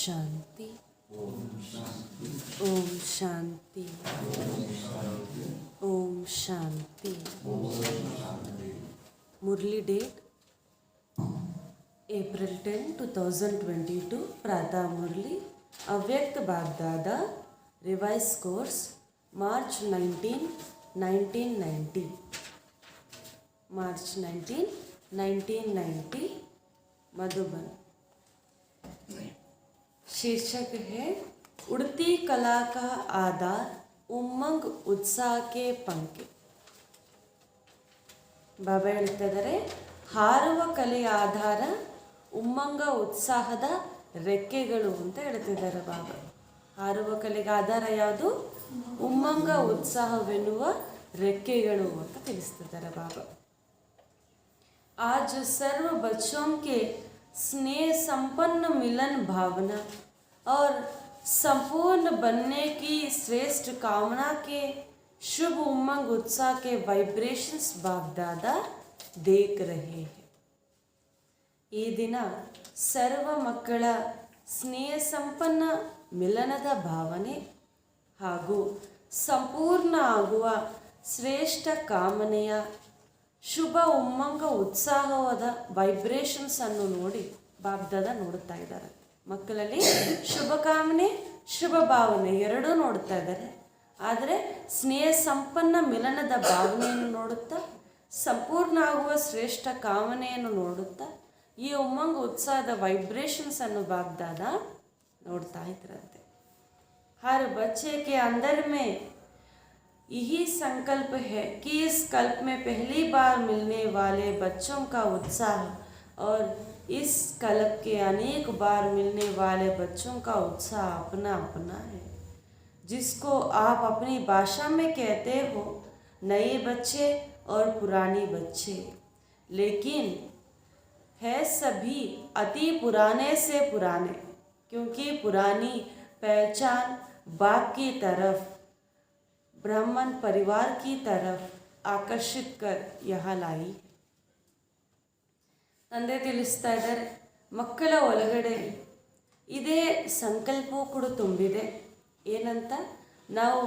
शांति ओम शांति ओम शांति। मुरली date April 10, 2022 प्रातः मुरली अव्यक्त BapDada revise course March 19, 1990 March 19, 1990 Madhuban. शीर्षक है उड़ती कला का आधार उमंग उत्साह के पंख। ಬಾಬಾ ಹೇಳ್ತಾ ಇದ್ದಾರೆ, ಹಾರುವ ಕಲೆಯ ಆಧಾರ ಉಮ್ಮಂಗ ಉತ್ಸಾಹದ ರೆಕ್ಕೆಗಳು ಅಂತ ಹೇಳ್ತಿದ್ದಾರೆ ಬಾಬಾ. ಹಾರುವ ಕಲೆಗೆ ಆಧಾರ ಯಾವುದು? ಉಮ್ಮಂಗ ಉತ್ಸಾಹವೆನ್ನುವ ರೆಕ್ಕೆಗಳು ಅಂತ ತಿಳಿಸ್ತಿದ್ದಾರೆ ಬಾಬಾ. आज सर्व बच्चों के स्नेह संपन्न मिलन भावना और संपूर्ण बनने की श्रेष्ठ कामना के शुभ उमंग उत्साह के वाइब्रेशंस बागदादा देख रहे हैं. ಈ ದಿನ ಸರ್ವ ಮಕ್ಕಳ ಸ್ನೇಹ ಸಂಪನ್ನ ಮಿಲನದ ಭಾವನೆ ಹಾಗೂ ಸಂಪೂರ್ಣ ಆಗುವ ಶ್ರೇಷ್ಠ ಕಾಮನೆಯ ಶುಭ ಉಮ್ಮಂಗ ಉತ್ಸಾಹವಾದ ವೈಬ್ರೇಷನ್ಸ್ ಅನ್ನು ನೋಡಿ ಬಾಗ್ದಾದ ನೋಡುತ್ತಾ ಇದ್ದಾರೆ. ಮಕ್ಕಳಲ್ಲಿ ಶುಭ ಕಾಮನೆ ಶುಭ ಭಾವನೆ ಎರಡೂ ನೋಡ್ತಾ ಇದ್ದಾರೆ. ಆದರೆ ಸ್ನೇಹ ಸಂಪನ್ನ ಮಿಲನದ ಭಾವನೆಯನ್ನು ನೋಡುತ್ತಾ ಸಂಪೂರ್ಣ ಆಗುವ ಶ್ರೇಷ್ಠ ಕಾಮನೆಯನ್ನು ನೋಡುತ್ತಾ ಈ ಉಮ್ಮಂಗ ಉತ್ಸಾಹದ ವೈಬ್ರೇಷನ್ಸ್ ಅನ್ನು ಬಾಗ್ದಾದ ನೋಡ್ತಾ ಇದ್ರಂತೆ. हर बच्चे के अंदर में यही संकल्प है कि इस कल्प में पहली बार मिलने वाले बच्चों का उत्साह और इस कल्प के अनेक बार मिलने वाले बच्चों का उत्साह अपना अपना है. जिसको आप अपनी भाषा में कहते हो नए बच्चे और पुराने बच्चे, लेकिन है सभी अति पुराने से पुराने, क्योंकि पुरानी पहचान बाप की तरफ ब्राह्मण परिवार की तरफ आकर्षित कर यहाँ लाई. ತಂದೆ ತಿಳಿಸ್ತಾ ಇದ್ದಾರೆ, ಮಕ್ಕಳ ಒಳಗಡೆ ಇದೇ ಸಂಕಲ್ಪವೂ ಕೂಡ ತುಂಬಿದೆ. ಏನಂತ? ನಾವು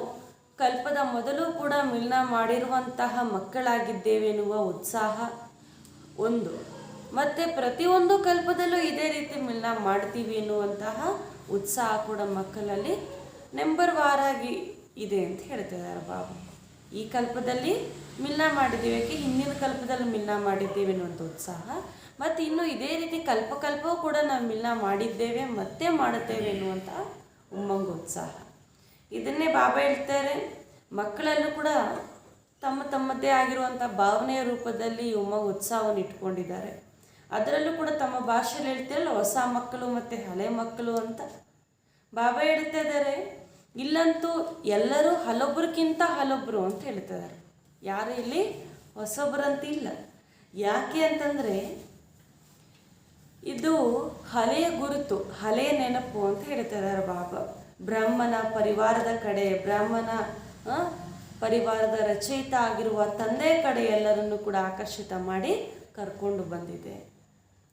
ಕಲ್ಪದ ಮೊದಲು ಕೂಡ ಮಿಲನ ಮಾಡಿರುವಂತಹ ಮಕ್ಕಳಾಗಿದ್ದೇವೆ ಎನ್ನುವ ಉತ್ಸಾಹ ಒಂದು, ಮತ್ತು ಪ್ರತಿಯೊಂದು ಕಲ್ಪದಲ್ಲೂ ಇದೇ ರೀತಿ ಮಿಲನ ಮಾಡ್ತೀವಿ ಎನ್ನುವಂತಹ ಉತ್ಸಾಹ ಕೂಡ ಮಕ್ಕಳಲ್ಲಿ ನಂಬರ್ ವಾರಾಗಿ ಇದೆ ಅಂತ ಹೇಳ್ತಿದ್ದಾರೆ ಬಾಬಾ. ಈ ಕಲ್ಪದಲ್ಲಿ ಮಿಲನ ಮಾಡಿದ್ದೀವಿ, ಹಿಂದಿನ ಕಲ್ಪದಲ್ಲಿ ಮಿಲನ ಮಾಡಿದ್ದೇವೆ ಅನ್ನುವಂಥ ಉತ್ಸಾಹ, ಮತ್ತು ಇನ್ನು ಇದೇ ರೀತಿ ಕಲ್ಪವೂ ಕೂಡ ನಾವು ಮಿಲನ ಮಾಡಿದ್ದೇವೆ ಮತ್ತೆ ಮಾಡುತ್ತೇವೆ ಎನ್ನುವಂಥ ಉಮ್ಮಂಗ ಉತ್ಸಾಹ. ಇದನ್ನೇ ಬಾಬಾ ಹೇಳ್ತಾರೆ, ಮಕ್ಕಳಲ್ಲೂ ಕೂಡ ತಮ್ಮದೇ ಆಗಿರುವಂಥ ಭಾವನೆಯ ರೂಪದಲ್ಲಿ ಉಮ್ಮಂಗ ಉತ್ಸಾಹವನ್ನು ಇಟ್ಕೊಂಡಿದ್ದಾರೆ. ಅದರಲ್ಲೂ ಕೂಡ ತಮ್ಮ ಭಾಷೆಯಲ್ಲಿ ಹೇಳ್ತಿರಲ್ಲ, ಹೊಸ ಮಕ್ಕಳು ಮತ್ತು ಹಳೆ ಮಕ್ಕಳು ಅಂತ ಬಾಬಾ ಹೇಳ್ತಾ ಇದ್ದಾರೆ. ಇಲ್ಲಂತೂ ಎಲ್ಲರೂ ಹಲೊಬ್ರಿಗಿಂತ ಹಲೊಬ್ರು ಅಂತ ಹೇಳ್ತಿದ್ದಾರೆ. ಯಾರು ಇಲ್ಲಿ ಹೊಸೊಬ್ಬರಂತ ಇಲ್ಲ. ಯಾಕೆ ಅಂತಂದರೆ ಇದು ಹಳೆಯ ಗುರುತು, ಹಳೆಯ ನೆನಪು ಅಂತ ಹೇಳ್ತಿದ್ದಾರೆ ಬಾಬಾ. ಬ್ರಾಹ್ಮಣ ಪರಿವಾರದ ಕಡೆ, ಬ್ರಾಹ್ಮಣ ಪರಿವಾರದ ರಚಯಿತ ಆಗಿರುವ ತಂದೆಯ ಕಡೆ ಎಲ್ಲರನ್ನು ಕೂಡ ಆಕರ್ಷಿತ ಮಾಡಿ ಕರ್ಕೊಂಡು ಬಂದಿದೆ.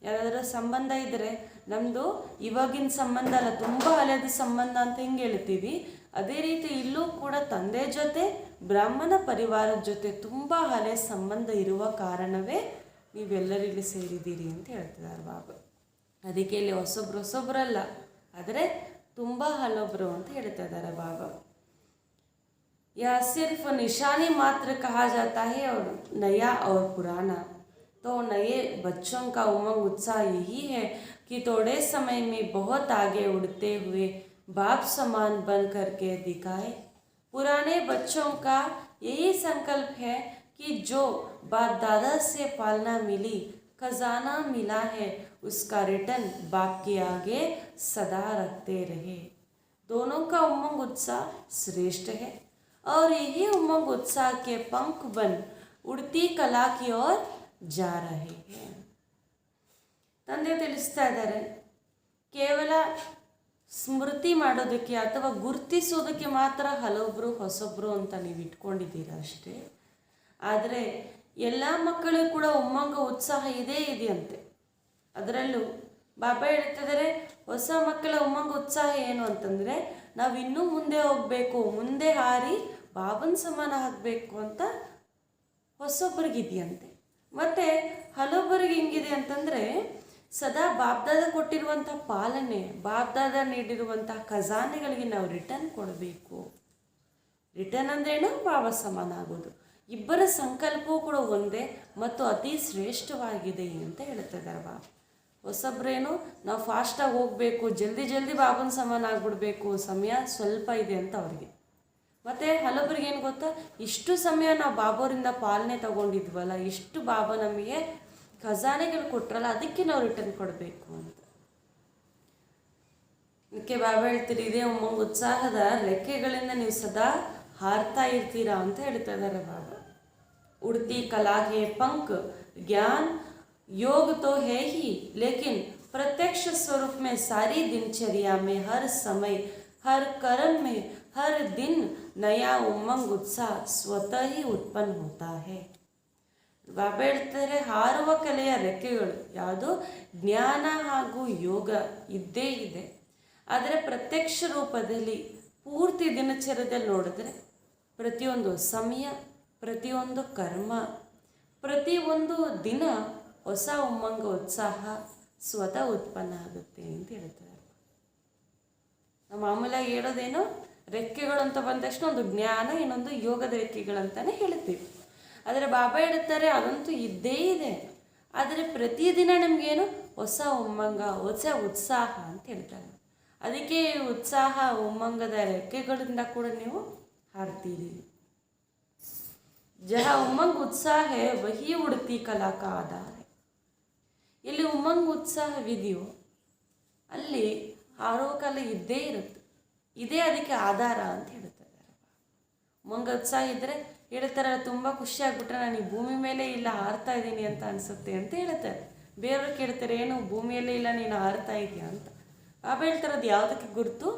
ಯಾರಾದರೂ ಸಂಬಂಧ ಇದ್ದರೆ ನಮ್ಮದು ಇವಾಗಿನ ಸಂಬಂಧ ಅಲ್ಲ, ತುಂಬ ಹಳೆಯದು ಸಂಬಂಧ ಅಂತ ಹಿಂಗೆ ಹೇಳ್ತೀವಿ. ಅದೇ ರೀತಿ ಇಲ್ಲೂ ಕೂಡ ತಂದೆ ಜೊತೆ ಬ್ರಾಹ್ಮಣ ಪರಿವಾರದ ಜೊತೆ ತುಂಬ ಹಳೆಯ ಸಂಬಂಧ ಇರುವ ಕಾರಣವೇ ನೀವೆಲ್ಲರೂ ಇಲ್ಲಿ ಸೇರಿದ್ದೀರಿ ಅಂತ ಹೇಳ್ತಿದ್ದಾರೆ ಬಾಬಾ. ಅದಕ್ಕೆ ಇಲ್ಲಿ ಹೊಸೊಬ್ರಲ್ಲ, ಆದರೆ ತುಂಬ ಹಲೊಬ್ರು ಅಂತ ಹೇಳ್ತಾ ಇದ್ದಾರೆ ಬಾಬಾ. ಯಾ ಸಿರ್ಫ್ ನಿಶಾನಿ ಮಾತ್ರ ಕಹಾ ಜಾತಾ ಹೈ और नया और पुराना. तो नए बच्चों का उमंग उत्साह यही है कि थोड़े समय में बहुत आगे उड़ते हुए बाप समान बन करके दिखाए. पुराने बच्चों का यही संकल्प है कि जो बाप दादा से पालना मिली, खजाना मिला है, उसका रिटर्न बाप के आगे सदा रखते रहे. दोनों का उमंग उत्साह श्रेष्ठ है और यही उमंग उत्साह के पंख बन उड़ती कला की ओर जा रहे हैं. ತಂದೆ ತಿಳಿಸ್ತಾ ಇದ್ದಾರೆ, ಕೇವಲ ಸ್ಮೃತಿ ಮಾಡೋದಕ್ಕೆ ಅಥವಾ ಗುರುತಿಸೋದಕ್ಕೆ ಮಾತ್ರ ಹಲೊಬ್ರು ಹೊಸೊಬ್ರು ಅಂತ ನೀವು ಇಟ್ಕೊಂಡಿದ್ದೀರ ಅಷ್ಟೇ. ಆದರೆ ಎಲ್ಲ ಮಕ್ಕಳಿಗೂ ಕೂಡ ಉಮ್ಮಂಗ ಉತ್ಸಾಹ ಇದೆಯಂತೆ. ಅದರಲ್ಲೂ ಬಾಬಾ ಹೇಳ್ತಿದ್ದಾರೆ, ಹೊಸ ಮಕ್ಕಳ ಉಮ್ಮಂಗ ಉತ್ಸಾಹ ಏನು ಅಂತಂದರೆ ನಾವು ಇನ್ನೂ ಮುಂದೆ ಹೋಗಬೇಕು, ಮುಂದೆ ಹಾರಿ ಬಾಬನ ಸಮಾನ ಆಗಬೇಕು ಅಂತ ಹೊಸೊಬ್ಬರಿಗಿದೆಯಂತೆ. ಮತ್ತು ಹಲವೊಬ್ಬರಿಗೆ ಹೆಂಗಿದೆ ಅಂತಂದರೆ ಸದಾ ಬಾಬ್ದಾದ ಕೊಟ್ಟಿರುವಂಥ ಪಾಲನೆ, ಬಾಬ್ದಾದ ನೀಡಿರುವಂಥ ಖಜಾನೆಗಳಿಗೆ ನಾವು ರಿಟರ್ನ್ ಕೊಡಬೇಕು. ರಿಟರ್ನ್ ಅಂದ್ರೇನು? ಬಾಬಾ ಸಮಾನ ಆಗೋದು. ಇಬ್ಬರ ಸಂಕಲ್ಪವೂ ಕೂಡ ಒಂದೇ ಮತ್ತು ಅತಿ ಶ್ರೇಷ್ಠವಾಗಿದೆ ಅಂತ ಹೇಳ್ತಿದ್ದಾರೆ ಬಾಬಾ. ಹೊಸಬ್ರೇನು ನಾವು ಫಾಸ್ಟಾಗಿ ಹೋಗಬೇಕು, ಜಲ್ದಿ ಜಲ್ದಿ ಬಾಬನ ಸಮಾನ ಆಗಿಬಿಡ್ಬೇಕು, ಸಮಯ ಸ್ವಲ್ಪ ಇದೆ ಅಂತ ಅವ್ರಿಗೆ. ಮತ್ತು ಹಲವರಿಗೆ ಏನು ಗೊತ್ತಾ, ಇಷ್ಟು ಸಮಯ ನಾವು ಬಾಬೋರಿಂದ ಪಾಲನೆ ತಗೊಂಡಿದ್ವಲ್ಲ, ಇಷ್ಟು ಬಾಬಾ ನಮಗೆ ಖಜಾನೆಗಳು ಕೊಟ್ರಲ್ಲ, ಅದಕ್ಕೆ ನಾವು ರಿಟರ್ನ್ ಕೊಡಬೇಕು ಅಂತ. ಅದಕ್ಕೆ ಬಾಬಾ ಹೇಳ್ತೀರಿ, ಇದೇ ಉಮ್ಮಂಗ ಉತ್ಸಾಹದ ರೆಕ್ಕೆಗಳಿಂದ ನೀವು ಸದಾ ಹಾರ್ತಾ ಇರ್ತೀರಾ ಅಂತ ಹೇಳ್ತಾ ಇದ್ದಾರೆ ಬಾಬಾ. उड़ती कला के पंख ज्ञान योग तो है ही, लेकिन प्रत्यक्ष स्वरूप में सारी दिनचर्या में हर समय हर कर्म में हर दिन नया उमंग उत्साह स्वतः ही उत्पन्न होता है. ಬಾಬಾ ಹೇಳ್ತಾರೆ, ಹಾರುವ ಕಲೆಯ ರೆಕ್ಕೆಗಳು ಯಾವುದು? ಜ್ಞಾನ ಹಾಗೂ ಯೋಗ ಇದ್ದೇ ಇದೆ. ಆದರೆ ಪ್ರತ್ಯಕ್ಷ ರೂಪದಲ್ಲಿ ಪೂರ್ತಿ ದಿನಚರ್ಯದಲ್ಲಿ ನೋಡಿದ್ರೆ ಪ್ರತಿಯೊಂದು ಸಮಯ, ಪ್ರತಿಯೊಂದು ಕರ್ಮ, ಪ್ರತಿಯೊಂದು ದಿನ ಹೊಸ ಉಮ್ಮಂಗ ಉತ್ಸಾಹ ಸ್ವತಃ ಉತ್ಪನ್ನ ಆಗುತ್ತೆ ಅಂತ ಹೇಳ್ತಾರೆ. ನಾವು ಮಾಮೂಲಾಗಿ ಹೇಳೋದೇನು, ರೆಕ್ಕೆಗಳು ಅಂತ ಬಂದ ತಕ್ಷಣ ಒಂದು ಜ್ಞಾನ, ಇನ್ನೊಂದು ಯೋಗದ ರೆಕ್ಕೆಗಳಂತಾನೆ ಹೇಳ್ತೀವಿ. ಆದರೆ ಬಾಬಾ ಹೇಳ್ತಾರೆ ಅದಂತೂ ಇದ್ದೇ ಇದೆ. ಆದರೆ ಪ್ರತಿದಿನ ನಮಗೇನು ಹೊಸ ಉಮ್ಮಂಗ, ಹೊಸ ಉತ್ಸಾಹ ಅಂತ ಹೇಳ್ತಾರೆ. ಅದಕ್ಕೆ ಉತ್ಸಾಹ ಉಮ್ಮಂಗದ ರೆಕ್ಕೆಗಳಿಂದ ಕೂಡ ನೀವು ಹಾರ್ತೀರಿ. ಜಹ ಉಮಂಗ್ ಉತ್ಸಾಹ ಹೇ ವಹಿ ಉಡ್ತಿ ಕಲಾ ಕಾ ಆಧಾರ. ಎಲ್ಲಿ ಉಮಂಗ್ ಉತ್ಸಾಹವಿದೆಯೋ ಅಲ್ಲಿ ಹಾರುವ ಕಲೆ ಇದ್ದೇ ಇರುತ್ತೆ, ಇದೇ ಅದಕ್ಕೆ ಆಧಾರ ಅಂತ ಹೇಳ್ತಾರೆ. ಉಮಂಗ ಉತ್ಸಾಹ ಇದ್ದರೆ ಹೇಳ್ತಾರೆ, ತುಂಬ ಖುಷಿ ಆಗ್ಬಿಟ್ರೆ ನಾನು ಈ ಭೂಮಿ ಮೇಲೆ ಇಲ್ಲ ಹಾರ್ತಾ ಇದ್ದೀನಿ ಅಂತ ಅನಿಸುತ್ತೆ ಅಂತ ಹೇಳ್ತಾರೆ. ಬೇರೆಯವ್ರು ಕೇಳ್ತಾರೆ, ಏನು ಭೂಮಿಯಲ್ಲೇ ಇಲ್ಲ ನೀನು ಹಾರ್ತಾ ಇದೆಯಾ ಅಂತ. ಬಾಬಾ ಹೇಳ್ತಾರೆ, ಅದು ಯಾವುದಕ್ಕೆ ಗುರುತು?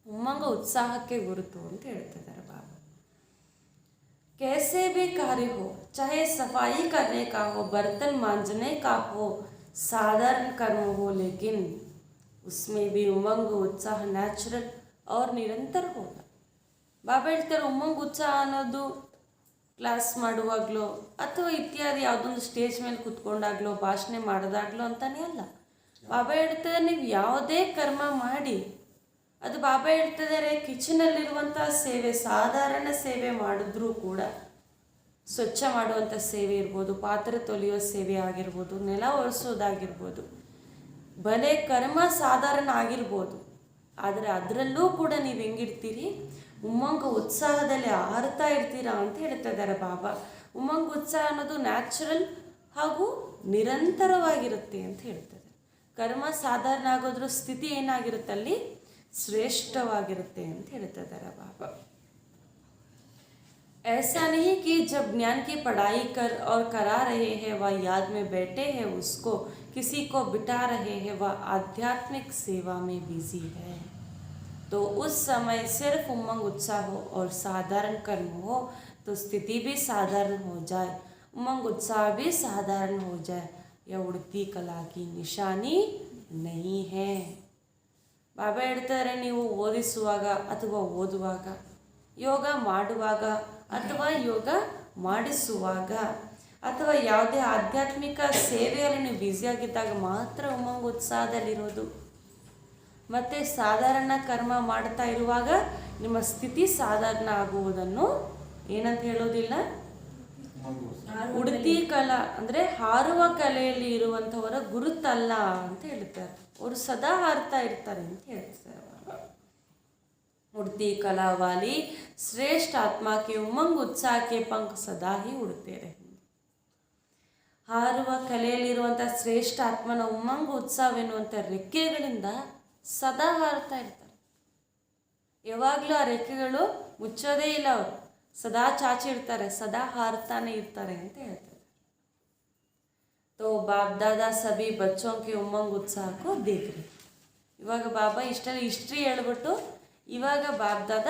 ಉಮ್ಮಂಗ ಉತ್ಸಾಹಕ್ಕೆ ಗುರುತು ಅಂತ ಹೇಳ್ತಿದ್ದಾರೆ ಬಾಬಾ. कैसे भी कार्य हो, चाहे सफाई करने का हो, बर्तन मांजने का हो, साधारण कर्म हो, लेकिन उसमें भी उमंग उत्साह ನ್ಯಾಚುರಲ್ और ನಿರಂತರ ಹೋಗ. ಬಾಬಾ ಹೇಳ್ತಾರೆ, ಉಮಂಗ್ ಉತ್ಸಾಹ ಅನ್ನೋದು ಕ್ಲಾಸ್ ಮಾಡುವಾಗಲೋ ಅಥವಾ ಇತ್ಯಾದಿ ಯಾವುದೊಂದು ಸ್ಟೇಜ್ ಮೇಲೆ ಕೂತ್ಕೊಂಡಾಗ್ಲೋ ಭಾಷಣ ಮಾಡಿದಾಗ್ಲೋ ಅಂತಾನೆ ಅಲ್ಲ. ಬಾಬಾ ಹೇಳ್ತಾರೆ, ನೀವು ಯಾವುದೇ ಕರ್ಮ ಮಾಡಿ, ಅದು ಬಾಬಾ ಹೇಳ್ತಿದ್ದಾರೆ, ಕಿಚನಲ್ಲಿರುವಂಥ ಸೇವೆ, ಸಾಧಾರಣ ಸೇವೆ ಮಾಡಿದ್ರೂ ಕೂಡ, ಸ್ವಚ್ಛ ಮಾಡುವಂಥ ಸೇವೆ ಇರ್ಬೋದು, ಪಾತ್ರೆ ತೊಳೆಯೋ ಸೇವೆ ಆಗಿರ್ಬೋದು, ನೆಲ ಒರೆಸೋದಾಗಿರ್ಬೋದು, ಭಲೆ ಕರ್ಮ ಸಾಧಾರಣ ಆಗಿರ್ಬೋದು, ಆದರೆ ಅದರಲ್ಲೂ ಕೂಡ ನೀವು ಹೆಂಗಿರ್ತೀರಿ? ಉಮ್ಮಂಗ ಉತ್ಸಾಹದಲ್ಲಿ ಹಾರ್ತಾ ಇರ್ತೀರಾ ಅಂತ ಹೇಳ್ತಾ ಇದ್ದಾರೆ ಬಾಬಾ. ಉಮ್ಮಂಗ ಉತ್ಸಾಹ ಅನ್ನೋದು ನ್ಯಾಚುರಲ್ ಹಾಗೂ ನಿರಂತರವಾಗಿರುತ್ತೆ ಅಂತ ಹೇಳ್ತಾರೆ. ಕರ್ಮ ಸಾಧಾರಣ ಆಗೋದ್ರ ಸ್ಥಿತಿ ಏನಾಗಿರುತ್ತೆ ಅಲ್ಲಿ? ಶ್ರೇಷ್ಠವಾಗಿರುತ್ತೆ ಅಂತ ಹೇಳ್ತಾ ಇದ್ದಾರೆ ಬಾಬಾ. ऐसा नहीं कि जब ज्ञान की पढ़ाई कर और करा रहे हैं वह याद में बैठे हैं, उसको किसी को बिठा रहे हैं वह आध्यात्मिक सेवा में बिजी है, तो उस समय सिर्फ उमंग उत्साह हो और साधारण कर्म हो तो स्थिति भी साधारण हो जाए, उमंग उत्साह भी साधारण हो जाए, यह उड़ती कला की निशानी नहीं है. ಬಾಬಾ ಹೇಳ್ತಾರೆ, ನೀವು ಓದಿಸುವಾಗ ಅಥವಾ ಓದುವಾಗ, ಯೋಗ ಮಾಡುವಾಗ ಅಥವಾ ಯೋಗ ಮಾಡಿಸುವಾಗ ಅಥವಾ ಯಾವುದೇ ಆಧ್ಯಾತ್ಮಿಕ ಸೇವೆಯಲ್ಲಿ ನೀವು ಬ್ಯುಸಿಯಾಗಿದ್ದಾಗ ಮಾತ್ರ ಉಮಂಗ ಉತ್ಸಾಹದಲ್ಲಿರೋದು. ಮತ್ತು ಸಾಧಾರಣ ಕರ್ಮ ಮಾಡ್ತಾ ಇರುವಾಗ ನಿಮ್ಮ ಸ್ಥಿತಿ ಸಾಧಾರಣ ಆಗುವುದನ್ನು ಏನಂತ ಹೇಳೋದಿಲ್ಲ, ಉಡ್ತಿ ಕಲಾ ಅಂದರೆ ಹಾರುವ ಕಲೆಯಲ್ಲಿ ಇರುವಂಥವರ ಗುರುತಲ್ಲ ಅಂತ ಹೇಳ್ತಾರೆ. ಅವರು ಸದಾ ಹಾರ್ತಾ ಇರ್ತಾರೆ ಅಂತ ಹೇಳ್ತಾರೆ. उड़ती कला वाली श्रेष्ठ आत्मा के उमंग उत्साह के पंख सदा ही उड़ते रहेंगे. ಹಾರುವ ಕಲೆಯಲ್ಲಿರುವಂಥ ಶ್ರೇಷ್ಠ ಆತ್ಮನ ಉಮ್ಮಂಗ ಉತ್ಸಾಹವೆನ್ನುವಂಥ ರೆಕ್ಕೆಗಳಿಂದ ಸದಾ ಹಾರ್ತಾ ಇರ್ತಾರೆ. ಯಾವಾಗಲೂ ಆ ರೆಕ್ಕೆಗಳು ಮುಚ್ಚೋದೇ ಇಲ್ಲ, ಅವರು ಸದಾ ಚಾಚಿರ್ತಾರೆ, ಸದಾ ಹಾರ್ತಾನೆ ಇರ್ತಾರೆ ಅಂತ ಹೇಳ್ತಾರೆ. तो बाप दादा सभी बच्चों के उमंग उत्साह को देख रहे. ಇವಾಗ ಬಾಬಾ ಇಷ್ಟೆಲ್ಲ ಹಿಸ್ಟ್ರಿ ಹೇಳ್ಬಿಟ್ಟು ಇವಾಗ ಬಾಬ್ದಾದ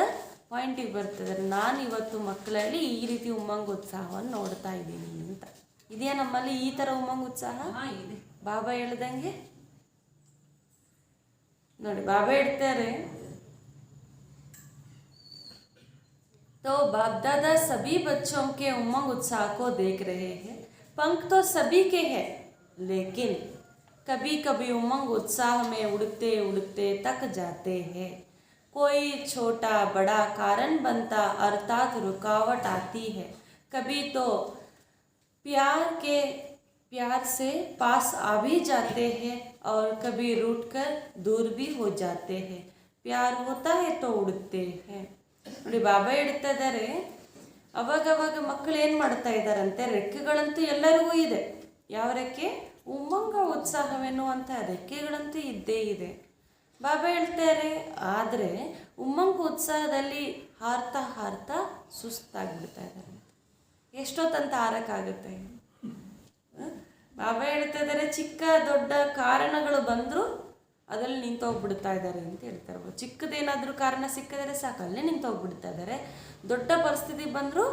ಪಾಯಿಂಟಿಗೆ ಬರ್ತಿದ್ದಾರೆ. ನಾನು ಇವತ್ತು ಮಕ್ಕಳಲ್ಲಿ ಈ ರೀತಿ ಉಮ್ಮಂಗ ಉತ್ಸಾಹವನ್ನು ನೋಡ್ತಾ ಇದ್ದೀನಿ ಅಂತ. ಇದೆಯಾ ನಮ್ಮಲ್ಲಿ ಈ ಥರ ಉಮ್ಮಂಗ ಉತ್ಸಾಹ? ಇದೆ. ಬಾಬಾ ಹೇಳ್ದಂಗೆ ನೋಡಿ ಬಾಬಾ ಹೇಳ್ತಾರೆ, तो बाप दादा सभी बच्चों के उमंग उत्साह को देख रहे हैं। पंख तो सभी के हैं, लेकिन कभी कभी उमंग उत्साह में उड़ते उड़ते थक जाते हैं। कोई छोटा बड़ा कारण बनता अर्थात रुकावट आती है। कभी तो प्यार से पास आ भी जाते हैं और कभी रूठकर दूर भी हो जाते हैं। प्यार होता है तो उड़ते हैं. ನೋಡಿ ಬಾಬಾ ಹೇಳ್ತಾ ಇದ್ದಾರೆ, ಅವಾಗವಾಗ ಮಕ್ಕಳು ಏನು ಮಾಡ್ತಾ ಇದ್ದಾರಂತೆ, ರೆಕ್ಕೆಗಳಂತೂ ಎಲ್ಲರಿಗೂ ಇದೆ. ಯಾವ ರೆಕ್ಕೆ? ಉಮ್ಮಂಗ ಉತ್ಸಾಹವೆನ್ನುವಂಥ ರೆಕ್ಕೆಗಳಂತೂ ಇದ್ದೇ ಇದೆ. ಬಾಬಾ ಹೇಳ್ತಾರೆ, ಆದರೆ ಉಮ್ಮಂಗ ಉತ್ಸಾಹದಲ್ಲಿ ಹಾರ್ತಾ ಹಾರ್ತಾ ಸುಸ್ತಾಗ್ಬಿಡ್ತಾ ಇದ್ದಾರೆ. ಎಷ್ಟೊತ್ತಂತ ಹಾರಕ್ಕಾಗುತ್ತೆ? ಬಾಬಾ ಹೇಳ್ತಾ ಇದ್ದಾರೆ, ಚಿಕ್ಕ ದೊಡ್ಡ ಕಾರಣಗಳು ಬಂದರೂ ಅದರಲ್ಲಿ ನಿಂತೋಗ್ಬಿಡ್ತಾ ಇದ್ದಾರೆ ಅಂತ ಹೇಳ್ತಾರೆ. ಚಿಕ್ಕದೇನಾದರೂ ಕಾರಣ ಸಿಕ್ಕಿದರೆ ಸಾಕಲ್ಲೇ ನಿಂತೋಗ್ಬಿಡ್ತಾ ಇದ್ದಾರೆ. ದೊಡ್ಡ ಪರಿಸ್ಥಿತಿ ಬಂದರೂ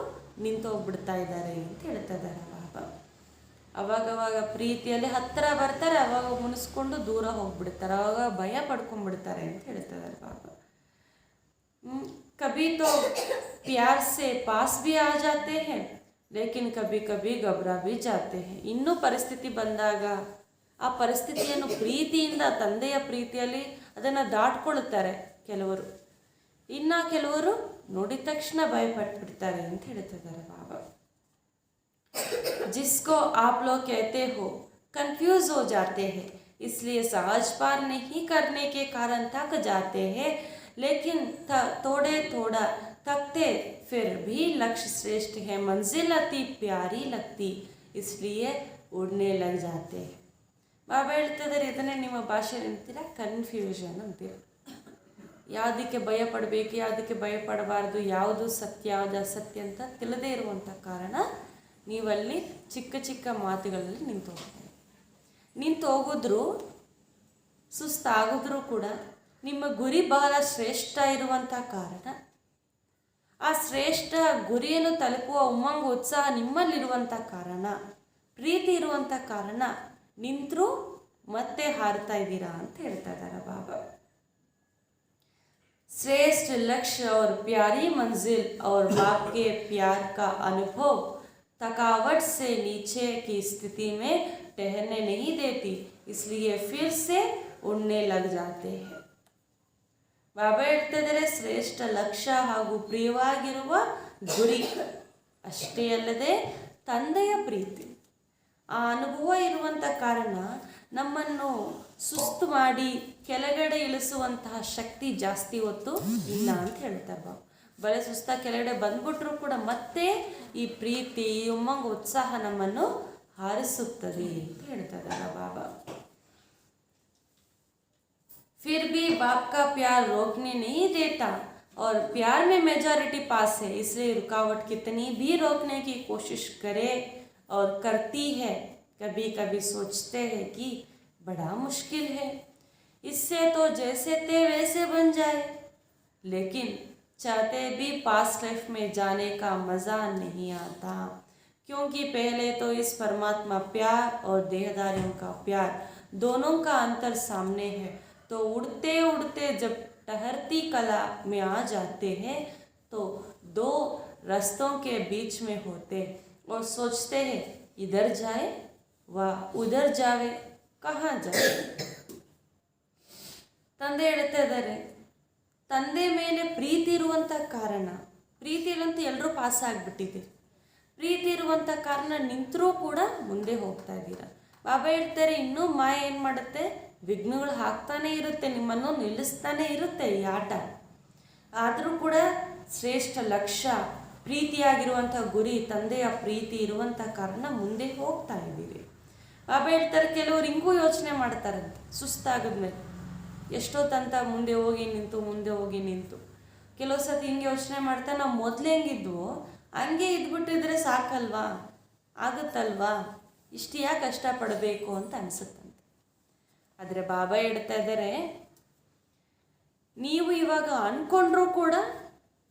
ನಿಂತೋಗ್ಬಿಡ್ತಾ ಇದ್ದಾರೆ ಅಂತ ಹೇಳ್ತಾ ಇದ್ದಾರೆ ಬಾಬಾ. ಅವಾಗವಾಗ ಪ್ರೀತಿಯಲ್ಲಿ ಹತ್ತಿರ ಬರ್ತಾರೆ, ಅವಾಗ ಮುನಿಸ್ಕೊಂಡು ದೂರ ಹೋಗ್ಬಿಡ್ತಾರೆ, ಅವಾಗ ಭಯ ಪಡ್ಕೊಂಡ್ಬಿಡ್ತಾರೆ ಅಂತ ಹೇಳ್ತಾ ಇದ್ದಾರೆ ಬಾಬಾ. ಕಭಿ ತೋ ಪ್ಯಾರ್ ಸೆ ಪಾಸ್ ಭಿ ಆ ಜಾತೆ ಹೈ, ಲೇಕಿನ್ ಕಭಿ ಕಭಿ ಘಬರಾ ಭಿ ಜಾತೆ ಹೈ. ಇನ್ನೂ ಪರಿಸ್ಥಿತಿ ಬಂದಾಗ ಆ ಪರಿಸ್ಥಿತಿಯನ್ನು ಪ್ರೀತಿಯಿಂದ, ತಂದೆಯ ಪ್ರೀತಿಯಲ್ಲಿ ಅದನ್ನು ದಾಟ್ಕೊಳ್ತಾರೆ ಕೆಲವರು. ಇನ್ನು ಕೆಲವರು ನೋಡಿದ ತಕ್ಷಣ ಭಯಪಟ್ಬಿಡ್ತಾರೆ ಅಂತ ಹೇಳ್ತಿದ್ದಾರೆ ಬಾಬಾ. जिसको आप लोग कहते हो कंफ्यूज हो जाते हैं, इसलिए सहज पार नहीं करने के कारण थक जाते हैं, लेकिन थोड़े थोड़ा थकते फिर भी लक्ष्य श्रेष्ठ है, मंजिल अति प्यारी लगती, इसलिए उड़ने लग जाते हैं. ಬಾಬಾ ಹೇಳ್ತಿದ್ದಾರೆ, ಇದನ್ನೇ ನಿಮ್ಮ ಭಾಷೆಯಲ್ಲಿ ಅಂತೀರ ಕನ್ಫ್ಯೂಷನ್ ಅಂತೀರ. ಯಾವುದಕ್ಕೆ ಭಯ ಪಡಬೇಕು, ಯಾವುದಕ್ಕೆ ಭಯ ಪಡಬಾರ್ದು, ಯಾವುದು ಸತ್ಯ ಯಾವುದು ಅಸತ್ಯ ಅಂತ ತಿಳಿದೇ ಇರುವಂಥ ಕಾರಣ ನೀವಲ್ಲಿ ಚಿಕ್ಕ ಚಿಕ್ಕ ಮಾತುಗಳಲ್ಲಿ ನಿಂತು ಹೋಗಿದ್ರು ಸುಸ್ತಾಗಿದ್ರೂ ಕೂಡ ನಿಮ್ಮ ಗುರಿ ಬಹಳ ಶ್ರೇಷ್ಠ ಇರುವಂಥ ಕಾರಣ, ಆ ಶ್ರೇಷ್ಠ ಗುರಿಯನ್ನು ತಲುಪುವ ಉಮ್ಮಂಗ ಉತ್ಸಾಹ ನಿಮ್ಮಲ್ಲಿರುವಂಥ ಕಾರಣ, ಪ್ರೀತಿ ಇರುವಂಥ ಕಾರಣ ನಿಂತರೂ ಮತ್ತೆ ಹಾರ್ತಾ ಇದ್ದೀರಾ ಅಂತ ಹೇಳ್ತಾ ಇದ್ದಾರೆ ಬಾಬಾ. श्रेष्ठ लक्ष्य और प्यारी मंजिल और बाप के प्यार का अनुभव थकावट से नीचे की स्थिति में ठहरने नहीं देती, इसलिए फिर से उड़ने लग जाते हैं. ಬಾಬಾ ಹೇಳ್ತಾ ಇದ್ದಾರೆ, ಶ್ರೇಷ್ಠ ಲಕ್ಷ್ಯ ಹಾಗೂ ಪ್ರಿಯವಾಗಿರುವ ಗುರಿ ಅಷ್ಟೇ ಅಲ್ಲದೆ ತಂದೆಯ ಪ್ರೀತಿ, ಆ ಅನುಭವ ಇರುವಂಥ ಕಾರಣ ನಮ್ಮನ್ನು ಸುಸ್ತು ಮಾಡಿ ಕೆಳಗಡೆ ಇಳಿಸುವಂತಹ ಶಕ್ತಿ ಜಾಸ್ತಿ ಹೊತ್ತು ಇಲ್ಲ ಅಂತ ಹೇಳ್ತಾರೆ ಬಾಬಾ. ಬಳೆ ಸುಸ್ತ ಕೆಳಗಡೆ ಬಂದ್ಬಿಟ್ರೂ ಕೂಡ ಮತ್ತೆ ಈ ಪ್ರೀತಿ, ಈ ಉಮ್ಮಂಗ ಉತ್ಸಾಹ ನಮ್ಮನ್ನು ಹಾರಿಸುತ್ತದೆ ಅಂತ ಹೇಳ್ತಾ ಇದ್ದಾರೆ ಬಾಬಾ. फिर भी बाप का प्यार रोकने नहीं देता और प्यार में मेजॉरिटी पास है, इसलिए रुकावट कितनी भी रोकने की कोशिश करे और करती है, कभी कभी सोचते हैं कि बड़ा मुश्किल है, इससे तो जैसे थे वैसे बन जाए, लेकिन चाहते भी पास्ट लाइफ में जाने का मज़ा नहीं आता, क्योंकि पहले तो इस परमात्मा प्यार और देहदारियों का प्यार दोनों का अंतर सामने है. तो उड़ते उड़ते जब टहरती कला में आ जाते हैं तो दो रास्तों के बीच में होते और सोचते हैं इधर जाए व उधर जावे, कहाँ जाए. ತಂದೆ ಹೇಳ್ತಾ ಇದ್ದಾರೆ, ತಂದೆ ಮೇಲೆ ಪ್ರೀತಿ ಇರುವಂಥ ಕಾರಣ, ಪ್ರೀತಿಯಲ್ಲಂತೂ ಎಲ್ಲರೂ ಪಾಸ್ ಆಗಿಬಿಟ್ಟಿದೆ, ಪ್ರೀತಿ ಇರುವಂಥ ಕಾರಣ ನಿಂತರೂ ಕೂಡ ಮುಂದೆ ಹೋಗ್ತಾ ಇದ್ದೀರ. ಬಾಬಾ ಹೇಳ್ತಾರೆ, ಇನ್ನೂ ಮಾಯ ಏನು ಮಾಡುತ್ತೆ, ವಿಘ್ನಗಳು ಹಾಕ್ತಾನೇ ಇರುತ್ತೆ, ನಿಮ್ಮನ್ನು ನಿಲ್ಲಿಸ್ತಾನೆ ಇರುತ್ತೆ ಈ ಆಟ. ಆದರೂ ಕೂಡ ಶ್ರೇಷ್ಠ ಲಕ್ಷ್ಯ, ಪ್ರೀತಿಯಾಗಿರುವಂಥ ಗುರಿ, ತಂದೆಯ ಪ್ರೀತಿ ಇರುವಂಥ ಕಾರಣ ಮುಂದೆ ಹೋಗ್ತಾ ಇದ್ದೀರಿ. ಬಾಬಾ ಹೇಳ್ತಾರೆ, ಕೆಲವರು ಹಿಂಗೂ ಯೋಚನೆ ಮಾಡ್ತಾರಂತೆ ಸುಸ್ತಾಗದ್ಮೇಲೆ, ಎಷ್ಟೊತ್ತಂತ ಮುಂದೆ ಹೋಗಿ ನಿಂತು ಕೆಲವು ಸತಿ ಹಿಂಗೆ ಯೋಚನೆ ಮಾಡ್ತಾ, ನಾವು ಮೊದಲೇ ಹೆಂಗಿದ್ವೋ ಹಂಗೆ ಇದ್ಬಿಟ್ಟಿದ್ರೆ ಸಾಕಲ್ವಾ, ಆಗುತ್ತಲ್ವಾ, ಇಷ್ಟು ಯಾಕೆ ಕಷ್ಟಪಡಬೇಕು ಅಂತ ಅನಿಸುತ್ತಂತೆ. ಆದರೆ ಬಾಬಾ ಹೇಳ್ತಾ ಇದ್ದಾರೆ, ನೀವು ಇವಾಗ ಅಂದ್ಕೊಂಡ್ರೂ ಕೂಡ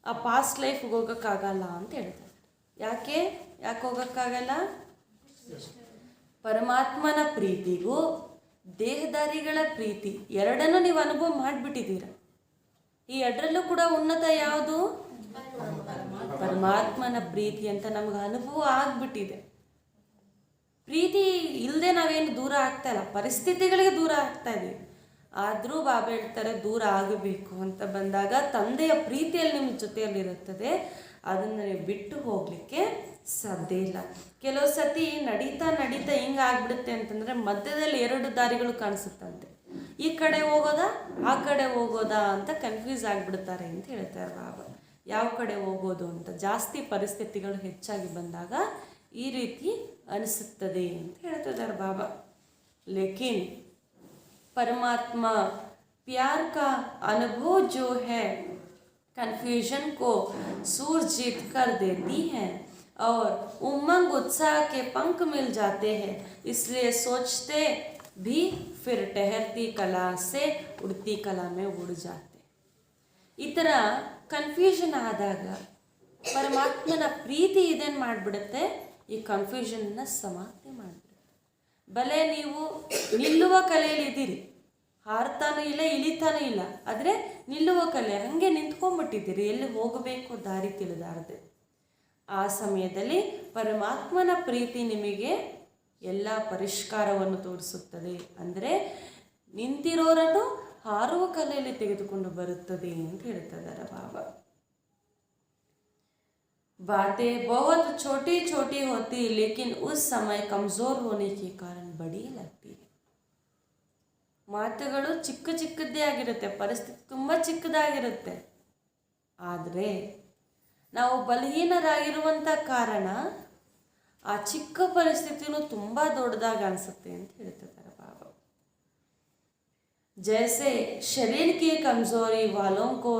ಆ ಪಾಸ್ಟ್ ಲೈಫ್ಗೆ ಹೋಗೋಕ್ಕಾಗಲ್ಲ ಅಂತ ಹೇಳ್ತಾರೆ. ಯಾಕೆ ಹೋಗೋಕ್ಕಾಗಲ್ಲ? ಪರಮಾತ್ಮನ ಪ್ರೀತಿಗೂ ದೇಹದಾರಿಗಳ ಪ್ರೀತಿ ಎರಡನ್ನೂ ನೀವು ಅನುಭವ ಮಾಡಿಬಿಟ್ಟಿದ್ದೀರ. ಈ ಎರಡರಲ್ಲೂ ಕೂಡ ಉನ್ನತ ಯಾವುದು? ಪರಮಾತ್ಮನ ಪ್ರೀತಿ ಅಂತ ನಮ್ಗೆ ಅನುಭವ ಆಗ್ಬಿಟ್ಟಿದೆ. ಪ್ರೀತಿ ಇಲ್ಲದೆ ನಾವೇನು ದೂರ ಆಗ್ತಾ ಇಲ್ಲ, ಪರಿಸ್ಥಿತಿಗಳಿಗೆ ದೂರ ಆಗ್ತಾ ಇದ್ದೀವಿ. ಆದರೂ ಬಾಬಾ ಹೇಳ್ತಾರೆ ದೂರ ಆಗಬೇಕು ಅಂತ ಬಂದಾಗ ತಂದೆಯ ಪ್ರೀತಿಯಲ್ಲಿ ನಿಮ್ಮ ಜೊತೆಯಲ್ಲಿರುತ್ತದೆ, ಅದನ್ನು ನೀವು ಬಿಟ್ಟು ಹೋಗಲಿಕ್ಕೆ ಸಾಧ್ಯ ಇಲ್ಲ. ಕೆಲವು ಸತಿ ನಡೀತಾ ನಡೀತಾ ಹಿಂಗೆ ಆಗ್ಬಿಡುತ್ತೆ ಅಂತಂದರೆ ಮಧ್ಯದಲ್ಲಿ 2 ದಾರಿಗಳು ಕಾಣಿಸುತ್ತಂತೆ. ಈ ಕಡೆ ಹೋಗೋದಾ ಆ ಕಡೆ ಹೋಗೋದಾ ಅಂತ ಕನ್ಫ್ಯೂಸ್ ಆಗಿಬಿಡ್ತಾರೆ ಅಂತ ಹೇಳ್ತಾರೆ ಬಾಬಾ. ಯಾವ ಕಡೆ ಹೋಗೋದು ಅಂತ ಜಾಸ್ತಿ ಪರಿಸ್ಥಿತಿಗಳು ಹೆಚ್ಚಾಗಿ ಬಂದಾಗ ಈ ರೀತಿ ಅನಿಸುತ್ತದೆ ಅಂತ ಹೇಳ್ತಿದ್ದಾರೆ ಬಾಬಾ. ಲೇಕಿನ್ परमात्मा प्यार का अनुभव जो है कन्फ्यूजन को सूर जीत कर देती है और उमंग उत्साह के पंख मिल जाते हैं, इसलिए सोचते भी फिर ठहरती कला से उड़ती कला में उड़ जाते. ಈ ಥರ ಕನ್ಫ್ಯೂಷನ್ ಆದಾಗ ಪರಮಾತ್ಮನ ಪ್ರೀತಿ ಇದೇನು ಮಾಡಿಬಿಡುತ್ತೆ, ಈ ಕನ್ಫ್ಯೂಷನ್ನ ಸಮಾಪ್ತಿ ಮಾಡಿಬಿಡುತ್ತೆ. ಬಲೆ ನೀವು ನಿಲ್ಲುವ ಕಲೆಯಲ್ಲಿ ಇದ್ದೀರಿ, ಹಾರ್ತಾನೂ ಇಲ್ಲ ಇಳಿತಾನೂ ಇಲ್ಲ, ಆದರೆ ನಿಲ್ಲುವ ಕಲೆ ಹಾಗೆ ನಿಂತ್ಕೊಂಡ್ಬಿಟ್ಟಿದ್ದೀರಿ, ಎಲ್ಲಿ ಹೋಗಬೇಕು ದಾರಿ ತಿಳಿದಾರದೆ. ಆ ಸಮಯದಲ್ಲಿ ಪರಮಾತ್ಮನ ಪ್ರೀತಿ ನಿಮಗೆ ಎಲ್ಲ ಪರಿಷ್ಕಾರವನ್ನು ತೋರಿಸುತ್ತದೆ. ಅಂದರೆ ನಿಂತಿರೋರನ್ನು ಹಾರುವ ಕಲೆಯಲ್ಲಿ ತೆಗೆದುಕೊಂಡು ಬರುತ್ತದೆ ಅಂತ ಹೇಳ್ತಿದ್ದಾರೆ ಬಾಬಾ. बातें बहुत छोटी छोटी होती लेकिन उस समय कमज़ोर होने के कारण बड़ी लगती है. ಮಾತುಗಳು ಚಿಕ್ಕ ಚಿಕ್ಕದ್ದೇ ಆಗಿರುತ್ತೆ, ಪರಿಸ್ಥಿತಿ ತುಂಬ ಚಿಕ್ಕದಾಗಿರುತ್ತೆ. ಆದರೆ ನಾವು ಬಲಹೀನರಾಗಿರುವಂಥ ಕಾರಣ ಆ ಚಿಕ್ಕ ಪರಿಸ್ಥಿತಿನೂ ತುಂಬ ದೊಡ್ಡದಾಗಿ ಅನಿಸುತ್ತೆ ಅಂತ ಹೇಳ್ತಿದ್ದಾರೆ ಬಾಬಾ. जैसे शरीर की कमज़ोरी वालों को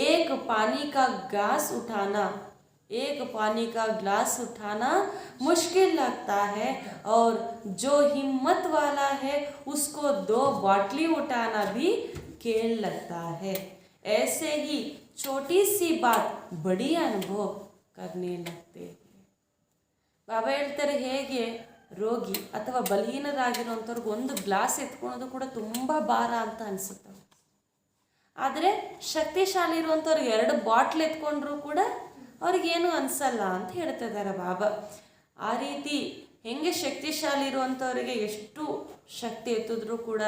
एक पानी का ग्लास उठाना मुश्किल लगता है और जो हिम्मत वाला है उसको 2 बाटली उठाना भी खेल लगता है. ऐसे ही छोटी सी बात बड़ी अनुभव करने लगते हैं. ಬಾಬಾ ಹೇಳ್ತಾರೆ, ಹೇಗೆ ರೋಗಿ ಅಥವಾ ಬಲಹೀನರಾಗಿರುವಂಥವ್ರಿಗೆ 1 ಗ್ಲಾಸ್ ಎತ್ಕೊಳ್ಳೋದು ಕೂಡ ತುಂಬ ಭಾರ ಅಂತ ಅನಿಸುತ್ತೆ. ಆದರೆ ಶಕ್ತಿಶಾಲಿ ಇರುವಂಥವ್ರಿಗೆ 2 ಬಾಟ್ಲ್ ಎತ್ಕೊಂಡ್ರೂ ಕೂಡ ಅವ್ರಿಗೇನು ಅನಿಸಲ್ಲ ಅಂತ ಹೇಳ್ತಿದ್ದಾರೆ ಬಾಬಾ. ಆ ರೀತಿ ಹೆಂಗೆ ಶಕ್ತಿಶಾಲಿ ಇರುವಂಥವ್ರಿಗೆ ಎಷ್ಟು ಶಕ್ತಿ ಎತ್ತಿದ್ರೂ ಕೂಡ,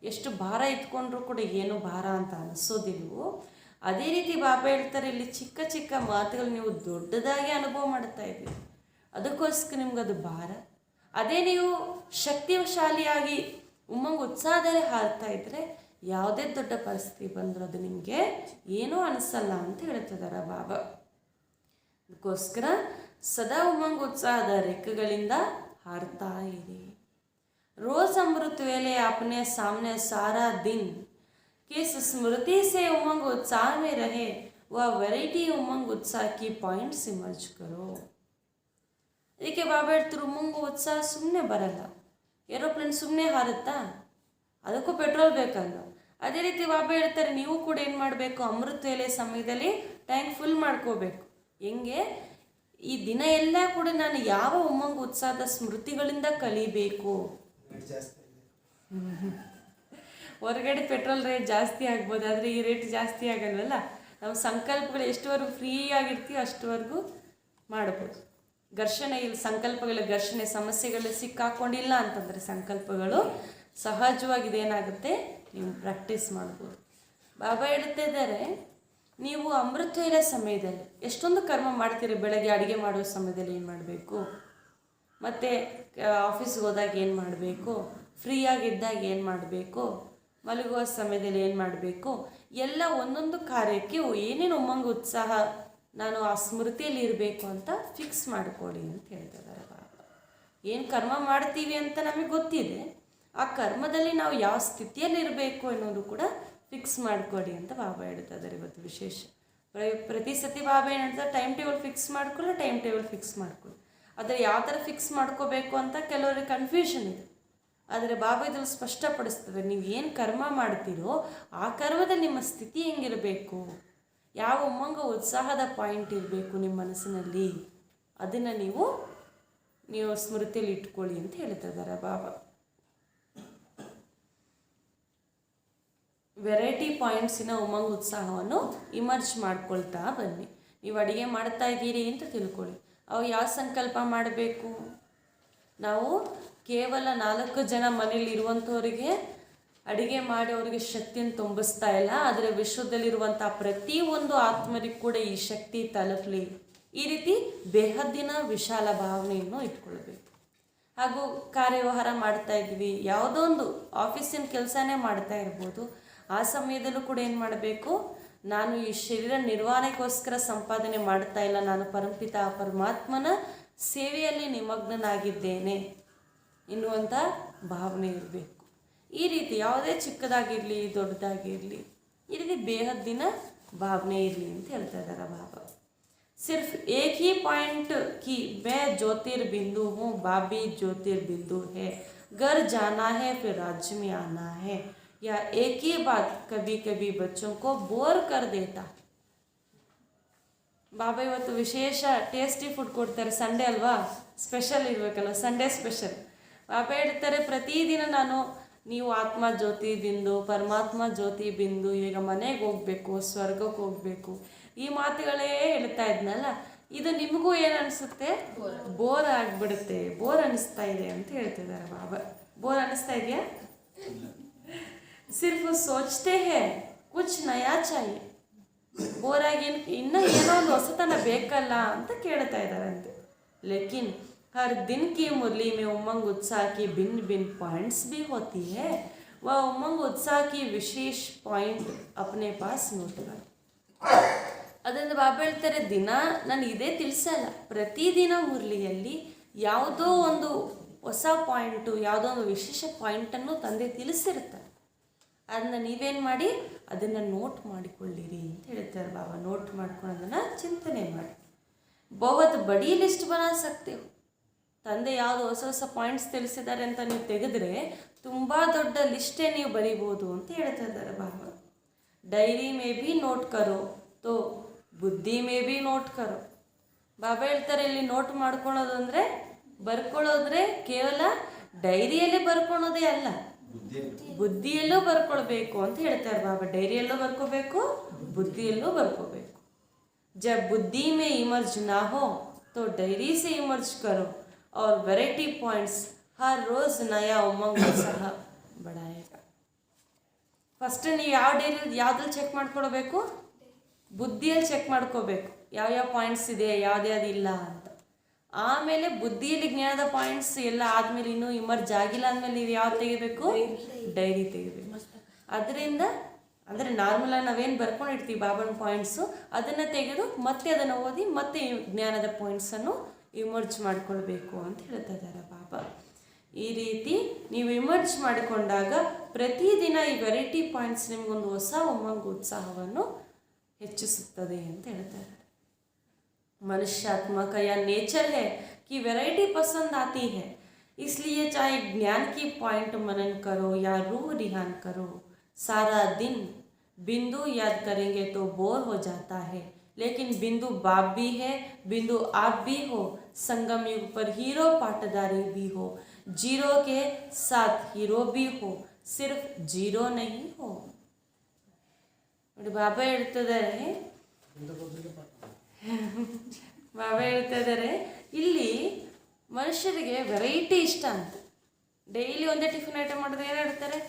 ಎಷ್ಟು ಭಾರ ಎತ್ಕೊಂಡ್ರೂ ಕೂಡ ಏನು ಭಾರ ಅಂತ ಅನಿಸೋದಿಲ್ವೋ, ಅದೇ ರೀತಿ ಬಾಬಾ ಹೇಳ್ತಾರೆ ಇಲ್ಲಿ ಚಿಕ್ಕ ಚಿಕ್ಕ ಮಾತುಗಳು ನೀವು ದೊಡ್ಡದಾಗಿ ಅನುಭವ ಮಾಡ್ತಾ ಇದ್ದೀರಿ, ಅದಕ್ಕೋಸ್ಕರ ನಿಮ್ಗದು ಭಾರ. ಅದೇ ನೀವು ಶಕ್ತಿಶಾಲಿಯಾಗಿ ಉಮ್ಮಂಗ ಉತ್ಸಾಹದಲ್ಲಿ ಹಾರ್ತಾ ಇದ್ದರೆ ಯಾವುದೇ ದೊಡ್ಡ ಪರಿಸ್ಥಿತಿ ಬಂದರೂ ಅದು ನಿಮಗೆ ಏನೂ ಅನಿಸಲ್ಲ ಅಂತ ಹೇಳ್ತಿದ್ದಾರೆ ಬಾಬಾ. ಅದಕ್ಕೋಸ್ಕರ ಸದಾ ಉಮಂಗ ಉತ್ಸಾಹದ ರೆಕ್ಕೆಗಳಿಂದ ಹಾರ್ತಾ ಇರಿ. रोज अमृत वेले अपने सामने सारा दिन किस स्मृति से उमंग उत्साह में रहे वह वैरायटी उमंग उत्साह की पॉइंट्स इमर्ज करो. ಅದಕ್ಕೆ ಬಾಬಾ ಹೇಳ್ತಾರೆ, ಉಮಂಗ ಉತ್ಸಾಹ ಸುಮ್ಮನೆ ಬರಲ್ಲ. ಏರೋಪ್ಲೇನ್ ಸುಮ್ಮನೆ ಹಾರುತ್ತಾ? ಅದಕ್ಕೂ ಪೆಟ್ರೋಲ್ ಬೇಕಲ್ಲ. ಅದೇ ರೀತಿ ಬಾಬಾ ಹೇಳ್ತಾರೆ, ನೀವು ಕೂಡ ಏನು ಮಾಡಬೇಕು, ಅಮೃತ ವೇಳೆ ಸಮಯದಲ್ಲಿ ಟ್ಯಾಂಕ್ ಫುಲ್ ಮಾಡ್ಕೋಬೇಕು. ಹೆಂಗೆ ಈ ದಿನ ಎಲ್ಲ ಕೂಡ ನಾನು ಯಾವ ಉಮಂಗ ಉತ್ಸಾಹದ ಸ್ಮೃತಿಗಳಿಂದ ಕಲಿಬೇಕು. ಹೊರಗಡೆ ಪೆಟ್ರೋಲ್ ರೇಟ್ ಜಾಸ್ತಿ ಆಗ್ಬೋದು, ಆದರೆ ಈ ರೇಟ್ ಜಾಸ್ತಿ ಆಗಲ್ವಲ್ಲ. ನಮ್ಮ ಸಂಕಲ್ಪಗಳು ಎಷ್ಟುವರೆಗೂ ಫ್ರೀ ಆಗಿರ್ತೀವಿ ಅಷ್ಟುವರೆಗೂ ಮಾಡ್ಬೋದು. ಘರ್ಷಣೆ ಇಲ್ಲಿ ಸಂಕಲ್ಪಗಳ ಘರ್ಷಣೆ ಸಮಸ್ಯೆಗಳು ಸಿಕ್ಕಾಕೊಂಡಿಲ್ಲ ಅಂತಂದರೆ ಸಂಕಲ್ಪಗಳು ಸಹಜವಾಗಿ ಇದೇನಾಗುತ್ತೆ, ನೀವು ಪ್ರಾಕ್ಟೀಸ್ ಮಾಡ್ಬೋದು. ಬಾಬಾ ಹೇಳ್ತಾ ಇದ್ದಾರೆ, ನೀವು ಅಮೃತವೇಳ ಸಮಯದಲ್ಲಿ ಎಷ್ಟೊಂದು ಕರ್ಮ ಮಾಡ್ತೀರಿ. ಬೆಳಗ್ಗೆ ಅಡುಗೆ ಮಾಡೋ ಸಮಯದಲ್ಲಿ ಏನು ಮಾಡಬೇಕು, ಮತ್ತು ಆಫೀಸ್ಗೆ ಹೋದಾಗ ಏನು ಮಾಡಬೇಕು, ಫ್ರೀಯಾಗಿದ್ದಾಗ ಏನು ಮಾಡಬೇಕು, ಮಲಗುವ ಸಮಯದಲ್ಲಿ ಏನು ಮಾಡಬೇಕು, ಎಲ್ಲ ಒಂದೊಂದು ಕಾರ್ಯಕ್ಕೆ ಏನೇನು ಉಮಂಗ ಉತ್ಸಾಹ ನಾನು ಆ ಸ್ಮೃತಿಯಲ್ಲಿ ಇರಬೇಕು ಅಂತ ಫಿಕ್ಸ್ ಮಾಡಿಕೊಡಿ ಅಂತ ಹೇಳ್ತಿದ್ದಾರೆ ಬಾಬಾ. ಏನು ಕರ್ಮ ಮಾಡ್ತೀವಿ ಅಂತ ನಮಗೆ ಗೊತ್ತಿದೆ, ಆ ಕರ್ಮದಲ್ಲಿ ನಾವು ಯಾವ ಸ್ಥಿತಿಯಲ್ಲಿ ಇರಬೇಕು ಅನ್ನೋದು ಕೂಡ ಫಿಕ್ಸ್ ಮಾಡಿಕೊಡಿ ಅಂತ ಬಾಬಾ ಹೇಳ್ತಾ ಇದ್ದಾರೆ. ಇವತ್ತು ವಿಶೇಷ ಪ್ರತಿ ಸತಿ ಬಾಬಾ ಏನು ಹೇಳ್ತಾರೆ, ಟೈಮ್ ಟೇಬಲ್ ಫಿಕ್ಸ್ ಮಾಡ್ಕೊಳ್ಳಿ, ಟೈಮ್ ಟೇಬಲ್ ಫಿಕ್ಸ್ ಮಾಡ್ಕೊಳ್ಳಿ. ಆದರೆ ಯಾವ ಥರ ಫಿಕ್ಸ್ ಮಾಡ್ಕೋಬೇಕು ಅಂತ ಕೆಲವರಿಗೆ ಕನ್ಫ್ಯೂಷನ್ ಇದೆ. ಆದರೆ ಬಾಬಾ ಇದ್ರಲ್ಲಿ ಸ್ಪಷ್ಟಪಡಿಸ್ತದೆ, ನೀವು ಏನು ಕರ್ಮ ಮಾಡ್ತೀರೋ ಆ ಕರ್ಮದಲ್ಲಿ ನಿಮ್ಮ ಸ್ಥಿತಿ ಹೆಂಗಿರಬೇಕು, ಯಾವ ಉಮಂಗ ಉತ್ಸಾಹದ ಪಾಯಿಂಟ್ ಇರಬೇಕು ನಿಮ್ಮ ಮನಸ್ಸಿನಲ್ಲಿ, ಅದನ್ನು ನೀವು ಸ್ಮೃತಿಯಲ್ಲಿ ಇಟ್ಕೊಳ್ಳಿ ಅಂತ ಹೇಳ್ತಾ ಇದ್ದಾರೆ ಬಾಬಾ. ವೆರೈಟಿ ಪಾಯಿಂಟ್ಸಿನ ಉಮಂಗ್ ಉತ್ಸಾಹವನ್ನು ಇಮರ್ಜ್ ಮಾಡ್ಕೊಳ್ತಾ ಬನ್ನಿ. ನೀವು ಅಡುಗೆ ಮಾಡ್ತಾ ಇದ್ದೀರಿ ಅಂತ ತಿಳ್ಕೊಳ್ಳಿ. ಅವು ಯಾವ ಸಂಕಲ್ಪ ಮಾಡಬೇಕು? ನಾವು ಕೇವಲ 4 ಜನ ಮನೇಲಿ ಇರುವಂಥವರಿಗೆ ಅಡುಗೆ ಮಾಡಿ ಅವರಿಗೆ ಶಕ್ತಿಯನ್ನು ತುಂಬಿಸ್ತಾ ಇಲ್ಲ, ಆದರೆ ವಿಶ್ವದಲ್ಲಿರುವಂಥ ಪ್ರತಿಯೊಂದು ಆತ್ಮರಿಗೂ ಕೂಡ ಈ ಶಕ್ತಿ ತಲುಪಲಿ. ಈ ರೀತಿ ಬೇಹದ್ದಿನ ವಿಶಾಲ ಭಾವನೆಯನ್ನು ಇಟ್ಕೊಳ್ಬೇಕು. ಹಾಗೂ ಕಾರ್ಯವ್ಯವಹಾರ ಮಾಡ್ತಾ ಇದ್ವಿ, ಯಾವುದೋ ಒಂದು ಆಫೀಸಿನ ಕೆಲಸನೇ ಮಾಡ್ತಾ ಇರ್ಬೋದು. ಆ ಸಮಯದಲ್ಲೂ ಕೂಡ ಏನು ಮಾಡಬೇಕು? ನಾನು ಈ ಶರೀರ ನಿರ್ವಹಣೆಗೋಸ್ಕರ ಸಂಪಾದನೆ ಮಾಡ್ತಾ ಇಲ್ಲ, ನಾನು ಪರಮಪಿತ ಪರಮಾತ್ಮನ ಸೇವೆಯಲ್ಲಿ ನಿಮಗ್ನನಾಗಿದ್ದೇನೆ ಎನ್ನುವಂಥ ಭಾವನೆ ಇರಬೇಕು. ಈ ರೀತಿ ಯಾವುದೇ ಚಿಕ್ಕದಾಗಿರಲಿ ದೊಡ್ಡದಾಗಿರಲಿ ಈ ರೀತಿ ಬೇಹದ್ದಿನ ಭಾವನೆ ಇರಲಿ ಅಂತ ಹೇಳ್ತಾ ಇದ್ದಾರೆ ಬಾಬಾ. सिर्फ एक ही पॉइंट कि मैं ज्योतिर्बिंदु हूँ, बाबी ज्योतिर्बिंदु है, घर जाना है फिर राज्य में आना है, या एक ही बात कभी कभी बच्चों को बोर कर देता. ಬಾಬಾ ಇವತ್ತು ವಿಶೇಷ ಟೇಸ್ಟಿ ಫುಡ್ ಕೊಡ್ತಾರೆ. ಸಂಡೇ ಅಲ್ವಾ, ಸ್ಪೆಷಲ್ ಇರಬೇಕಲ್ವ, ಸಂಡೇ ಸ್ಪೆಷಲ್. ಬಾಬಾ ಹೇಳ್ತಾರೆ ಪ್ರತಿದಿನ ನೀವು ಆತ್ಮ ಜ್ಯೋತಿ ಬಿಂದು, ಪರಮಾತ್ಮ ಜ್ಯೋತಿ ಬಿಂದು, ಈಗ ಮನೆಗೆ ಹೋಗ್ಬೇಕು, ಸ್ವರ್ಗಕ್ಕೆ ಹೋಗ್ಬೇಕು, ಈ ಮಾತುಗಳೇ ಹೇಳ್ತಾ ಇದ್ನಲ್ಲ, ಇದು ನಿಮಗೂ ಏನು ಅನಿಸುತ್ತೆ? ಬೋರ್ ಆಗಿಬಿಡುತ್ತೆ, ಬೋರ್ ಅನ್ನಿಸ್ತಾ ಇದೆ ಅಂತ ಹೇಳ್ತಿದ್ದಾರೆ ಬಾಬಾ. ಬೋರ್ ಅನ್ನಿಸ್ತಾ ಇದೆಯಾ? ಸಿರ್ಫ್ ಸೋಚ್ತೆ ಹೇ ಕುಚ್ ನಯಾ ಚಾಯಿ. ಬೋರ್ ಆಗಿ ಇನ್ನೂ ಏನೋ ಒಂದು ಹೊಸತನ ಬೇಕಲ್ಲ ಅಂತ ಕೇಳ್ತಾ ಇದ್ದಾರಂತೆ. ಲೇಕಿನ್ हर दिन की मुरली में उमंग उत्साह की भिन्न भिन्न पॉइंट्स भी होती है, वह उमंग उत्साह की विशेष पॉइंट अपने पास नोट कर. ಅದರಿಂದ ಬಾಬಾ ಹೇಳ್ತಾರೆ, ದಿನ ನಾನು ಇದೇ ತಿಳಿಸಲ್ಲ, ಪ್ರತಿದಿನ ಮುರಳಿಯಲ್ಲಿ ಯಾವುದೋ ಒಂದು ಹೊಸ ಪಾಯಿಂಟು, ಯಾವುದೋ ಒಂದು ವಿಶೇಷ ಪಾಯಿಂಟನ್ನು ತಂದೆ ತಿಳಿಸಿರ್ತಾರೆ. ಅದನ್ನ ನೀವೇನು ಮಾಡಿ, ಅದನ್ನು ನೋಟ್ ಮಾಡಿಕೊಳ್ಳಿರಿ ಅಂತ ಹೇಳ್ತಾರೆ ಬಾಬಾ. ನೋಟ್ ಮಾಡ್ಕೊಂಡು ಅದನ್ನು ಚಿಂತನೆ ಮಾಡಿ. ಬಹುತ್ ಬಡಿ ಲಿಸ್ಟ್ ಬನಾ ಸಕ್ತೆ ಹೋ. ತಂದೆ ಯಾವುದು ಹೊಸ ಹೊಸ ಪಾಯಿಂಟ್ಸ್ ತಿಳಿಸಿದ್ದಾರೆ ಅಂತ ನೀವು ತೆಗೆದ್ರೆ ತುಂಬ ದೊಡ್ಡ ಲಿಸ್ಟೇ ನೀವು ಬರೀಬೋದು ಅಂತ ಹೇಳ್ತಾ ಇದ್ದಾರೆ ಬಾಬಾ. ಡೈರಿ ಮೇ ಬಿ ನೋಟ್ ಕರೋ ತೋ ಬುದ್ಧಿ ಮೇ ಬಿ ನೋಟ್ ಕರೋ. ಬಾಬಾ ಹೇಳ್ತಾರೆ ಇಲ್ಲಿ ನೋಟ್ ಮಾಡ್ಕೊಳೋದು ಅಂದರೆ, ಬರ್ಕೊಳ್ಳೋದ್ರೆ ಕೇವಲ ಡೈರಿಯಲ್ಲೇ ಬರ್ಕೊಳೋದೇ ಅಲ್ಲ, ಬುದ್ಧಿಯಲ್ಲೂ ಬರ್ಕೊಳ್ಬೇಕು ಅಂತ ಹೇಳ್ತಾರೆ ಬಾಬಾ. ಡೈರಿಯಲ್ಲೂ ಬರ್ಕೋಬೇಕು, ಬುದ್ಧಿಯಲ್ಲೂ ಬರ್ಕೋಬೇಕು. ಜಬ್ ಬುದ್ಧಿ ಮೇ ಇಮರ್ಜ್ ನಾ ಹೋ ತೋ ಡೈರಿ ಸೆ ಇಮರ್ಜ್ ಕರೋ और वैरायटी पॉइंट्स हर रोज़ नया उमंग उत्साह बढ़ाएगा. ಫಸ್ಟ್ ನೀವು ಯಾವುದ್ರಲ್ಲಿ ಚೆಕ್ ಮಾಡ್ಕೊಳ್ಬೇಕು? ಬುದ್ಧಿಯಲ್ಲಿ ಚೆಕ್ ಮಾಡ್ಕೋಬೇಕು, ಯಾವ್ಯಾವ ಪಾಯಿಂಟ್ಸ್ ಇದೆ, ಯಾವ್ದ್ಯಾವ್ದು ಇಲ್ಲ ಅಂತ. ಆಮೇಲೆ ಬುದ್ಧಿಯಲ್ಲಿ ಜ್ಞಾನದ ಪಾಯಿಂಟ್ಸ್ ಎಲ್ಲ ಆದಮೇಲೆ ಇನ್ನೂ ಇಮರ್ಜ್ ಆಗಿಲ್ಲ ಅಂದಮೇಲೆ ನೀವು ಯಾವ್ದು ತೆಗಿಬೇಕು? ಡೈರಿ ತೆಗಿಬೇಕು. ಅದರಿಂದ ಅಂದರೆ ನಾರ್ಮಲಾಗಿ ನಾವೇನು ಬರ್ಕೊಂಡಿರ್ತೀವಿ ಬಾಬಾನ ಪಾಯಿಂಟ್ಸು, ಅದನ್ನು ತೆಗೆದು ಮತ್ತೆ ಅದನ್ನು ಓದಿ ಮತ್ತೆ ಜ್ಞಾನದ ಪಾಯಿಂಟ್ಸನ್ನು ಇಮರ್ಜ್ ಮಾಡಿಕೊಳ್ಬೇಕು ಅಂತ ಹೇಳ್ತಾ ಇದ್ದಾರೆ ಬಾಬಾ. ಈ ರೀತಿ ನೀವು ಇಮರ್ಜ್ ಮಾಡಿಕೊಂಡಾಗ ಪ್ರತಿದಿನ ಈ ವೆರೈಟಿ ಪಾಯಿಂಟ್ಸ್ ನಿಮಗೊಂದು ಹೊಸ ಉಮಂಗ ಉತ್ಸಾಹವನ್ನು ಹೆಚ್ಚಿಸುತ್ತದೆ ಅಂತ ಹೇಳ್ತಾರೆ. मनुष्यात्मा का यह नेचर है कि वैरायटी पसंद आती है, इसलिए चाहे ज्ञान की पॉइंट मनन करो या रूह रिहान करो, सारा दिन बिंदु याद करेंगे तो बोर हो जाता है. लेकिन बिंदु बाप भी है, बिंदु आप भी हो, संगम युग पर हीरो पाटदारी भी हो, जीरो के साथ हीरो भी हो, सिर्फ जीरो नहीं हो. ಬಾಬಾ ಹೇಳ್ತಿದ್ದಾರೆ, ಬಾಬಾ ಹೇಳ್ತಾ ಇದ್ದಾರೆ ಇಲ್ಲಿ ಮನುಷ್ಯರಿಗೆ ವೆರೈಟಿ ಇಷ್ಟ ಅಂತ. ಡೈಲಿ ಒಂದೇ ಟಿಫಿನ್ ಐಟಮ್ ಮಾಡಿದ್ರೆ ಏನು ಹೇಳ್ತಾರೆ?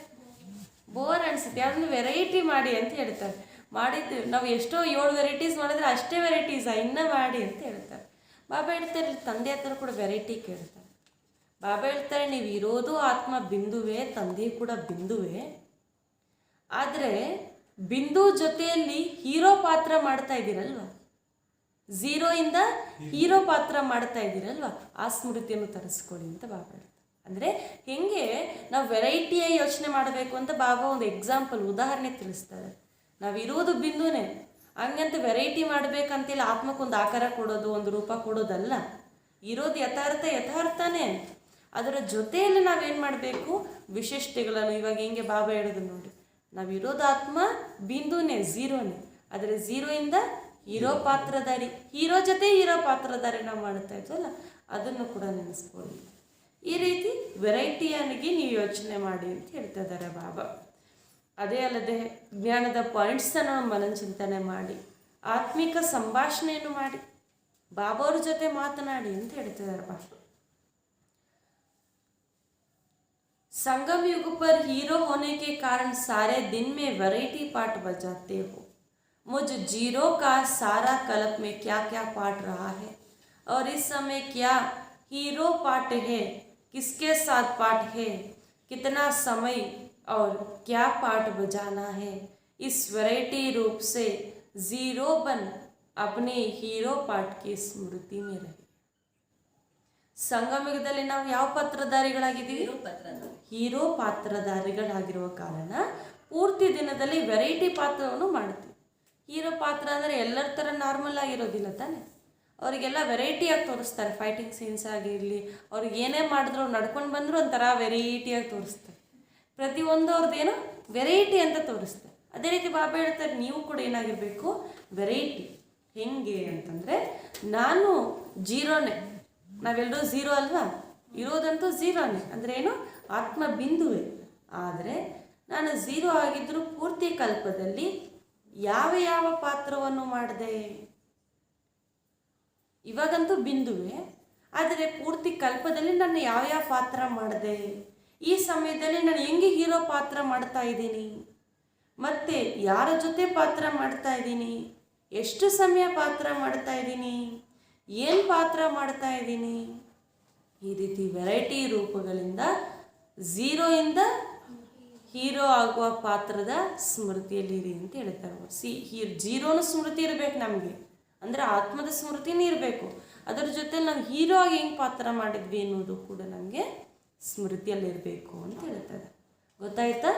ಬೋರ್ ಅನಿಸುತ್ತೆ, ಯಾವ್ದನ್ನು ವೆರೈಟಿ ಮಾಡಿ ಅಂತ ಹೇಳ್ತಾರೆ. ಮಾಡಿದ್ದು ನಾವು ಎಷ್ಟೋ 7 ವೆರೈಟೀಸ್ ಮಾಡಿದ್ರೆ ಅಷ್ಟೇ ವೆರೈಟೀಸಾ, ಇನ್ನೂ ಮಾಡಿ ಅಂತ ಹೇಳ್ತಾರೆ. ಬಾಬಾ ಹೇಳ್ತಾರೆ ತಂದೆ ಹತ್ರ ಕೂಡ ವೆರೈಟಿ ಕೇಳ್ತಾರೆ. ಬಾಬಾ ಹೇಳ್ತಾರೆ ನೀವು ಇರೋದು ಆತ್ಮ ಬಿಂದುವೆ, ತಂದೆ ಕೂಡ ಬಿಂದುವೆ. ಆದರೆ ಬಿಂದು ಜೊತೆಯಲ್ಲಿ ಹೀರೋ ಪಾತ್ರ ಮಾಡ್ತಾ ಇದ್ದೀರಲ್ವ, ಝೀರೋಯಿಂದ ಹೀರೋ ಪಾತ್ರ ಮಾಡ್ತಾ ಇದ್ದೀರಲ್ವ, ಆ ಸ್ಮೃತಿಯನ್ನು ತರಿಸ್ಕೊಳ್ಳಿ ಅಂತ ಬಾಬಾ ಹೇಳ್ತಾರೆ. ಅಂದರೆ ಹೆಂಗೆ ನಾವು ವೆರೈಟಿಯಾಗಿ ಯೋಚನೆ ಮಾಡಬೇಕು ಅಂತ ಬಾಬಾ ಒಂದು ಎಕ್ಸಾಂಪಲ್, ಉದಾಹರಣೆ ತಿಳಿಸ್ತಾರೆ. ನಾವಿರೋದು ಬಿಂದುನೇ, ಹಂಗಂತ ವೆರೈಟಿ ಮಾಡಬೇಕಂತಿಲ್ಲ, ಆತ್ಮಕ್ಕೊಂದು ಆಕಾರ ಕೊಡೋದು, ಒಂದು ರೂಪ ಕೊಡೋದಲ್ಲ. ಇರೋದು ಯಥಾರ್ಥನೇ. ಅದರ ಜೊತೆಯಲ್ಲಿ ನಾವೇನು ಮಾಡಬೇಕು? ವಿಶಿಷ್ಟಗಳನ್ನು, ಇವಾಗ ಹೆಂಗೆ ಬಾಬಾ ಹೇಳೋದು ನೋಡಿ, ನಾವಿರೋದು ಆತ್ಮ ಬಿಂದುನೇ, ಝೀರೋನೇ. ಆದರೆ ಝೀರೋಯಿಂದ ಹೀರೋ ಪಾತ್ರಧಾರಿ, ಹೀರೋ ಜೊತೆ ಹೀರೋ ಪಾತ್ರಧಾರಿ ನಾವು ಮಾಡ್ತಾ ಇದ್ವಲ್ಲ, ಅದನ್ನು ಕೂಡ ನೆನೆಸ್ಕೊಳ್ಳಿ. ಈ ರೀತಿ ವೆರೈಟಿಯಾಗಿ ನೀವು ಯೋಚನೆ ಮಾಡಿ ಅಂತ ಹೇಳ್ತಾ ಇದ್ದಾರೆ ಬಾಬಾ. ಅದೇ ಅಲ್ಲದೆ ಜ್ಞಾನದ ಪಾಯಿಂಟ್ಸನ್ನು ಮನಚಿಂತನೆ ಮಾಡಿ, ಆತ್ಮಿಕ ಸಂಭಾಷಣೆಯನ್ನು ಮಾಡಿ, ಬಾಬಾ ಅವ್ರ ಜೊತೆ ಮಾತನಾಡಿ ಅಂತ ಹೇಳ್ತಿದ್ದಾರೆ ಬಾಬಾ. संगम युग पर हीरो होने के कारण सारे दिन में वैरायटी पार्ट बजाते हो। मुझ जीरो का सारा कल्प में क्या क्या पार्ट रहा है और इस समय क्या हीरो पार्ट है, किसके साथ पार्ट है, कितना समय और क्या पार्ट बजाना है। इस वैरायटी रूप से जीरो बन अपने हीरो पार्ट की स्मृति में रहे। ಸಂಗಮಯುಗದಲ್ಲಿ ನಾವು ಯಾವ ಪಾತ್ರಧಾರಿಗಳಾಗಿದ್ದೀವಿ? ಹೀರೋ ಪಾತ್ರಧಾರಿಗಳಾಗಿರುವ ಕಾರಣ ಪೂರ್ತಿ ದಿನದಲ್ಲಿ ವೆರೈಟಿ ಪಾತ್ರವನ್ನು ಮಾಡ್ತೀವಿ. ಹೀರೋ ಪಾತ್ರ ಅಂದರೆ ಎಲ್ಲರ ಥರ ನಾರ್ಮಲ್ ಆಗಿರೋದಿಲ್ಲ ತಾನೆ, ಅವರಿಗೆಲ್ಲ ವೆರೈಟಿಯಾಗಿ ತೋರಿಸ್ತಾರೆ. ಫೈಟಿಂಗ್ ಸೀನ್ಸ್ ಆಗಿರಲಿ, ಅವ್ರಿಗೆ ಏನೇ ಮಾಡಿದ್ರು ನಡ್ಕೊಂಡು ಬಂದರೂ ಒಂಥರ ವೆರೈಟಿಯಾಗಿ ತೋರಿಸ್ತಾರೆ. ಪ್ರತಿಯೊಂದು ಅವ್ರದ್ದೇನೋ ವೆರೈಟಿ ಅಂತ ತೋರಿಸ್ತಾರೆ. ಅದೇ ರೀತಿ ಬಾಬಾ ಹೇಳ್ತಾರೆ, ನೀವು ಕೂಡ ಏನಾಗಿರಬೇಕು, ವೆರೈಟಿ. ಹೆಂಗೆ ಅಂತಂದರೆ, ನಾನು ಜೀರೋನೇ, ನಾವೆಲ್ಲರೂ ಝೀರೋ ಅಲ್ವಾ, ಇರೋದಂತೂ ಝೀರೋನೇ, ಅಂದರೆ ಏನು, ಆತ್ಮ ಬಿಂದುವೆ. ಆದರೆ ನಾನು ಝೀರೋ ಆಗಿದ್ದರೂ ಪೂರ್ತಿ ಕಲ್ಪದಲ್ಲಿ ಯಾವ ಯಾವ ಪಾತ್ರವನ್ನು ಮಾಡಿದೆ? ಇವಾಗಂತೂ ಬಿಂದುವೆ, ಆದರೆ ಪೂರ್ತಿ ಕಲ್ಪದಲ್ಲಿ ನಾನು ಯಾವ ಪಾತ್ರ ಮಾಡಿದೆ? ಈ ಸಮಯದಲ್ಲಿ ನಾನು ಹೆಂಗೆ ಹೀರೋ ಪಾತ್ರ ಮಾಡ್ತಾ ಇದ್ದೀನಿ, ಮತ್ತು ಯಾರ ಜೊತೆ ಪಾತ್ರ ಮಾಡ್ತಾ ಇದ್ದೀನಿ, ಎಷ್ಟು ಸಮಯ ಪಾತ್ರ ಮಾಡ್ತಾ ಇದ್ದೀನಿ, ಏನು ಪಾತ್ರ ಮಾಡ್ತಾ ಇದ್ದೀನಿ? ಈ ರೀತಿ ವೆರೈಟಿ ರೂಪಗಳಿಂದ ಝೀರೋಯಿಂದ ಹೀರೋ ಆಗುವ ಪಾತ್ರದ ಸ್ಮೃತಿಯಲ್ಲಿರಿ ಅಂತ ಹೇಳ್ತಾರೆ. ಜೀರೋನ ಸ್ಮೃತಿ ಇರಬೇಕು ನಮಗೆ, ಅಂದರೆ ಆತ್ಮದ ಸ್ಮೃತಿನೇ ಇರಬೇಕು. ಅದರ ಜೊತೆ ನಾವು ಹೀರೋ ಆಗಿ ಹೆಂಗೆ ಪಾತ್ರ ಮಾಡಿದ್ವಿ ಅನ್ನೋದು ಕೂಡ ನಮಗೆ ಸ್ಮೃತಿಯಲ್ಲಿರಬೇಕು ಅಂತ ಹೇಳ್ತಾರೆ. ಗೊತ್ತಾಯ್ತಾ?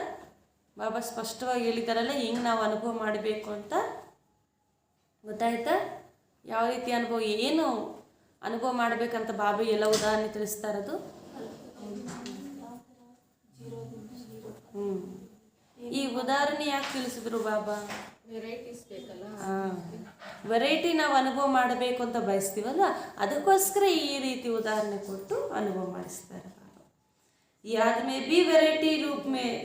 ಬಾಬಾ ಸ್ಪಷ್ಟವಾಗಿ ಹೇಳಿದಾರಲ್ಲ ಹೆಂಗೆ ನಾವು ಅನುಭವ ಮಾಡಬೇಕು ಅಂತ. ಗೊತ್ತಾಯ್ತಾ? ಯಾವ ರೀತಿ ಅನುಭವ, ಏನು ಅನುಭವ ಮಾಡಬೇಕಂತ ಬಾಬಾ ಎಲ್ಲ ಉದಾಹರಣೆ ತಿಳಿಸ್ತಾ ಇರೋದು. ಈ ಉದಾಹರಣೆ ಯಾಕೆ ತಿಳಿಸಿದ್ರು ಬಾಬಾ? ವೆರೈಟಿ ನಾವು ಅನುಭವ ಮಾಡಬೇಕು ಅಂತ ಬಯಸ್ತೀವಲ್ಲ, ಅದಕ್ಕೋಸ್ಕರ ಈ ರೀತಿ ಉದಾಹರಣೆ ಕೊಟ್ಟು ಅನುಭವ ಮಾಡಿಸ್ತಾರೆ ಬಾಬಾ. याद में भी वैरायटी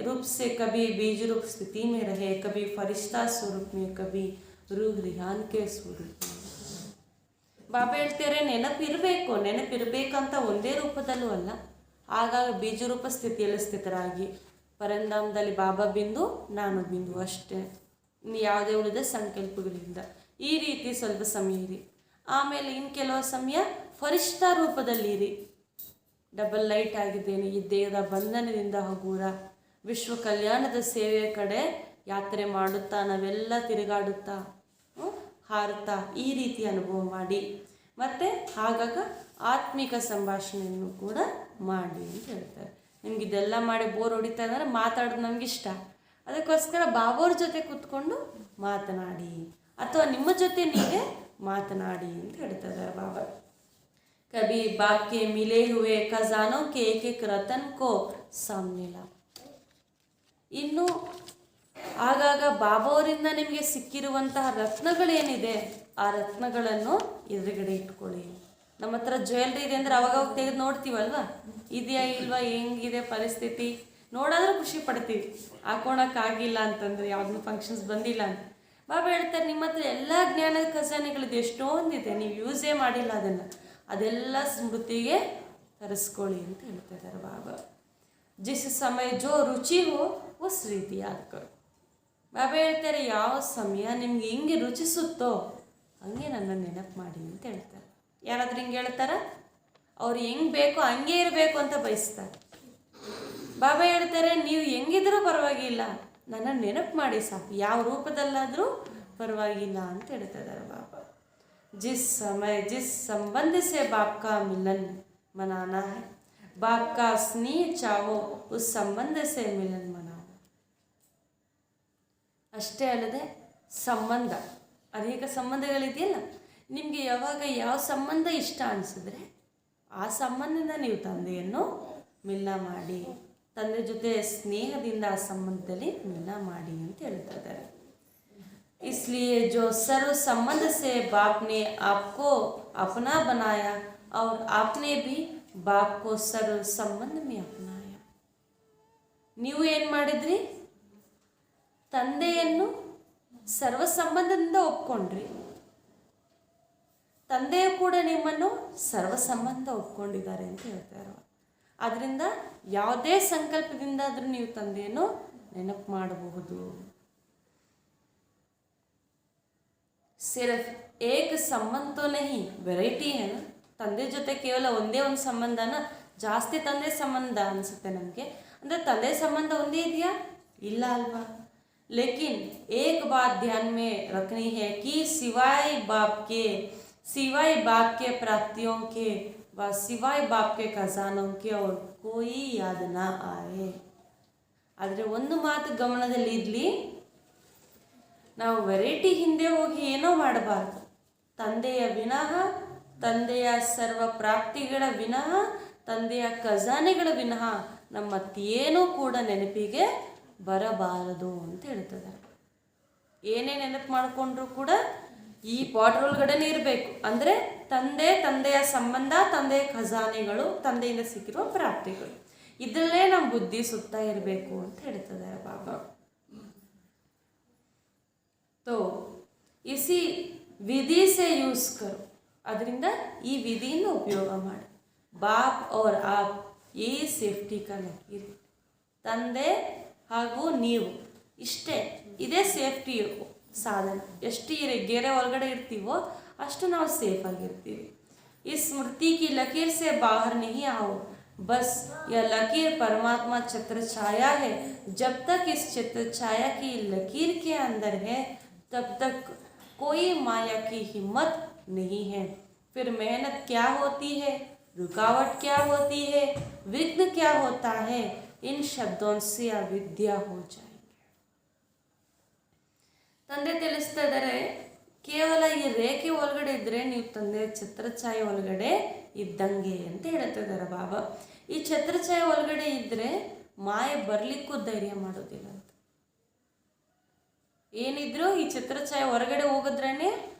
रूप से कभी बीज रूप स्थिति में रहे, कभी फरिश्ता स्वरूप में, कभी रूह रिहान के स्वरूप में. ಬಾಬಾ ಹೇಳ್ತಾರೆ, ನೆನಪಿರಬೇಕಂತ ಒಂದೇ ರೂಪದಲ್ಲೂ ಅಲ್ಲ, ಆಗಾಗ ಬೀಜರೂಪ ಸ್ಥಿತಿಯಲ್ಲಿ ಸ್ಥಿತರಾಗಿ, ಪರಂಧಾಮದಲ್ಲಿ ಬಾಬಾ ಬಿಂದು, ನಾನು ಬಿಂದು ಅಷ್ಟೇ, ಇನ್ನು ಯಾವುದೇ ಉಳಿದ ಸಂಕಲ್ಪಗಳಿಂದ ಈ ರೀತಿ ಸ್ವಲ್ಪ ಸಮಯ ಇರಿ. ಆಮೇಲೆ ಇನ್ನು ಕೆಲವು ಸಮಯ ಫರಿಷ್ಠಾ ರೂಪದಲ್ಲಿರಿ. ಡಬಲ್ ಲೈಟ್ ಆಗಿದ್ದೇನೆ, ಈ ದೇಹದ ಬಂಧನದಿಂದ ಹಗೂರ, ವಿಶ್ವ ಕಲ್ಯಾಣದ ಸೇವೆಯ ಕಡೆ ಯಾತ್ರೆ ಮಾಡುತ್ತಾ, ನಾವೆಲ್ಲ ತಿರುಗಾಡುತ್ತಾ, ಹಾರುತ್ತಾ ಈ ರೀತಿ ಅನುಭವ ಮಾಡಿ. ಮತ್ತು ಆಗಾಗ ಆತ್ಮಿಕ ಸಂಭಾಷಣೆಯನ್ನು ಕೂಡ ಮಾಡಿ ಅಂತ ಹೇಳ್ತಾರೆ. ನಿಮ್ಗೆ ಇದೆಲ್ಲ ಮಾಡಿ ಬೋರ್ ಹೊಡಿತಾ ಇದ್ದಾರೆ, ಮಾತಾಡೋದು ನಮಗಿಷ್ಟ, ಅದಕ್ಕೋಸ್ಕರ ಬಾಬೋರ ಜೊತೆ ಕೂತ್ಕೊಂಡು ಮಾತನಾಡಿ, ಅಥವಾ ನಿಮ್ಮ ಜೊತೆ ನೀವೇ ಮಾತನಾಡಿ ಅಂತ ಹೇಳ್ತಿದ್ದಾರೆ ಬಾಬಾ. कभी बाग के मिले हुए खजानों के एक एक रतन को सामने ला. ಇನ್ನು ಆಗಾಗ ಬಾಬಾ ಅವರಿಂದ ನಿಮಗೆ ಸಿಕ್ಕಿರುವಂತಹ ರತ್ನಗಳೇನಿದೆ, ಆ ರತ್ನಗಳನ್ನು ಎದುರುಗಡೆ ಇಟ್ಕೊಳ್ಳಿ. ನಮ್ಮ ಹತ್ರ ಜ್ಯುವೆಲ್ರಿ ಇದೆ ಅಂದರೆ ಅವಾಗ ತೆಗೆದು ನೋಡ್ತೀವಲ್ವ, ಇದೆಯಾ ಇಲ್ವಾ, ಹೆಂಗಿದೆ ಪರಿಸ್ಥಿತಿ, ನೋಡೋದ್ರೆ ಖುಷಿ ಪಡ್ತೀವಿ. ಹಾಕೋಣಕ್ಕಾಗಿಲ್ಲ ಅಂತಂದರೆ, ಯಾವುದೂ ಫಂಕ್ಷನ್ಸ್ ಬಂದಿಲ್ಲ ಅಂತ. ಬಾಬಾ ಹೇಳ್ತಾರೆ, ನಿಮ್ಮ ಹತ್ರ ಎಲ್ಲ ಜ್ಞಾನದ ಖಜಾನೆಗಳಿದೆ, ಎಷ್ಟೊಂದಿದೆ, ನೀವು ಯೂಸೇ ಮಾಡಿಲ್ಲ ಅದೆಲ್ಲ ಸ್ಮೃತಿಗೆ ತರಿಸ್ಕೊಳ್ಳಿ ಅಂತ ಹೇಳ್ತಾ ಇದ್ದಾರೆ ಬಾಬಾ. ಜಿಸ್ ಸಮಯ ಜೋ ರುಚಿ ಹೋ ಉಸ್ ರೀತಿ ಯಾದ್ ಕರೋ. ಬಾಬಾ ಹೇಳ್ತಾರೆ, ಯಾವ ಸಮಯ ನಿಮ್ಗೆ ಹೆಂಗೆ ರುಚಿಸುತ್ತೋ ಹಂಗೆ ನನ್ನ ನೆನಪು ಮಾಡಿ ಅಂತ ಹೇಳ್ತಾರೆ. ಯಾರಾದ್ರೂ ಹಿಂಗೆ ಹೇಳ್ತಾರ? ಅವ್ರು ಹೆಂಗೆ ಬೇಕೋ ಹಂಗೆ ಇರಬೇಕು ಅಂತ ಬಯಸ್ತಾರೆ. ಬಾಬಾ ಹೇಳ್ತಾರೆ, ನೀವು ಹೆಂಗಿದ್ರೂ ಪರವಾಗಿಲ್ಲ, ನನ್ನ ನೆನಪು ಮಾಡಿ ಸಾಕು, ಯಾವ ರೂಪದಲ್ಲಾದರೂ ಪರವಾಗಿಲ್ಲ ಅಂತ ಹೇಳ್ತಾ ಇದ್ದಾರೆ ಬಾಬಾ. जिस समय जिस संबंध से बाप का मिलन मनाना है, बाप का स्नेह चाहो, उस संबंध से मिलन मनाओ. ಅಷ್ಟೇ ಅಲ್ಲದೆ ಸಂಬಂಧ, ಅನೇಕ ಸಂಬಂಧಗಳಿದೆಯಲ್ಲ, ನಿಮಗೆ ಯಾವಾಗ ಯಾವ ಸಂಬಂಧ ಇಷ್ಟ ಅನಿಸಿದ್ರೆ ಆ ಸಂಬಂಧದಿಂದ ನೀವು ತಂದೆಯನ್ನು ಮಿಲನ ಮಾಡಿ, ತಂದೆ ಜೊತೆ ಸ್ನೇಹದಿಂದ ಆ ಸಂಬಂಧದಲ್ಲಿ ಮಿಲನ ಮಾಡಿ ಅಂತ ಹೇಳ್ತಾ ಇದ್ದಾರೆ. इसलिए जो सर्व संबंध से बाप ने आपको अपना बनाया और आपने भी बाप को सर्व संबंध में अपनाया. ನೀವು ಏನು ಮಾಡಿದ್ರಿ? ತಂದೆಯನ್ನು ಸರ್ವ ಸಂಬಂಧದಿಂದ ಒಪ್ಕೊಂಡ್ರಿ, ತಂದೆಯು ಕೂಡ ನಿಮ್ಮನ್ನು ಸರ್ವ ಸಂಬಂಧ ಒಪ್ಕೊಂಡಿದ್ದಾರೆ ಅಂತ ಹೇಳ್ತಾರೆ. ಆದ್ದರಿಂದ ಯಾವುದೇ ಸಂಕಲ್ಪದಿಂದಾದರೂ ನೀವು ತಂದೆಯನ್ನು ನೆನಪು ಮಾಡಬಹುದು. ಸಿರ್ಫ್ ಏಕ ಸಂಬಂಧ ತೋ ನಹಿ, ವೆರೈಟಿ है ना. ತಂದೆ ಜೊತೆ ಕೇವಲ ಒಂದೇ ಒಂದು ಸಂಬಂಧನ, ಜಾಸ್ತಿ ತಂದೆ ಸಂಬಂಧ ಅನಿಸುತ್ತೆ ನಮಗೆ. ಅಂದರೆ ತಂದೆ ಸಂಬಂಧ ಒಂದೇ ಇದೆಯಾ? ಇಲ್ಲ ಅಲ್ವಾ. ಲೇಕಿನ್ ಏಕ್ ಬಾತ್ ಧ್ಯಾನ್ ಮೇ ರಖನಿ है कि सिवाय बाप के प्राप्तियों के व सिवाय बाप के खजानों के और कोई याद ना आए. ಆದರೆ ಒಂದು ಮಾತು ಗಮನದಲ್ಲಿ ಇರಲಿ, ನಾವು ವೆರೈಟಿ ಹಿಂದೆ ಹೋಗಿ ಏನೋ ಮಾಡಬಾರ್ದು. ತಂದೆಯ ವಿನಃ, ತಂದೆಯ ಸರ್ವ ಪ್ರಾಪ್ತಿಗಳ ವಿನಃ, ತಂದೆಯ ಖಜಾನೆಗಳ ವಿನಃ ನಮ್ಮತ್ತೇನೂ ಕೂಡ ನೆನಪಿಗೆ ಬರಬಾರದು ಅಂತ ಹೇಳ್ತಿದ್ದಾರೆ. ಏನೇ ನೆನಪು ಮಾಡಿಕೊಂಡ್ರೂ ಕೂಡ ಈ ಬಾರ್ಡರ್ ಒಳಗಡೆನೇ ಇರಬೇಕು. ಅಂದರೆ ತಂದೆಯ ಸಂಬಂಧ, ತಂದೆಯ ಖಜಾನೆಗಳು, ತಂದೆಯಿಂದ ಸಿಕ್ಕಿರುವ ಪ್ರಾಪ್ತಿಗಳು, ಇದರಲ್ಲೇ ನಮ್ಮ ಬುದ್ಧಿ ಸುತ್ತ ಇರಬೇಕು ಅಂತ ಹೇಳ್ತಿದ್ದಾರೆ ಬಾಬಾ. ತೋ ಇಸಿ ವಿಧಿ ಸೆ ಯೂಸ್ ಕರು, ಅದರಿಂದ ಈ ವಿಧಿಯನ್ನು ಉಪಯೋಗ ಮಾಡಿ. ಬಾಪ್ ಔರ್ ಆಪ್ ಈ ಸೇಫ್ಟಿ ಕ ಲಕೀರ್, ತಂದೆ ಹಾಗೂ ನೀವು ಇಷ್ಟೇ, ಇದೇ ಸೇಫ್ಟಿ ಸಾಧನ. ಎಷ್ಟು ಗೆರೆ ಒಳಗಡೆ ಇರ್ತೀವೋ ಅಷ್ಟು ನಾವು ಸೇಫ್ ಆಗಿರ್ತೀವಿ. ಈ ಸ್ಮೃತಿ ಕಿ ಲಕೀರ್ ಸೆ ಬಾಹರ್ नहीं आओ, बस यह लकीर परमात्मा छत्र छाया है. जब तक इस छत्र छाया की लकीर के अंदर है तब तक कोई माया की हिम्मत नहीं है. फिर मेहनत क्या होती है, रुकावट क्या होती है, विघ्न क्या होता है, इन शब्दों से अविद्या हो जाएंगे. ತಂದೆ ತಿಳಿಸ್ತಾ ಇದ್ದಾರೆ, ಕೇವಲ ಈ ರೇಖೆ ಒಳಗಡೆ ಇದ್ದರೆ ನೀವು ತಂದೆ ಛತ್ರಛಾಯೆ ಒಳಗಡೆ ಇದ್ದಂಗೆ ಅಂತ ಹೇಳ್ತಿದ್ದಾರೆ ಬಾಬಾ. ಈ ಛತ್ರಛಾಯೆ ಒಳಗಡೆ ಇದ್ದರೆ ಮಾಯೆ ಬರಲಿಕ್ಕೂ ಧೈರ್ಯ ಮಾಡೋದಿಲ್ಲ ಅಂತ. ಏನಿದ್ರು ಈ ಛತ್ರಛಾಯೆ ಹೊರಗಡೆ ಹೋಗಿದ್ರೇ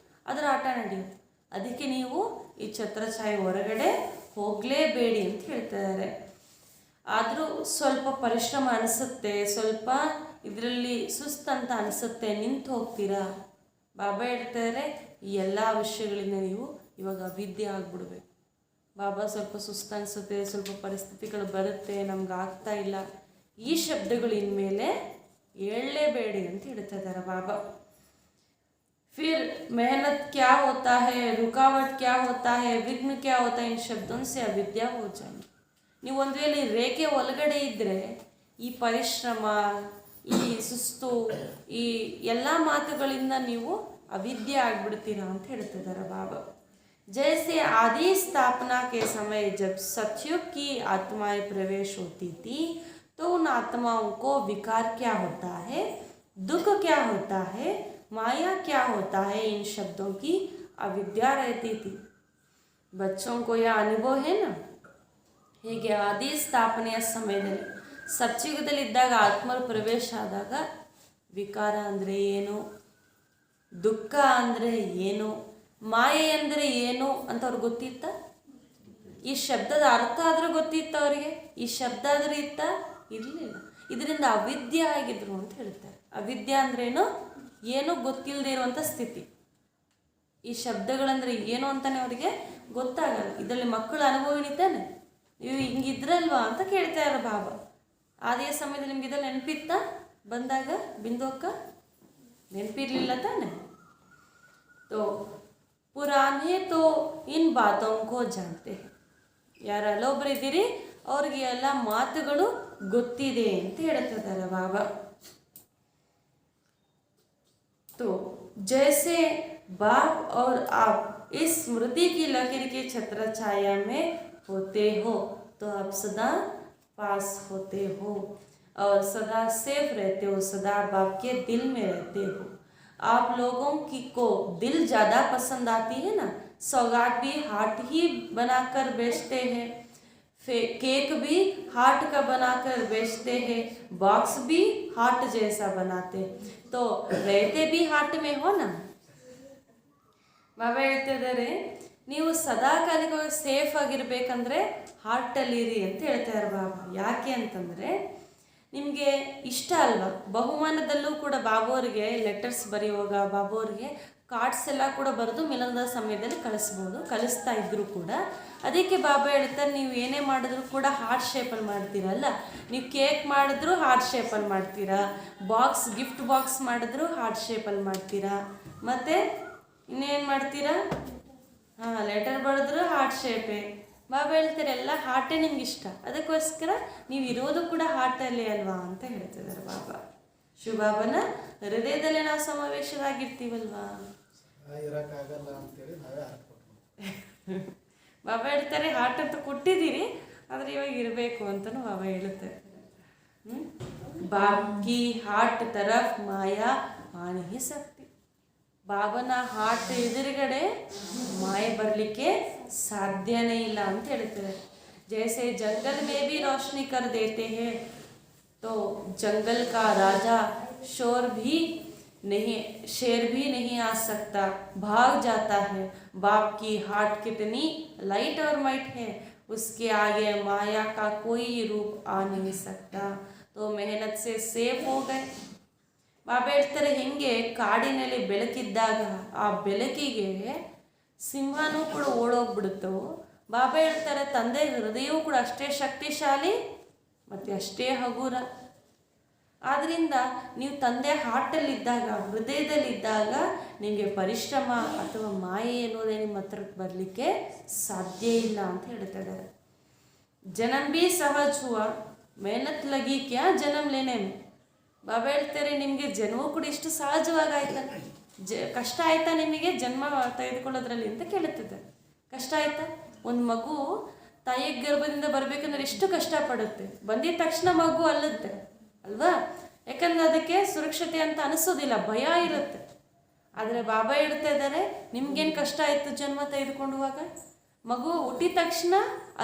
ಅದರ ಆಟ ನಡೆಯುತ್ತೆ. ಅದಕ್ಕೆ ನೀವು ಈ ಛತ್ರಛಾಯೆ ಹೊರಗಡೆ ಹೋಗಲೇಬೇಡಿ ಅಂತ ಹೇಳ್ತಿದ್ದಾರೆ. ಆದರೂ ಸ್ವಲ್ಪ ಪರಿಶ್ರಮ ಅನಿಸುತ್ತೆ, ಸ್ವಲ್ಪ ಇದರಲ್ಲಿ ಸುಸ್ತಂತ ಅನಿಸುತ್ತೆ, ನಿಂತು ಹೋಗ್ತೀರಾ. ಬಾಬಾ ಹೇಳ್ತಾರೆ, ಈ ಎಲ್ಲ ವಿಷಯಗಳಿಂದ ನೀವು ಇವಾಗ ಅವಿದ್ಯೆ ಆಗಿಬಿಡ್ಬೇಕು. ಬಾಬಾ ಸ್ವಲ್ಪ ಸುಸ್ತು ಅನಿಸುತ್ತೆ, ಸ್ವಲ್ಪ ಪರಿಸ್ಥಿತಿಗಳು ಬರುತ್ತೆ, ನಮ್ಗೆ ಆಗ್ತಾ ಇಲ್ಲ, ಈ ಶಬ್ದಗಳು ಇನ್ಮೇಲೆ ಹೇಳಲೇಬೇಡಿ ಅಂತ ಹೇಳ್ತಾ ಇದ್ದಾರೆ ಬಾಬಾ. फिर मेहनत क्या होता है, रुकावट क्या होता है, विघ्न क्या होता है, इन शब्दों से अविद्या हो जाएगी. ನೀವು ಒಂದು ವೇಳೆ ರೇಖೆ ಒಳಗಡೆ ಇದ್ದರೆ ಈ ಪರಿಶ್ರಮ, ಈ ಸುಸ್ತು, ಈ ಎಲ್ಲ ಮಾತುಗಳಿಂದ ನೀವು ಅವಿದ್ಯೆ ಆಗ್ಬಿಡ್ತೀರಾ ಅಂತ ಹೇಳ್ತಿದ್ದಾರೆ ಬಾಬಾ. जैसे आदि स्थापना के समय जब सतयुग की आत्माएं प्रवेश होती थी तो उन आत्माओं को विकार क्या होता है, दुख क्या होता है, माया क्या होता है, इन शब्दों की अविद्या रहती थी. बच्चों को यह अनुभव है ना. ಹೀಗೆ ಆದಿ ಸ್ಥಾಪನೆಯ ಸಮಯದಲ್ಲಿ ಸತ್ಯುಗದಲ್ಲಿದ್ದಾಗ ಆತ್ಮರು ಪ್ರವೇಶ ಆದಾಗ ವಿಕಾರ ಅಂದರೆ ಏನು, ದುಃಖ ಅಂದರೆ ಏನು, ಮಾಯೆ ಅಂದರೆ ಏನು ಅಂತ ಅವ್ರಿಗೆ ಗೊತ್ತಿತ್ತ? ಈ ಶಬ್ದದ ಅರ್ಥ ಆದರೂ ಗೊತ್ತಿತ್ತ ಅವರಿಗೆ? ಈ ಶಬ್ದ ಆದರೂ ಇತ್ತ? ಇರಲಿಲ್ಲ. ಇದರಿಂದ ಅವಿದ್ಯೆ ಆಗಿದ್ರು ಅಂತ ಹೇಳ್ತಾರೆ. ಅವಿದ್ಯೆ ಅಂದ್ರೇನು? ಏನೂ ಗೊತ್ತಿಲ್ಲದೆ ಇರುವಂಥ ಸ್ಥಿತಿ. ಈ ಶಬ್ದಗಳಂದರೆ ಏನು ಅಂತಲೇ ಅವರಿಗೆ ಗೊತ್ತಾಗಲ್ಲ. ಇದರಲ್ಲಿ ಮಕ್ಕಳ ಅನುಭವ ಹಿಡಿತಾನೆ, ನೀವು ಹಿಂಗಿದ್ರಲ್ವಾ ಅಂತ ಕೇಳ್ತಾ ಇರೋ ಬಾಬಾ. ಆದಿಯ ಸಮಯದಲ್ಲಿ ನಿಮ್ಗೆ ಇದೆಲ್ಲ ನೆನಪಿತ್ತ? ಬಂದಾಗ ಬಿಂದು ಅಕ್ಕ ನೆನಪಿರಲಿಲ್ಲ ತಾನೆ. ತೋ ಪುರಾನೆ ತೋ ಇನ್ ಬಾತೋಂ ಕೋ ಜಾನ್ತೆ. ಯಾರು ಅಲ್ಲೊಬ್ರು ಇದ್ದೀರಿ ಅವ್ರಿಗೆ ಎಲ್ಲ ಮಾತುಗಳು ಗೊತ್ತಿದೆ ಅಂತ ಹೇಳ್ತಿದ್ದಾರೆ ಬಾಬಾ. तो जैसे बाप और आप इस स्मृति की लकीर की छत्र छाया में होते हो तो आप सदा पास होते हो और सदा सेफ रहते हो, सदा बाप के दिल में रहते हो. आप लोगों की को दिल ज़्यादा पसंद आती है ना, सौगात भी हार्ट ही बनाकर बेचते हैं, केक भी हार्ट का बनाकर बेचते हैं, बॉक्स भी हार्ट जैसा बनाते, तो रहते भी हार्ट में हो ना. ಬಾಬಾ ಹೇಳ್ತಿದ್ದಾರೆ, ನೀವು ಸದಾಕಾಲಿಕವಾಗಿ ಸೇಫ್ ಆಗಿರ್ಬೇಕಂದ್ರೆ ಹಾರ್ಟಲ್ಲಿರಿ ಅಂತ ಹೇಳ್ತಾರೆ ಬಾಬಾ. ಯಾಕೆ ಅಂತಂದರೆ ನಿಮಗೆ ಇಷ್ಟ ಅಲ್ವಾ? ಬಹುಮಾನದಲ್ಲೂ ಕೂಡ ಬಾಬುವರಿಗೆ ಲೆಟರ್ಸ್ ಬರೆಯುವಾಗ ಬಾಬುವರಿಗೆ ಕಾರ್ಡ್ಸ್ ಎಲ್ಲ ಕೂಡ ಬರೆದು ಮಿಲನದ ಸಮಯದಲ್ಲಿ ಕಳಿಸ್ಬೋದು, ಕಳಿಸ್ತಾ ಇದ್ರು ಕೂಡ. ಅದಕ್ಕೆ ಬಾಬಾ ಹೇಳ್ತಾರೆ, ನೀವು ಏನೇ ಮಾಡಿದ್ರು ಕೂಡ ಹಾರ್ಟ್ ಶೇಪಲ್ಲಿ ಮಾಡ್ತೀರಲ್ಲ, ನೀವು ಕೇಕ್ ಮಾಡಿದ್ರು ಹಾರ್ಟ್ ಶೇಪಲ್ಲಿ ಮಾಡ್ತೀರಾ, ಗಿಫ್ಟ್ ಬಾಕ್ಸ್ ಮಾಡಿದ್ರು ಹಾರ್ಟ್ ಶೇಪಲ್ಲಿ ಮಾಡ್ತೀರಾ, ಮತ್ತು ಇನ್ನೇನು ಮಾಡ್ತೀರಾ? ಲೆಟರ್ ಬರೆದ್ರು ಹಾರ್ಟ್ ಶೇಪೇ. ಬಾಬಾ ಹೇಳ್ತಾರೆ ಎಲ್ಲ ಹಾರ್ಟೇ ನಿಮ್ಗೆ ಇಷ್ಟ, ಅದಕ್ಕೋಸ್ಕರ ನೀವು ಇರೋದು ಕೂಡ ಹಾರ್ಟಲ್ಲಿ ಅಲ್ವಾ ಅಂತ ಹೇಳ್ತಿದ್ದಾರೆ ಬಾಬಾ. ಶಿವಬಾಬನ ಹೃದಯದಲ್ಲೇ ನಾವು ಸಮಾವೇಶರಾಗಿರ್ತೀವಲ್ವಾ. ಬಾಬಾ ಹೇಳ್ತಾರೆ ಹಾರ್ಟ್ ಅಂತ ಕೊಟ್ಟಿದ್ದೀರಿ, ಆದರೆ ಇವಾಗ ಇರಬೇಕು ಅಂತಲೂ ಬಾಬಾ ಹೇಳುತ್ತೆ. ಬಾಕಿ ಹಾರ್ಟ್ ತರಫ್ ಮಾಯಾ ಆನೆ ಸಕ್ತಿ. ಬಾಬನ ಹಾರ್ಟ್ ಎದುರುಗಡೆ ಮಾಯೆ ಬರಲಿಕ್ಕೆ ಸಾಧ್ಯನೇ ಇಲ್ಲ ಅಂತ ಹೇಳ್ತಾರೆ. ಜೈಸೆ ಜಂಗಲ್ ಮೇ ಬಿ ರೋಶನಿ ಕರ್ ದೇತೆ ಹೇ तो जंगल का राजा शेर भी नहीं आ सकता, भाग जाता है. बाप की हार्ट कितनी लाइट और माइट है, उसके आगे माया का कोई रूप आ नहीं सकता. तो मेहनत से सेफ हो गए. ಬಾಬಾ ಹೇಳ್ತಾರೆ ಹೆಂಗೆ ಕಾಡಿನಲ್ಲಿ ಬೆಳಕಿದ್ದಾಗ ಆ ಬೆಳಕಿಗೆ ಸಿಂಹನೂ ಕೂಡ ಓಡೋಗ್ಬಿಡುತ್ತೋ, ಬಾಬಾ ಹೇಳ್ತಾರೆ ತಂದೆ ಹೃದಯವೂ ಕೂಡ ಅಷ್ಟೇ ಶಕ್ತಿಶಾಲಿ ಮತ್ತು ಅಷ್ಟೇ ಹಗುರ. ಆದ್ದರಿಂದ ನೀವು ತಂದೆ ಹಾರ್ಟಲ್ಲಿದ್ದಾಗ, ಹೃದಯದಲ್ಲಿದ್ದಾಗ ನಿಮಗೆ ಪರಿಶ್ರಮ ಅಥವಾ ಮಾಯೆ ಅನ್ನೋದೇ ನಿಮ್ಮ ಹತ್ರಕ್ಕೆ ಬರಲಿಕ್ಕೆ ಸಾಧ್ಯ ಇಲ್ಲ ಅಂತ ಹೇಳ್ತಾ ಇದ್ದಾರೆ. ಜನಮ್ ಬಿ ಸಹಜ ಹುವಾ, ಮೆಹನತ್ ಲಗಿ ಕ್ಯಾ ಜನಮ್ ಲೇನೆ ಮೇ. ಬಾಬಾ ಹೇಳ್ತಾರೆ ನಿಮಗೆ ಜನ್ಮವೂ ಕೂಡ ಇಷ್ಟು ಸಹಜವಾಗಿ ಆಯ್ತಾ, ಕಷ್ಟ ಆಯ್ತಾ ನಿಮಗೆ ಜನ್ಮ ತೆಗೆದುಕೊಳ್ಳೋದ್ರಲ್ಲಿ ಅಂತ ಕೇಳುತ್ತಿದ್ದೆ. ಕಷ್ಟ ಆಯ್ತಾ? ಒಂದು ಮಗು ತಾಯಿಯ ಗರ್ಭದಿಂದ ಬರಬೇಕಂದ್ರೆ ಎಷ್ಟು ಕಷ್ಟಪಡುತ್ತೆ, ಬಂದಿದ ತಕ್ಷಣ ಮಗು ಅಲ್ಲುತ್ತೆ ಅಲ್ವಾ? ಯಾಕಂದ್ರೆ ಅದಕ್ಕೆ ಸುರಕ್ಷತೆ ಅಂತ ಅನಿಸೋದಿಲ್ಲ, ಭಯ ಇರುತ್ತೆ. ಆದರೆ ಬಾಬಾ ಹೇಳ್ತಾ ಇದ್ದಾರೆ ನಿಮ್ಗೇನು ಕಷ್ಟ ಆಯಿತು ಜನ್ಮ ತೆಗೆದುಕೊಂಡುವಾಗ? ಮಗು ಹುಟ್ಟಿದ ತಕ್ಷಣ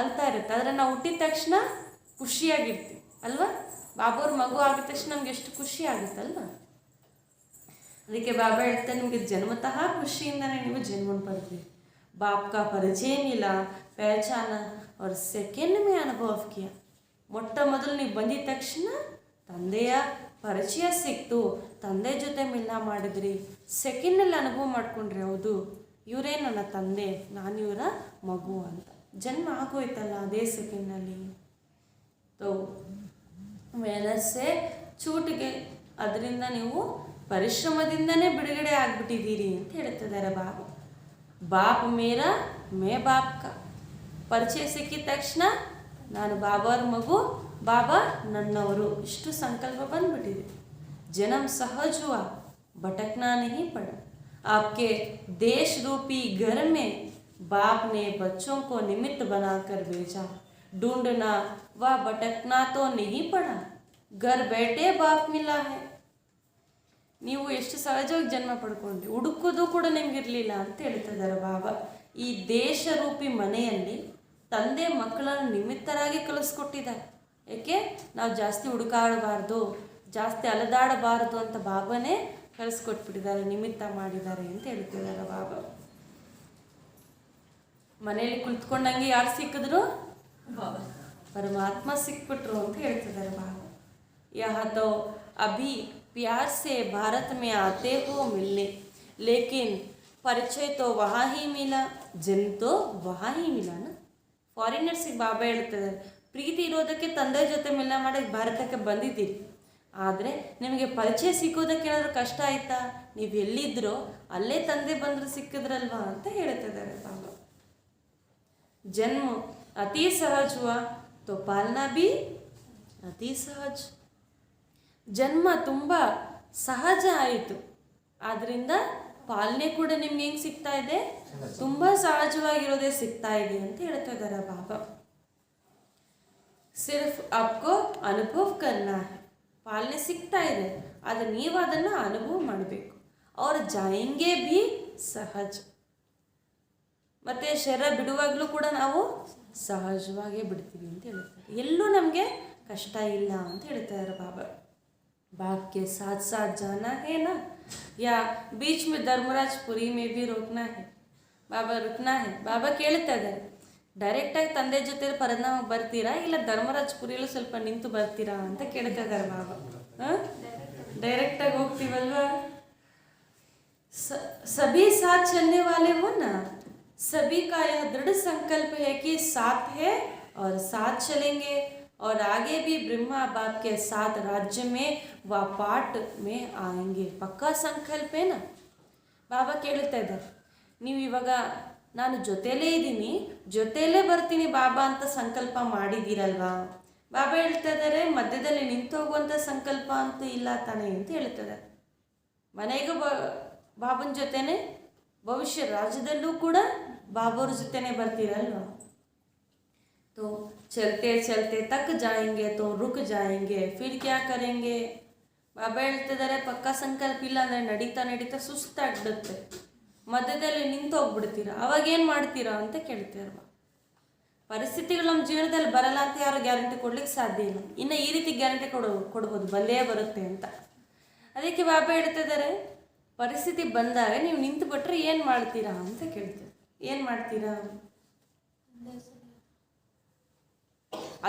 ಅಳ್ತಾ ಇರುತ್ತೆ, ಆದರೆ ನಾವು ಹುಟ್ಟಿದ ತಕ್ಷಣ ಖುಷಿಯಾಗಿರ್ತೀವಿ ಅಲ್ವಾ? ಬಾಬಾವ್ರ ಮಗು ಆಗಿದ ತಕ್ಷಣ ನಮ್ಗೆ ಎಷ್ಟು ಖುಷಿ ಆಗುತ್ತಲ್ವ? ಅದಕ್ಕೆ ಬಾಬಾ ಹೇಳ್ತಾರೆ ನಿಮಗೆ ಜನ್ಮತಃ ಖುಷಿಯಿಂದನೇ ನೀವು ಜನ್ಮನ ಪಡ್ತೀವಿ. ಬಾಪ್ ಕಾ ಪರಿಚಯ ಮಿಲ, ಪಹಚಾನ ಅವ್ರ ಸೆಕೆಂಡ್ ಮೇ ಅನುಭವ ಕಿಯಾ. ಮೊಟ್ಟ ಮೊದಲು ನೀವು ಬಂದಿದ ತಕ್ಷಣ ತಂದೆಯ ಪರಿಚಯ ಸಿಕ್ತು, ತಂದೆ ಜೊತೆ ಮಿಲನ ಮಾಡಿದ್ರಿ, ಸೆಕೆಂಡಲ್ಲಿ ಅನುಭವ ಮಾಡ್ಕೊಂಡ್ರಿ, ಹೌದು ಇವರೇ ನನ್ನ ತಂದೆ, ನಾನು ಇವರ ಮಗು ಅಂತ. ಜನ್ಮ ಆಗೋಯ್ತಲ್ಲ ಅದೇ ಸೆಕೆಂಡ್ನಲ್ಲಿ. ತೋ ಮೆಹನತ್ಸೆ ಚೂಟಿಗೆ, ಅದರಿಂದ ನೀವು ಪರಿಶ್ರಮದಿಂದನೇ ಬಿಡುಗಡೆ ಆಗಿಬಿಟ್ಟಿದ್ದೀರಿ ಅಂತ ಹೇಳ್ತಿದ್ದಾರೆ ಬಾಬಾ. ಬಾಪ್ ಮೇರಾ ಮೇ ಬಾಪ್ ಕಾ. ಪರಿಚಯ ಸಿಕ್ಕಿದ ತಕ್ಷಣ ನಾನು ಬಾಬಾವ್ರ ಮಗು, ಬಾಬಾ ನನ್ನವರು, ಇಷ್ಟು ಸಂಕಲ್ಪ ಬಂದ್ಬಿಟ್ಟಿದೆ. ಜನ್ಮ ಸಹಜ ಹುವಾ, ಭಟಕ್ನಾ नहीं पड़ा. आपके देश रूपी घर में बाप ने बच्चों को निमित्त बनाकर भेजा. ढूंढना व भटकना तो नहीं पड़ा, घर बैठे बाप मिला है. ನೀವು ಎಷ್ಟು ಸಹಜವಾಗಿ ಜನ್ಮ ಪಡ್ಕೊಂಡ್ರಿ, ಹುಡುಕೋದು ಕೂಡ ನಿಮಗಿರಲಿಲ್ಲ ಅಂತ ಹೇಳ್ತಿದ್ದಾರೆ ಬಾಬಾ. ಈ ದೇಶ ರೂಪಿ ಮನೆಯಲ್ಲಿ ತಂದೆ ಮಕ್ಕಳನ್ನು ನಿಮಿತ್ತರಾಗಿ ಕಳಿಸ್ಕೊಟ್ಟಿದ್ದಾರೆ. ಏಕೆ? ನಾವು ಜಾಸ್ತಿ ಹುಡುಕಾಡಬಾರ್ದು, ಜಾಸ್ತಿ ಅಲೆದಾಡಬಾರ್ದು ಅಂತ ಬಾಬಾನೇ ಕಳಿಸ್ಕೊಟ್ಬಿಟ್ಟಿದ್ದಾರೆ, ನಿಮಿತ್ತ ಮಾಡಿದ್ದಾರೆ ಅಂತ ಹೇಳ್ತಿದ್ದಾರೆ ಬಾಬಾ. ಮನೆಯಲ್ಲಿ ಕುಳಿತುಕೊಂಡಂಗೆ ಯಾರು ಸಿಕ್ಕಿದ್ರು? ಪರಮಾತ್ಮ ಸಿಕ್ಬಿಟ್ರು ಅಂತ ಹೇಳ್ತಿದ್ದಾರೆ ಬಾಬಾ. ಯಹ ತೋ ಅಭಿ प्यार से भारत में आते हो मिलने, लेकिन ಪರಿಚಯ ತೋ ವಹಾ ಹಿ ಮಿಲಾ, ಜನ್ ತೋ ವಹಾ ಹಿ ಮಿಲಾನ. ಫಾರಿನರ್ಸಿಗೆ ಬಾಬಾ ಹೇಳ್ತಿದ್ದಾರೆ ಪ್ರೀತಿ ಇರೋದಕ್ಕೆ ತಂದೆ ಜೊತೆ ಮಿಲನ ಮಾಡಿ ಭಾರತಕ್ಕೆ ಬಂದಿದ್ದೀರಿ, ಆದರೆ ನಿಮಗೆ ಪರಿಚಯ ಸಿಕ್ಕೋದಕ್ಕೆ ಏನಾದರೂ ಕಷ್ಟ ಆಯಿತಾ? ನೀವು ಎಲ್ಲಿದ್ದರೋ ಅಲ್ಲೇ ತಂದೆ ಬಂದರೂ ಸಿಕ್ಕಿದ್ರಲ್ವಾ ಅಂತ ಹೇಳ್ತಿದ್ದಾರೆ ಬಾಬಾ. ಜನ್ಮ ಅತಿ ಸಹಜ ಹುವಾ ತೋ ಪಾಲನಾ ಬಿ ಅತಿ ಸಹಜ. ಜನ್ಮ ತುಂಬ ಸಹಜ ಆಯಿತು, ಆದ್ದರಿಂದ ಪಾಲನೆ ಕೂಡ ನಿಮ್ಗೆ ಹೆಂಗೆ ಸಿಗ್ತಾ ಇದೆ? ತುಂಬ ಸಹಜವಾಗಿರೋದೇ ಸಿಗ್ತಾ ಇದೆ ಅಂತ ಹೇಳ್ತಾ ಇದ್ದಾರೆ ಬಾಬಾ. ಸಿರ್ಫ್ ಆಪ್ಕೋ ಅನುಭವ ಕರ್ನಾ ಹೈ. ಪಾಲನೆ ಸಿಗ್ತಾ ಇದೆ, ಆದರೆ ನೀವು ಅದನ್ನು ಅನುಭವ ಮಾಡಬೇಕು. ಅವ್ರು ಜಾಯಿಂಗೆ ಭೀ ಸಹಜ. ಮತ್ತು ಶರೀರ ಬಿಡುವಾಗಲೂ ಕೂಡ ನಾವು ಸಹಜವಾಗೇ ಬಿಡ್ತೀವಿ ಅಂತ ಹೇಳ್ತಾರೆ. ಎಲ್ಲೂ ನಮಗೆ ಕಷ್ಟ ಇಲ್ಲ ಅಂತ ಹೇಳ್ತಾರೆ ಬಾಬಾ. बाप के साथ साथ जाना है ना, या बीच में धर्मराजपुरी में भी रोकना है? बाबा रुकना है. बाबा ಕೇಳ್ತಾ ಇದ್ದಾರೆ ಡೈರೆಕ್ಟಾಗಿ ತಂದೆ ಜೊತೆ ಪರಿಣಾಮಕ್ಕೆ ಬರ್ತೀರಾ ಇಲ್ಲ ಧರ್ಮರಾಜಪುರಿಯಲ್ಲೂ ಸ್ವಲ್ಪ ನಿಂತು ಬರ್ತೀರಾ ಅಂತ ಕೇಳ್ತಾ ಇದ್ದಾರೆ ಬಾಬಾ. ಡೈರೆಕ್ಟಾಗಿ ಹೋಗ್ತೀವಲ್ವಾ? सभी साथ चलने वाले हो ना, सभी का यह दृढ़ संकल्प है कि साथ है और साथ चलेंगे और आगे भी ब्रह्मा बाप के साथ राज्य में व पाठ में आएंगे. पक्का संकल्प है ना? ಬಾಬಾ ಕೇಳ್ತಾ ಇದ್ದಾರೆ, ನೀವು ಇವಾಗ ನಾನು ಜೊತೆಲೇ ಇದ್ದೀನಿ, ಜೊತೆಲೇ ಬರ್ತೀನಿ ಬಾಬಾ ಅಂತ ಸಂಕಲ್ಪ ಮಾಡಿದ್ದೀರಲ್ವಾ? ಬಾಬಾ ಹೇಳ್ತಾ ಇದ್ದಾರೆ, ಮಧ್ಯದಲ್ಲಿ ನಿಂತು ಹೋಗುವಂಥ ಸಂಕಲ್ಪ ಅಂತೂ ಇಲ್ಲ ತಾನೇ ಅಂತ ಹೇಳ್ತಿದ್ದಾರೆ. ಮನೆಗೂ ಬಾಬನ ಜೊತೆನೆ, ಭವಿಷ್ಯ ರಾಜ್ಯದಲ್ಲೂ ಕೂಡ ಬಾಬಾವ್ರ ಜೊತೆನೆ ಬರ್ತೀರಲ್ವಾ? तो चलते चलते तक जाएंगे तो रुक जाएंगे फिर क्या करेंगे? ಬಾಬಾ ಹೇಳ್ತಿದ್ದಾರೆ, ಪಕ್ಕಾ ಸಂಕಲ್ಪ ಇಲ್ಲ ಅಂದರೆ ನಡೀತಾ ನಡೀತಾ ಸುಸ್ತಾಗ್ಬಿಡುತ್ತೆ, ಮಧ್ಯದಲ್ಲಿ ನಿಂತು ಹೋಗ್ಬಿಡ್ತೀರಾ, ಅವಾಗೇನು ಮಾಡ್ತೀರಾ ಅಂತ ಕೇಳ್ತೀರ. ಪರಿಸ್ಥಿತಿಗಳು ನಮ್ಮ ಜೀವನದಲ್ಲಿ ಬರಲ್ಲ ಅಂತ ಯಾರು ಗ್ಯಾರಂಟಿ ಕೊಡ್ಲಿಕ್ಕೆ ಸಾಧ್ಯ ಇಲ್ಲ. ಇನ್ನು ಈ ರೀತಿ ಗ್ಯಾರಂಟಿ ಕೊಡ್ಬೋದು ಬಲ್ಲೇ ಬರುತ್ತೆ ಅಂತ. ಅದಕ್ಕೆ ಬಾಬಾ ಹೇಳ್ತಿದ್ದಾರೆ, ಪರಿಸ್ಥಿತಿ ಬಂದಾಗ ನೀವು ನಿಂತು ಬಿಟ್ರೆ ಏನು ಮಾಡ್ತೀರಾ ಅಂತ ಕೇಳ್ತೀರ. ಏನು ಮಾಡ್ತೀರಾ?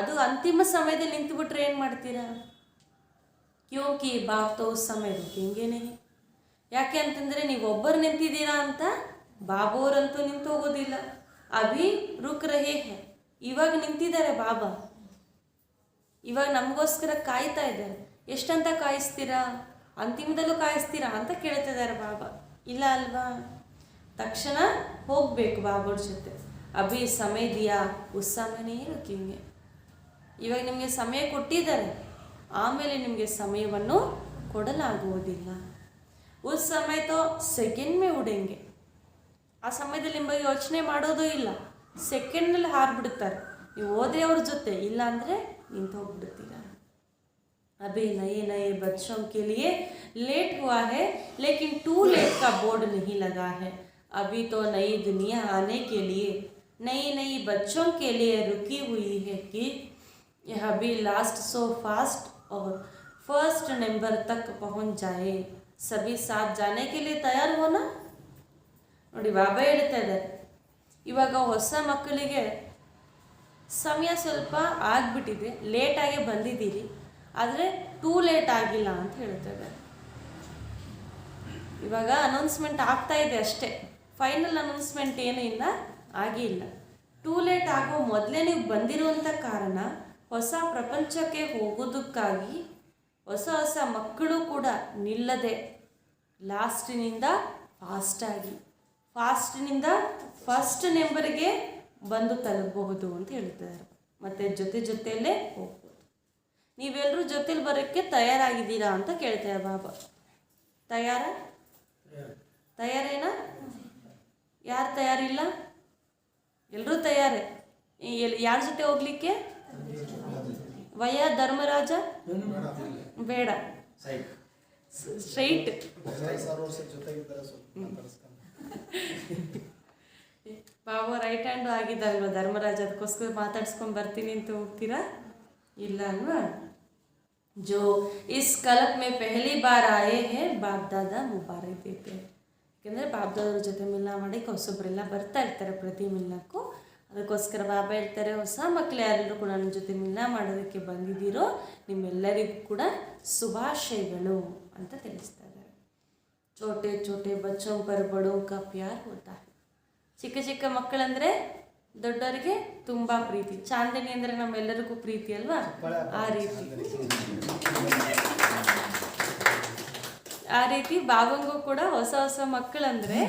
ಅದು ಅಂತಿಮ ಸಮಯದಲ್ಲಿ ನಿಂತು ಬಿಟ್ರೆ ಏನು ಮಾಡ್ತೀರಾ? ಕ್ಯೋಂಕಿ ಬಾಪ್ ತೋ ಸಮಯ ರುಕೆಂಗೇನೆ. ಯಾಕೆ ಅಂತಂದರೆ ನೀವು ಒಬ್ಬರು ನಿಂತಿದ್ದೀರಾ ಅಂತ ಬಾಬೋರಂತೂ ನಿಂತು ಹೋಗೋದಿಲ್ಲ. ಅಭಿ ರುಕ್ ರಹೇ ಹೇ, ಇವಾಗ ನಿಂತಿದ್ದಾರೆ ಬಾಬಾ, ಇವಾಗ ನಮಗೋಸ್ಕರ ಕಾಯ್ತಾ ಇದ್ದಾರೆ. ಎಷ್ಟಂತ ಕಾಯಿಸ್ತೀರಾ? ಅಂತಿಮದಲ್ಲೂ ಕಾಯಿಸ್ತೀರಾ ಅಂತ ಕೇಳ್ತಿದ್ದಾರೆ ಬಾಬಾ. ಇಲ್ಲ ಅಲ್ವಾ? ತಕ್ಷಣ ಹೋಗಬೇಕು ಬಾಬೋರ ಜೊತೆ. ಅಭಿ ಸಮಯ ದಿಯಾ ಉಸ್ ಸಮಯನೇ ರುಕಿಂಗೆ. ಇವಾಗ ನಿಮಗೆ ಸಮಯ ಕೊಟ್ಟಿದ್ದಾರೆ, ಆಮೇಲೆ ನಿಮಗೆ ಸಮಯವನ್ನು ಕೊಡಲಾಗುವುದಿಲ್ಲ. ಉಸ್ ಸಮಯ ತೋ ಸೆಕೆಂಡ್ ಮೇ ಉಡೆಂಗೆ. ಆ ಸಮಯದಲ್ಲಿ ನಿಮ್ಮ ಬಗ್ಗೆ ಯೋಚನೆ ಮಾಡೋದು ಇಲ್ಲ, ಸೆಕೆಂಡ್ನಲ್ಲಿ ಹಾರ್ಬಿಡ್ತಾರೆ. ನೀವು ಹೋದ್ರೆ ಅವ್ರ ಜೊತೆ, ಇಲ್ಲ ಅಂದರೆ ನಿಂತು ಹೋಗ್ಬಿಡ್ತೀರ. अभी नए नए बच्चों के लिए लेट हुआ है लेकिन टू लेट का बोर्ड नहीं लगा है. अभी तो नई दुनिया आने के लिए नई नई बच्चों के लिए रुकी हुई है कि यह भी लास्ट सो फास्ट और फर्स्ट नंबर तक पहुंच जाए. सभी साथ जाने के लिए तैयार हो ना? ನೋಡಿ ಬಾಬಾ ಹೇಳ್ತಾ ಇದ್ದಾರೆ, ಇವಾಗ ಹೊಸ ಮಕ್ಕಳಿಗೆ ಸಮಯ ಸ್ವಲ್ಪ ಆಗಿಬಿಟ್ಟಿದೆ, ಲೇಟಾಗೆ ಬಂದಿದ್ದೀರಿ, ಆದರೆ ಟೂ ಲೇಟ್ ಆಗಿಲ್ಲ ಅಂತ ಹೇಳ್ತಾರೆ. ಇವಾಗ ಅನೌನ್ಸ್ಮೆಂಟ್ ಆಗ್ತಾ ಇದೆ ಅಷ್ಟೇ, ಫೈನಲ್ ಅನೌನ್ಸ್ಮೆಂಟ್ ಏನೂ ಇಲ್ಲ, ಆಗಿಲ್ಲ. ಟೂ ಲೇಟ್ ಆಗೋ ಮೊದಲೇ ನೀವು ಬಂದಿರುವಂಥ ಕಾರಣ ಹೊಸ ಪ್ರಪಂಚಕ್ಕೆ ಹೋಗೋದಕ್ಕಾಗಿ ಹೊಸ ಹೊಸ ಮಕ್ಕಳು ಕೂಡ ನಿಲ್ಲದೆ ಲಾಸ್ಟಿನಿಂದ ಫಾಸ್ಟಿನಿಂದ ಫಸ್ಟ್ ನಂಬರ್ಗೆ ಬಂದು ತಲುಪಬಹುದು ಅಂತ ಹೇಳ್ತಾರೆ. ಮತ್ತು ಜೊತೆಯಲ್ಲೇ ಹೋಗ್ಬೋದು. ನೀವೆಲ್ಲರೂ ಜೊತೆಲಿ ಬರೋಕ್ಕೆ ತಯಾರಾಗಿದ್ದೀರಾ ಅಂತ ಕೇಳ್ತಾರೆ ಬಾಬಾ. ತಯಾರೇನಾ? ಯಾರು ತಯಾರಿಲ್ಲ? ಎಲ್ಲರೂ ತಯಾರೇ. ಯಾರ ಜೊತೆ ಹೋಗ್ಲಿಕ್ಕೆ? ವಯ ಧರ್ಮರಾಜ ಬೇಡ, ಸ್ಟ್ರೈಟ್. ಬಾಬಾ ರೈಟ್ ಹ್ಯಾಂಡು ಆಗಿದ್ದಾರಲ್ವ ಧರ್ಮರಾಜ, ಅದಕ್ಕೋಸ್ಕರ ಮಾತಾಡ್ಸ್ಕೊಂಡು ಬರ್ತೀನಿ ಅಂತ ಹೋಗ್ತೀರಾ? ಇಲ್ಲ ಅಲ್ವಾ? जो इस कल्प में पहली बार आए हैं बाप दादा मुबारक देते हैं. ಯಾಕೆಂದರೆ ಬಾಪ್ ದಾದರ ಜೊತೆ ಮಿಲನ ಮಾಡೋಕ್ಕೆ ಹೊಸೊಬ್ಬರೆಲ್ಲ ಬರ್ತಾ ಇರ್ತಾರೆ ಪ್ರತಿ ಮಿಲನಕ್ಕೂ. ಅದಕ್ಕೋಸ್ಕರ ಬಾಬಾ ಹೇಳ್ತಾರೆ, ಹೊಸ ಮಕ್ಕಳು ಯಾರೆಲ್ಲರೂ ಕೂಡ ನನ್ನ ಜೊತೆ ಮಿಲನ ಮಾಡೋದಕ್ಕೆ ಬಂದಿದ್ದೀರೋ ನಿಮ್ಮೆಲ್ಲರಿಗೂ ಕೂಡ ಶುಭಾಶಯಗಳು ಅಂತ ತಿಳಿಸ್ತಾ ಇದ್ದಾರೆ. ಚೋಟೆ ಚೋಟೆ ಬಚ್ಚೋಂ ಪರ್ ಬಡೋ ಕಾ ಪ್ಯಾರ್ ಹೋತಾ ಹೈ. ಚಿಕ್ಕ ಚಿಕ್ಕ ಮಕ್ಕಳಂದರೆ ದೊಡ್ಡವರಿಗೆ ತುಂಬ ಪ್ರೀತಿ. ಚಾಂದಿನಿ ಅಂದರೆ ನಮ್ಮೆಲ್ಲರಿಗೂ ಪ್ರೀತಿ ಅಲ್ವಾ? ಆ ರೀತಿ ಬಾಬಂಗೂ ಕೂಡ ಹೊಸ ಹೊಸ ಮಕ್ಕಳಂದರೆ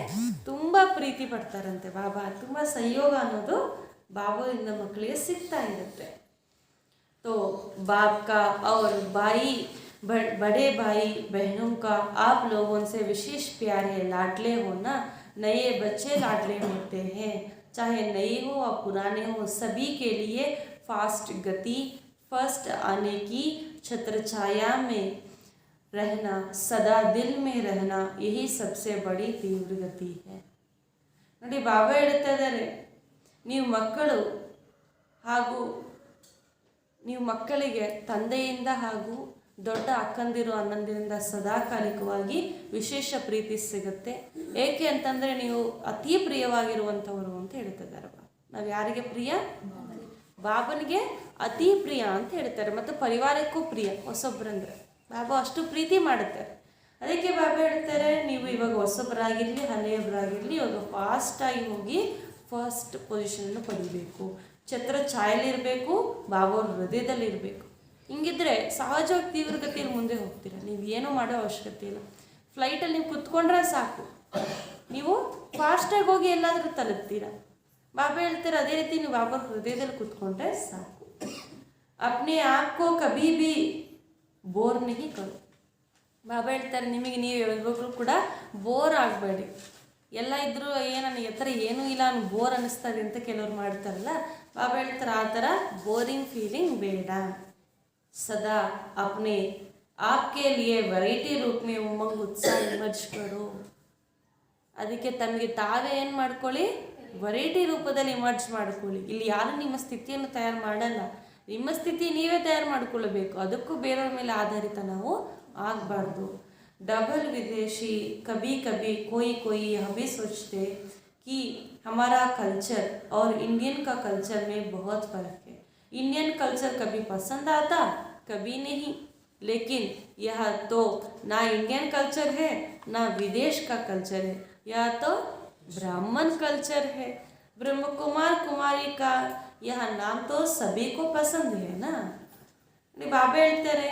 ತುಂಬ ಪ್ರೀತಿ ಪಡ್ತಾರಂತೆ ಬಾಬಾ. ತುಂಬ ಸಹಯೋಗ ಅನ್ನೋದು ಬಾಬಾದಿಂದ ಮಕ್ಕಳಿಗೆ ಸಿಗ್ತಾ ಇರುತ್ತೆ. तो बाप का और बड़े भाई बहनों का आप लोगों से विशेष प्यार है. लाडले हो ना, नए बच्चे लाडले होते हैं, चाहे नए हो और पुराने हो, सभी के लिए फास्ट गति, फर्स्ट आने की छत्र छाया में रहना, सदा दिल में रहना, यही सबसे बड़ी तीव्र गति है. ನೋಡಿ ಬಾಬಾ ಹೇಳ್ತಾ ಇದ್ದಾರೆ, ನೀವು ಮಕ್ಕಳಿಗೆ ತಂದೆಯಿಂದ ಹಾಗೂ ದೊಡ್ಡ ಅಕ್ಕಂದಿರು ಅಣ್ಣಂದಿರಿಂದ ಸದಾಕಾಲಿಕವಾಗಿ ವಿಶೇಷ ಪ್ರೀತಿ ಸಿಗುತ್ತೆ. ಏಕೆ ಅಂತಂದರೆ ನೀವು ಅತಿ ಪ್ರಿಯವಾಗಿರುವಂಥವರು ಅಂತ ಹೇಳ್ತಿದ್ದಾರೆ. ನಾವು ಯಾರಿಗೆ ಪ್ರಿಯ? ಬಾಬನಿಗೆ ಅತಿ ಪ್ರಿಯ ಅಂತ ಹೇಳ್ತಾರೆ, ಮತ್ತು ಪರಿವಾರಕ್ಕೂ ಪ್ರಿಯ ಹೊಸೊಬ್ರಂದ್ರೆ. ಬಾಬಾ ಅಷ್ಟು ಪ್ರೀತಿ ಮಾಡುತ್ತಾರೆ. ಅದಕ್ಕೆ ಬಾಬಾ ಹೇಳ್ತಾರೆ, ನೀವು ಇವಾಗ ಹೊಸೊಬ್ಬರಾಗಿರಲಿ ಹಳೆಯೊಬ್ಬರಾಗಿರಲಿ ಇವಾಗ ಫಾಸ್ಟಾಗಿ ಹೋಗಿ ಫಸ್ಟ್ ಪೊಸಿಷನನ್ನು ಪಡಿಬೇಕು. ಛತ್ರ ಛಾಯೆಲಿರಬೇಕು, ಬಾಬಾ ಅವ್ರ ಹೃದಯದಲ್ಲಿರಬೇಕು. ಹಿಂಗಿದ್ರೆ ಸಹಜವಾಗಿ ತೀವ್ರಗತಿಯಲ್ಲಿ ಮುಂದೆ ಹೋಗ್ತೀರ. ನೀವು ಏನೂ ಮಾಡೋ ಅವಶ್ಯಕತೆ ಇಲ್ಲ. ಫ್ಲೈಟಲ್ಲಿ ನೀವು ಕುತ್ಕೊಂಡ್ರೆ ಸಾಕು, ನೀವು ಫಾಸ್ಟಾಗಿ ಹೋಗಿ ಎಲ್ಲಾದರೂ ತಲುಪ್ತೀರ. ಬಾಬಾ ಹೇಳ್ತಾರೆ ಅದೇ ರೀತಿ ನೀವು ಬಾಬಾ ಹೃದಯದಲ್ಲಿ ಕುತ್ಕೊಂಡ್ರೆ ಸಾಕು. ಅಪ್ನೆ ಆಪ್ಕೋ ಕಭಿ ಭಿ ಬೋರ್ ನಹಿ ಕರೋ. ಬಾಬಾ ಹೇಳ್ತಾರೆ ನಿಮಗೆ ನೀವು ಯಾವಾಗಲೂ ಕೂಡ ಬೋರ್ ಆಗಬೇಡಿ. ಎಲ್ಲ ಇದ್ದರೂ ನನಗೆ ಹತ್ರ ಏನೂ ಇಲ್ಲ ನನಗೆ ಬೋರ್ ಅನ್ನಿಸ್ತದೆ ಅಂತ ಕೆಲವ್ರು ಮಾಡ್ತಾರಲ್ಲ, ಬಾಬಾ ಹೇಳ್ತಾರೆ ಆ ಥರ ಬೋರಿಂಗ್ ಫೀಲಿಂಗ್ ಬೇಡ. ಸದಾ ಅಪ್ನೆ ಆಪ್ಕೆ ಲಿಯೇ ವೆರೈಟಿ ರೂಪ ಮೇ ಉಮಂಗ್ ಉತ್ಸಾಹ ಇಮರ್ಜ್ ಕರೋ. ಅದಕ್ಕೆ ತಮಗೆ ತಾವೇ ಏನು ಮಾಡ್ಕೊಳ್ಳಿ, ವೆರೈಟಿ ರೂಪದಲ್ಲಿ ಇಮರ್ಜ್ ಮಾಡ್ಕೊಳ್ಳಿ. ಇಲ್ಲಿ ಯಾರು ನಿಮ್ಮ ಸ್ಥಿತಿಯನ್ನು ತಯಾರು ಮಾಡಲ್ಲ, ನಿಮ್ಮ ಸ್ಥಿತಿ ನೀವೇ ತಯಾರು ಮಾಡ್ಕೊಳ್ಳಬೇಕು. ಅದಕ್ಕೂ ಬೇರೆಯವ್ರ ಮೇಲೆ ಆಧಾರಿತ ನಾವು ಆಗಬಾರ್ದು. डबल विदेशी कभी कभी कोई यह भी सोचते कि हमारा कल्चर और इंडियन का कल्चर में बहुत फ़र्क है. इंडियन कल्चर कभी पसंद आता कभी नहीं, लेकिन यह तो ना इंडियन कल्चर है ना विदेश का कल्चर है, यह तो ब्राह्मण कल्चर है. ब्रह्म कुमार कुमारी का यह नाम तो सभी को पसंद है ना. बाबा ಹೇಳ್ತಾರೆ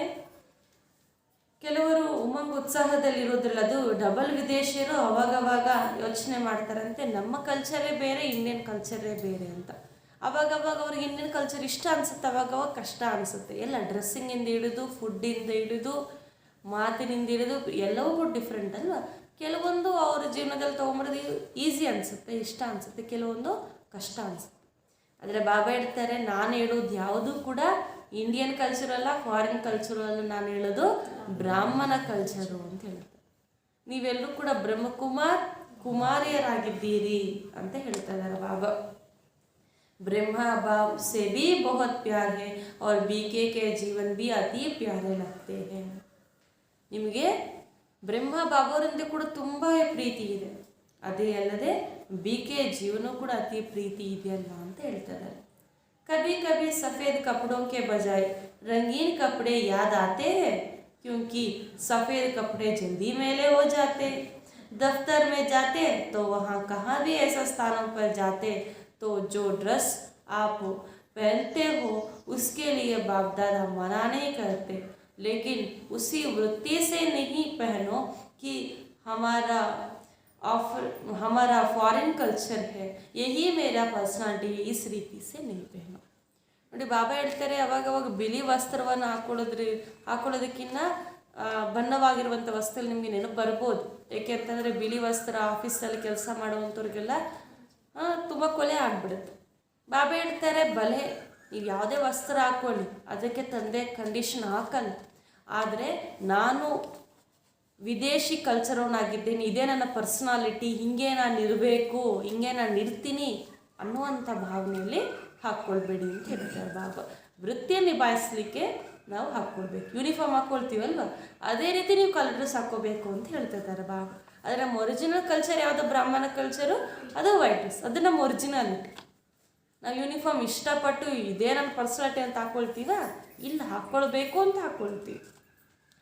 ಕೆಲವರು ಉಮಂಗ್ ಉತ್ಸಾಹದಲ್ಲಿರೋದ್ರಲ್ಲ, ಅದು ಡಬಲ್ ವಿದೇಶಿಯರು ಅವಾಗವಾಗ ಯೋಚನೆ ಮಾಡ್ತಾರಂತೆ ನಮ್ಮ ಕಲ್ಚರೇ ಬೇರೆ ಇಂಡಿಯನ್ ಕಲ್ಚರೇ ಬೇರೆ ಅಂತ. ಅವಾಗವಾಗ ಅವ್ರಿಗೆ ಇಂಡಿಯನ್ ಕಲ್ಚರ್ ಇಷ್ಟ ಅನಿಸುತ್ತೆ, ಅವಾಗವಾಗ ಕಷ್ಟ ಅನಿಸುತ್ತೆ. ಎಲ್ಲ ಡ್ರೆಸ್ಸಿಂಗಿಂದ ಹಿಡಿದು ಫುಡ್ಡಿಂದ ಹಿಡಿದು ಮಾತಿನಿಂದ ಹಿಡಿದು ಎಲ್ಲವೂ ಡಿಫ್ರೆಂಟ್ ಅಲ್ವಾ. ಕೆಲವೊಂದು ಅವ್ರ ಜೀವನದಲ್ಲಿ ತೊಗೊಂಬರೋದು ಈಸಿ ಅನಿಸುತ್ತೆ, ಇಷ್ಟ ಅನಿಸುತ್ತೆ, ಕೆಲವೊಂದು ಕಷ್ಟ ಅನಿಸುತ್ತೆ. ಆದರೆ ಬಾಬಾ ಹೇಳ್ತಾರೆ ನಾನು ಹೇಳೋದು ಯಾವುದೂ ಕೂಡ ಇಂಡಿಯನ್ ಕಲ್ಚರ್ ಅಲ್ಲ, ಫಾರಿನ್ ಕಲ್ಚರು ಅಲ್ಲ, ನಾನು ಹೇಳೋದು ಬ್ರಾಹ್ಮಣ ಕಲ್ಚರು ಅಂತ ಹೇಳ್ತಾರೆ. ನೀವೆಲ್ಲರೂ ಕೂಡ ಬ್ರಹ್ಮಕುಮಾರ್ ಕುಮಾರಿಯರಾಗಿದ್ದೀರಿ ಅಂತ ಹೇಳ್ತಾ ಇದ್ದಾರೆ ಬಾಬಾ. ಬ್ರಹ್ಮ ಬಾಬ್ ಸೆ ಭಿ ಬಹುತ್ ಪ್ಯಾರ್ ಹೈ और बीके के जीवन भी अति प्यारे लगते हैं. ನಿಮಗೆ ಬ್ರಹ್ಮ ಬಾಬಾವರಿಂದ ಕೂಡ ತುಂಬ ಪ್ರೀತಿ ಇದೆ, ಅದೇ ಅಲ್ಲದೆ BK ಜೀವನ ಕೂಡ ಅತಿ ಪ್ರೀತಿ ಇದೆಯಲ್ಲ ಅಂತ ಹೇಳ್ತಾ ಇದ್ದಾರೆ. कभी कभी सफ़ेद कपड़ों के बजाय रंगीन कपड़े याद आते हैं, क्योंकि सफ़ेद कपड़े जल्दी मैले हो जाते. दफ्तर में जाते तो वहाँ कहाँ भी ऐसा स्थानों पर जाते तो जो ड्रेस आप पहनते हो उसके लिए बाप दादा मना नहीं करते, लेकिन उसी वृत्ति से नहीं पहनो कि हमारा फॉरेन कल्चर है, यही मेरा पर्सनालिटी, इस ರೀತಿ से नहीं पहनो. ನೋಡಿ ಬಾಬಾ ಹೇಳ್ತಾರೆ ಅವಾಗವಾಗ ಬಿಳಿ ವಸ್ತ್ರವನ್ನು ಹಾಕೊಳ್ಳೋದಕ್ಕಿಂತ ಬಣ್ಣವಾಗಿರುವಂಥ ವಸ್ತ್ರದಲ್ಲಿ ನಿಮಗೆ ನೆನಪು ಬರ್ಬೋದು. ಏಕೆ ಅಂತಂದರೆ ಬಿಳಿ ವಸ್ತ್ರ ಆಫೀಸಲ್ಲಿ ಕೆಲಸ ಮಾಡುವಂಥವ್ರಿಗೆಲ್ಲ ತುಂಬ ಕೊಲೆ ಆಗಿಬಿಡುತ್ತೆ. ಬಾಬಾ ಹೇಳ್ತಾರೆ ಭಲೆ ನೀವು ಯಾವುದೇ ವಸ್ತ್ರ ಹಾಕ್ಕೊಳ್ಳಿ, ಅದಕ್ಕೆ ತಂದೆ ಕಂಡೀಷನ್ ಹಾಕಲ್ಲ, ಆದರೆ ನಾನು ವಿದೇಶಿ ಕಲ್ಚರವನ್ನಾಗಿದ್ದೇನೆ, ಇದೇ ನನ್ನ ಪರ್ಸ್ನಾಲಿಟಿ, ಹಿಂಗೆ ನಾನು ಇರಬೇಕು, ಹಿಂಗೆ ನಾನು ಇರ್ತೀನಿ ಅನ್ನುವಂಥ ಭಾವನೆಯಲ್ಲಿ ಹಾಕ್ಕೊಳ್ಬೇಡಿ ಅಂತ ಹೇಳ್ತಾರೆ ಬಾಬಾ. ವೃತ್ತಿಯನ್ನು ನಿಭಾಯಿಸಲಿಕ್ಕೆ ನಾವು ಹಾಕ್ಕೊಳ್ಬೇಕು. ಯೂನಿಫಾರ್ಮ್ ಹಾಕ್ಕೊಳ್ತೀವಲ್ವ, ಅದೇ ರೀತಿ ನೀವು ಕಲರ್ ಡ್ರೆಸ್ ಹಾಕ್ಕೋಬೇಕು ಅಂತ ಹೇಳ್ತಿದ್ದಾರೆ ಬಾಬಾ. ಆದರೆ ನಮ್ಮ ಒರಿಜಿನಲ್ ಕಲ್ಚರ್ ಯಾವುದು? ಬ್ರಾಹ್ಮಣ ಕಲ್ಚರು, ಅದು ವೈಟ್ ಡ್ರೆಸ್, ಅದು ನಮ್ಮ ಒರಿಜಿನಾಲಿಟಿ. ನಾವು ಯೂನಿಫಾರ್ಮ್ ಇಷ್ಟಪಟ್ಟು ಇದೇ ನನ್ನ ಪರ್ಸನಾಲಿಟಿ ಅಂತ ಹಾಕ್ಕೊಳ್ತೀವ? ಇಲ್ಲ, ಹಾಕ್ಕೊಳ್ಬೇಕು ಅಂತ ಹಾಕ್ಕೊಳ್ತೀವಿ.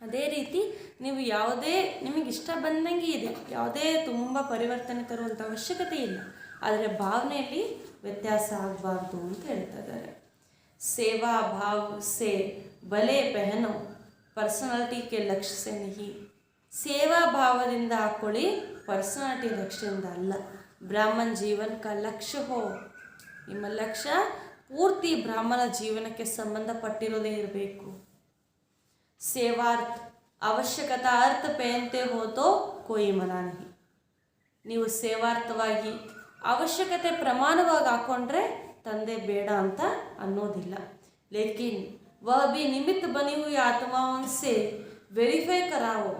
ಅದೇ ರೀತಿ ನೀವು ಯಾವುದೇ ನಿಮಗೆ ಇಷ್ಟ ಬಂದಂಗೆ ಇದೆ, ಯಾವುದೇ ತುಂಬ ಪರಿವರ್ತನೆ ತರುವಂಥ ಅವಶ್ಯಕತೆ ಇಲ್ಲ, ಆದರೆ ಭಾವನೆಯಲ್ಲಿ ವ್ಯತ್ಯಾಸ ಆಗಬಾರ್ದು ಅಂತ ಹೇಳ್ತಾ ಇದ್ದಾರೆ. ಸೇವಾ ಭಾವ್ ಸೆ ಬಲೆ ಪೆಹನೋ ಪರ್ಸನಾಲಿಟಿ ಕೆ ಲಕ್ಷ್ಯ ಸೆ ನಹಿ. ಸೇವಾ ಭಾವದಿಂದ ಹಾಕ್ಕೊಳ್ಳಿ, ಪರ್ಸನಾಲಿಟಿ ಲಕ್ಷ್ಯದಿಂದ ಅಲ್ಲ. ಬ್ರಾಹ್ಮಣ ಜೀವನ ಕ ಲಕ್ಷ್ಯ ಹೋ, ನಿಮ್ಮ ಲಕ್ಷ್ಯ ಪೂರ್ತಿ ಬ್ರಾಹ್ಮಣ ಜೀವನಕ್ಕೆ ಸಂಬಂಧಪಟ್ಟಿರೋದೇ ಇರಬೇಕು. ಸೇವಾರ್ಥ ಅವಶ್ಯಕತಾ ಅರ್ಥ ಪೇಂತೆ ಹೋತೋ ಕೋಯಿ ಮನಾ ನಹಿ. ನೀವು ಸೇವಾರ್ಥವಾಗಿ ಅವಶ್ಯಕತೆ ಪ್ರಮಾಣವಾಗಿ ಹಾಕ್ಕೊಂಡ್ರೆ ತಂದೆ ಬೇಡ ಅಂತ ಅನ್ನೋದಿಲ್ಲ. ಲೇಕಿನ್ वह भी निमित्त बनी हुई आत्माओं से वेरीफाई कराओ.